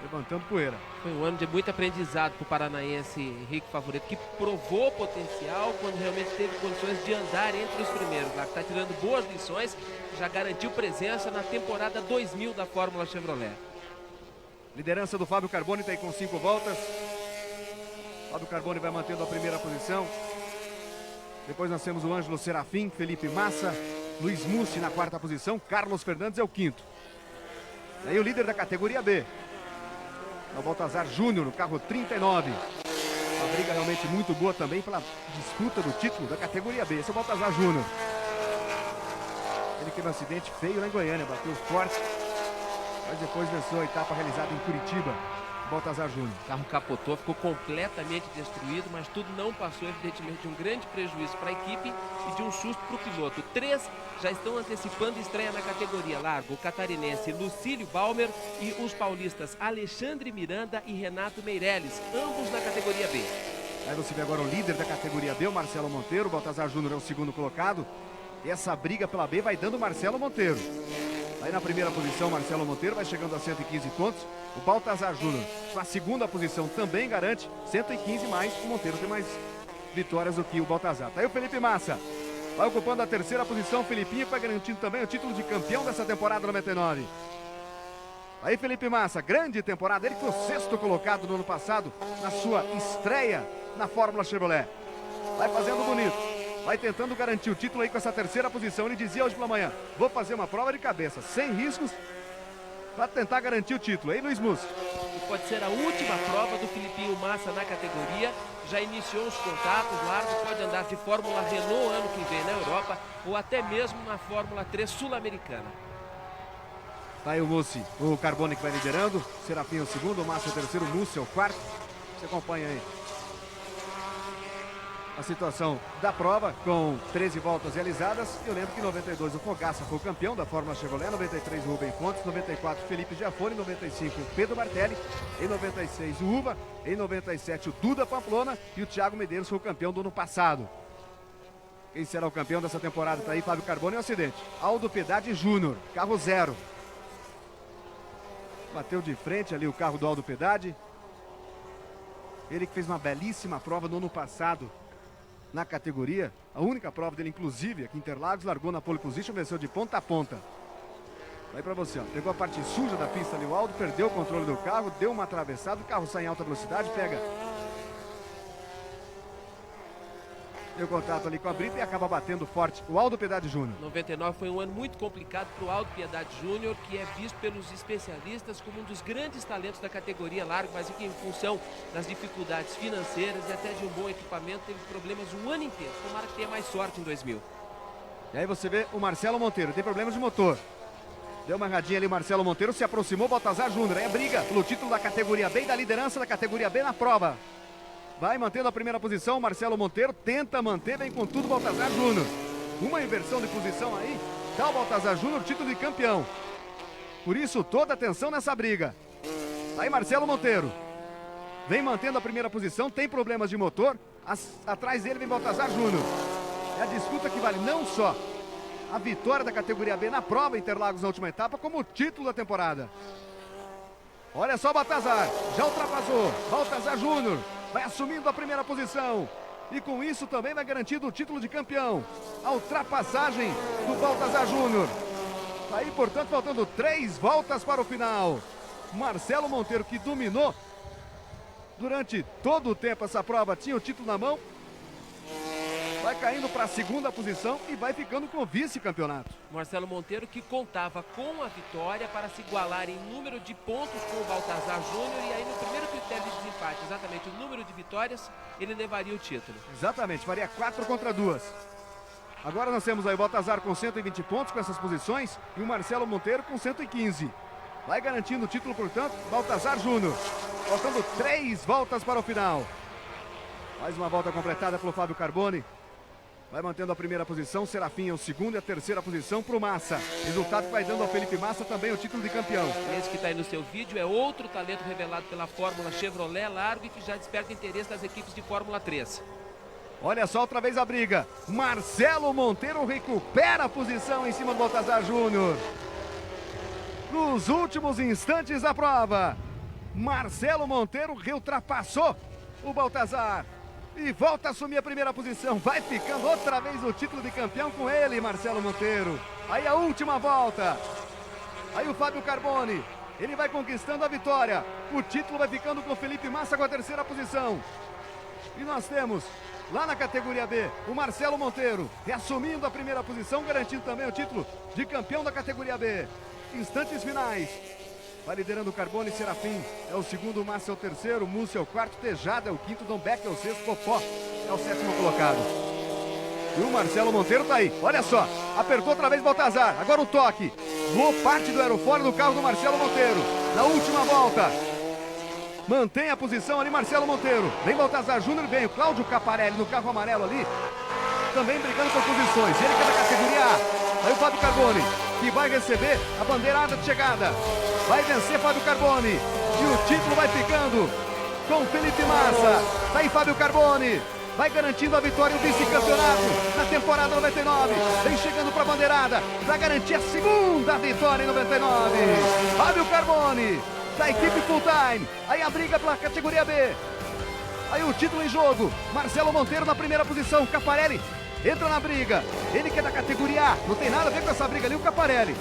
levantando poeira. Foi um ano de muito aprendizado para o paranaense Henrique Favoreto, que provou potencial quando realmente teve condições de andar entre os primeiros. Está tirando boas lições, já garantiu presença na temporada 2000 da Fórmula Chevrolet. Liderança do Fábio Carboni está aí com 5 voltas. Fábio Carboni vai mantendo a primeira posição. Depois nós temos o Ângelo Serafim, Felipe Massa, Luiz Mussi na quarta posição, Carlos Fernandes é o quinto. Aí o líder da categoria B. É o Baltazar Júnior, no carro 39. Uma briga realmente muito boa também pela disputa do título da categoria B. Esse é o Baltazar Júnior. Ele teve um acidente feio lá em Goiânia, bateu forte, mas depois venceu a etapa realizada em Curitiba. Baltazar Júnior. O carro capotou, ficou completamente destruído, mas tudo não passou, evidentemente, de um grande prejuízo para a equipe e de um susto para o piloto. 3 já estão antecipando estreia na categoria largo: o catarinense Lucílio Balmer e os paulistas Alexandre Miranda e Renato Meirelles, ambos na categoria B. Aí você vê agora o líder da categoria B, o Marcelo Monteiro. O Baltazar Júnior é o segundo colocado. E essa briga pela B vai dando o Marcelo Monteiro. Aí na primeira posição, Marcelo Monteiro vai chegando a 115 pontos. O Baltazar Júnior, na segunda posição, também garante 115 mais. O Monteiro tem mais vitórias do que o Baltazar. Tá aí o Felipe Massa. Vai ocupando a terceira posição. O Felipinho vai garantindo também o título de campeão dessa temporada 99. Aí Felipe Massa, grande temporada. Ele foi o 6º colocado no ano passado na sua estreia na Fórmula Chevrolet. Vai fazendo bonito. Vai tentando garantir o título aí com essa terceira posição. Ele dizia hoje pela manhã: vou fazer uma prova de cabeça, sem riscos, para tentar garantir o título. Aí, Luiz Mussi. Pode ser a última prova do Felipinho Massa na categoria. Já iniciou os contatos. Largo pode andar de Fórmula Renault ano que vem na Europa ou até mesmo na Fórmula 3 sul-americana. Tá aí o Mussi, o Carbone que vai liderando. Serafim é o segundo, o Massa é o terceiro, o Mussi é o quarto. Você acompanha aí a situação da prova, com 13 voltas realizadas. Eu lembro que em 92 o Fogaça foi o campeão da Fórmula Chevrolet, 93 o Rubem Fontes, 94 Felipe Giafone, 95 o Pedro Martelli, em 96 o Uva, em 97 o Duda Pamplona e o Thiago Medeiros foi o campeão do ano passado. Quem será o campeão dessa temporada? Tá aí Fábio Carbone, um acidente. Aldo Piedade Júnior, carro 0. Bateu de frente ali o carro do Aldo Piedade. Ele que fez uma belíssima prova no ano passado na categoria, a única prova dele, inclusive, aqui em Interlagos, largou na pole position, venceu de ponta a ponta. Aí pra você, ó, pegou a parte suja da pista ali, o Aldo perdeu o controle do carro, deu uma atravessada, o carro sai em alta velocidade, deu contato ali com a brita e acaba batendo forte o Aldo Piedade Júnior. 99 foi um ano muito complicado para o Aldo Piedade Júnior, que é visto pelos especialistas como um dos grandes talentos da categoria largo, mas que em função das dificuldades financeiras e até de um bom equipamento teve problemas o ano inteiro. Tomara que tenha mais sorte em 2000. E aí você vê o Marcelo Monteiro, tem problemas de motor. Deu uma erradinha ali, o Marcelo Monteiro se aproximou, Baltazar Júnior. Aí a briga pelo título da categoria B e da liderança da categoria B na prova. Vai mantendo a primeira posição, Marcelo Monteiro tenta manter, vem com tudo Baltazar Júnior. Uma inversão de posição aí, dá o Baltazar Júnior título de campeão. Por isso, toda atenção nessa briga. Aí Marcelo Monteiro vem mantendo a primeira posição, tem problemas de motor. Atrás dele vem Baltazar Júnior. É a disputa que vale não só a vitória da categoria B na prova Interlagos na última etapa, como o título da temporada. Olha só o Baltazar, já ultrapassou, Baltazar Júnior vai assumindo a primeira posição. E com isso também vai garantindo o título de campeão. A ultrapassagem do Baltazar Júnior. Tá aí, portanto, faltando 3 voltas para o final. Marcelo Monteiro, que dominou durante todo o tempo essa prova, tinha o título na mão. Vai caindo para a segunda posição e vai ficando com o vice-campeonato. Marcelo Monteiro que contava com a vitória para se igualar em número de pontos com o Baltazar Júnior. E aí no primeiro critério de desempate, exatamente o número de vitórias, ele levaria o título. Exatamente, faria 4 contra 2. Agora nós temos aí o Baltazar com 120 pontos com essas posições e o Marcelo Monteiro com 115. Vai garantindo o título, portanto, Baltazar Júnior. Faltando 3 voltas para o final. Mais uma volta completada pelo Fábio Carbone. Vai mantendo a primeira posição, Serafim é o segundo e a terceira posição para o Massa. Resultado que vai dando ao Felipe Massa também o título de campeão. Esse que está aí no seu vídeo é outro talento revelado pela Fórmula Chevrolet largo e que já desperta interesse das equipes de Fórmula 3. Olha só outra vez a briga. Marcelo Monteiro recupera a posição em cima do Baltazar Júnior. Nos últimos instantes da prova, Marcelo Monteiro ultrapassou o Baltazar e volta a assumir a primeira posição. Vai ficando outra vez o título de campeão com ele, Marcelo Monteiro. Aí a última volta. Aí o Fábio Carbone, ele vai conquistando a vitória. O título vai ficando com o Felipe Massa com a terceira posição. E nós temos lá na categoria B o Marcelo Monteiro reassumindo a primeira posição, garantindo também o título de campeão da categoria B. Instantes finais. Vai liderando o Carbone, Serafim é o segundo, Massa é o terceiro, Múcio é o quarto, Tejada é o quinto, Dom Beck é o sexto, Popó é o sétimo colocado. E o Marcelo Monteiro tá aí, olha só, apertou outra vez Baltazar, agora o toque, voou parte do aerofólio do carro do Marcelo Monteiro, na última volta. Mantém a posição ali Marcelo Monteiro, vem Baltazar Júnior, vem o Cláudio Caparelli no carro amarelo ali, também brigando por posições, ele que é da categoria A. Aí o Fábio Carbone, que vai receber a bandeirada de chegada, vai vencer Fábio Carbone, e o título vai ficando com Felipe Massa. Tá aí Fábio Carbone, vai garantindo a vitória e o vice-campeonato na temporada 99, vem chegando para a bandeirada, para garantir a segunda vitória em 99. Fábio Carbone, da equipe Full Time, aí a briga pela categoria B, aí o título em jogo, Marcelo Monteiro na primeira posição, Caparelli entra na briga, ele que é da categoria A, não tem nada a ver com essa briga ali, o Caparelli.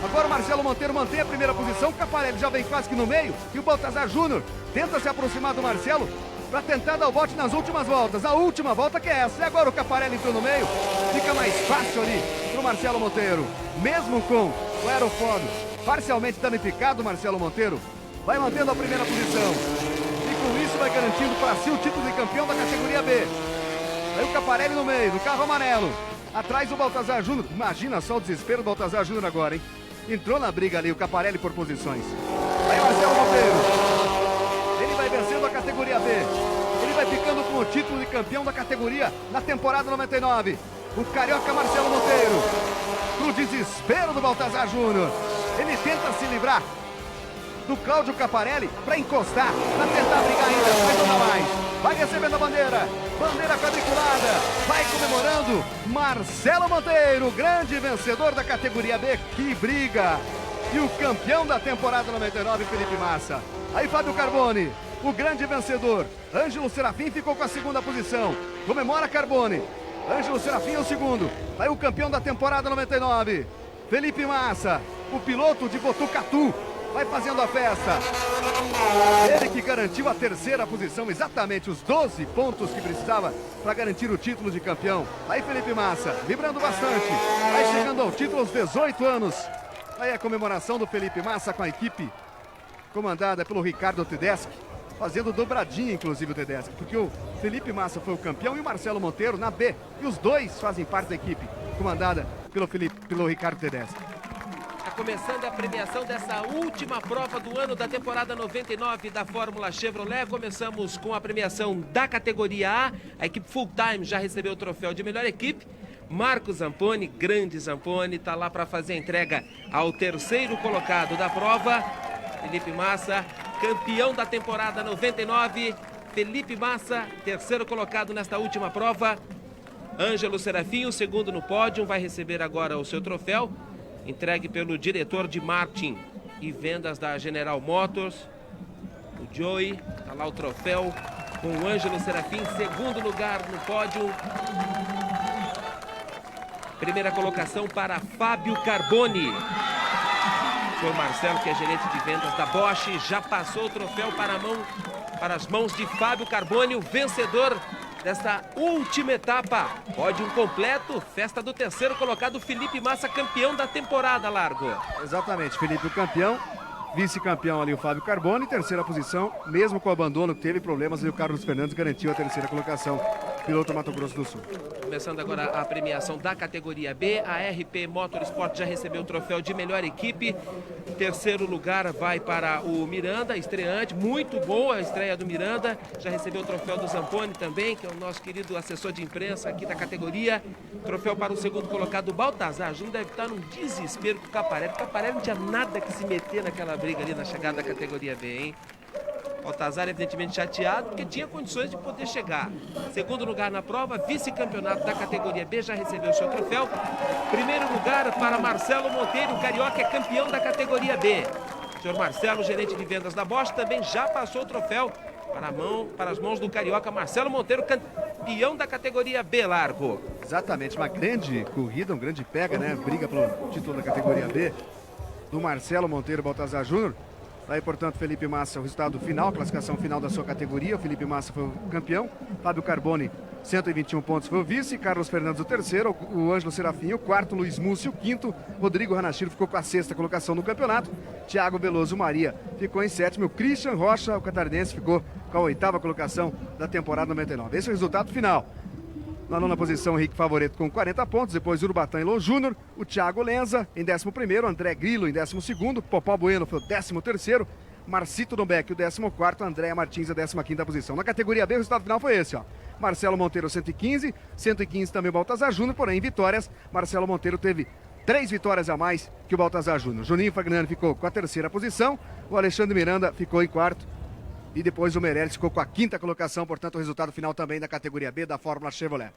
Agora o Marcelo Monteiro mantém a primeira posição, o Caparelli já vem quase que no meio, e o Baltazar Júnior tenta se aproximar do Marcelo para tentar dar o bote nas últimas voltas, a última volta que é essa, e agora o Caparelli entrou no meio, fica mais fácil ali pro Marcelo Monteiro, mesmo com o aerofólio parcialmente danificado, o Marcelo Monteiro vai mantendo a primeira posição, e com isso vai garantindo para si o título de campeão da categoria B. Aí o Caparelli no meio, no carro amarelo, atrás o Baltazar Júnior, imagina só o desespero do Baltazar Júnior agora, hein? Entrou na briga ali o Caparelli por posições. Aí Marcelo Monteiro, ele vai vencendo a categoria B, ele vai ficando com o título de campeão da categoria na temporada 99. O carioca Marcelo Monteiro, pro desespero do Baltazar Júnior, ele tenta se livrar do Cláudio Caparelli para encostar, para tentar brigar ainda, mas não dá mais. Vai recebendo a bandeira, bandeira quadriculada, vai comemorando Marcelo Monteiro, grande vencedor da categoria B, que briga. E o campeão da temporada 99, Felipe Massa. Aí Fábio Carbone, o grande vencedor, Ângelo Serafim ficou com a segunda posição, comemora Carbone, Ângelo Serafim é o segundo, aí o campeão da temporada 99, Felipe Massa, o piloto de Botucatu, vai fazendo a festa. Ele que garantiu a terceira posição, exatamente os 12 pontos que precisava para garantir o título de campeão. Aí Felipe Massa, vibrando bastante, vai chegando ao título aos 18 anos. Aí a comemoração do Felipe Massa com a equipe comandada pelo Ricardo Tedeschi, fazendo dobradinha inclusive o Tedeschi, porque o Felipe Massa foi o campeão e o Marcelo Monteiro na B. E os dois fazem parte da equipe comandada pelo Ricardo Tedeschi. Começando a premiação dessa última prova do ano da temporada 99 da Fórmula Chevrolet. Começamos com a premiação da categoria A. A equipe Full Time já recebeu o troféu de melhor equipe. Marcos Zamponi, grande Zamponi, está lá para fazer a entrega ao terceiro colocado da prova. Felipe Massa, campeão da temporada 99. Felipe Massa, terceiro colocado nesta última prova. Ângelo Serafim, o segundo no pódio, vai receber agora o seu troféu, entregue pelo diretor de marketing e vendas da General Motors, o Joey. Está lá o troféu com o Ângelo Serafim, segundo lugar no pódio. Primeira colocação para Fábio Carbone. O senhor Marcelo, que é gerente de vendas da Bosch, já passou o troféu para as mãos de Fábio Carbone, o vencedor desta última etapa. Pódio completo, festa do terceiro colocado, Felipe Massa, campeão da temporada, Largo. Exatamente, Felipe o campeão, vice-campeão ali o Fábio Carbone, terceira posição, mesmo com o abandono que teve problemas, e o Carlos Fernandes garantiu a terceira colocação, piloto Mato Grosso do Sul. Começando agora a premiação da categoria B, a RP Motorsport já recebeu o troféu de melhor equipe. Terceiro lugar vai para o Miranda, estreante, muito boa a estreia do Miranda. Já recebeu o troféu do Zamponi também, que é o nosso querido assessor de imprensa aqui da categoria. Troféu para o segundo colocado, o Baltazar Júnior, deve estar num desespero com o Caparelli. O Caparelli não tinha nada que se meter naquela briga ali na chegada da categoria B, hein? Baltazar evidentemente chateado porque tinha condições de poder chegar. Segundo lugar na prova, vice-campeonato da categoria B, já recebeu o seu troféu. Primeiro lugar para Marcelo Monteiro, o carioca é campeão da categoria B. O senhor Marcelo, gerente de vendas da Bosch, também já passou o troféu para as mãos do carioca Marcelo Monteiro, campeão da categoria B, Largo. Exatamente, uma grande corrida, um grande pega, né? Briga pelo título da categoria B do Marcelo Monteiro Baltazar Júnior. Aí, portanto, Felipe Massa, o resultado final, classificação final da sua categoria. O Felipe Massa foi o campeão. Fábio Carbone 121 pontos foi o vice, Carlos Fernandes o terceiro, o Ângelo Serafim o quarto, Luiz Múcio o quinto, Rodrigo Ranachiro ficou com a sexta colocação no campeonato, Thiago Veloso Maria ficou em sétimo, o Christian Rocha, o catarinense, ficou com a oitava colocação da temporada 99. Esse é o resultado final. Na nona posição, Henrique Favoreto com 40 pontos, depois Urubatã e Lô Júnior, o Thiago Lenza em 11º, André Grilo em 12º, Popó Bueno foi o 13º, Marcito Dombeck o 14º, Andréa Martins a 15ª posição. Na categoria B, o resultado final foi esse, ó. Marcelo Monteiro 115, 115 também o Baltazar Júnior, porém em vitórias, Marcelo Monteiro teve 3 vitórias a mais que o Baltazar Júnior. Juninho Fagnani ficou com a 3ª posição, o Alexandre Miranda ficou em 4º, e depois o Meirelles ficou com a 5ª colocação, portanto o resultado final também da categoria B da Fórmula Chevrolet.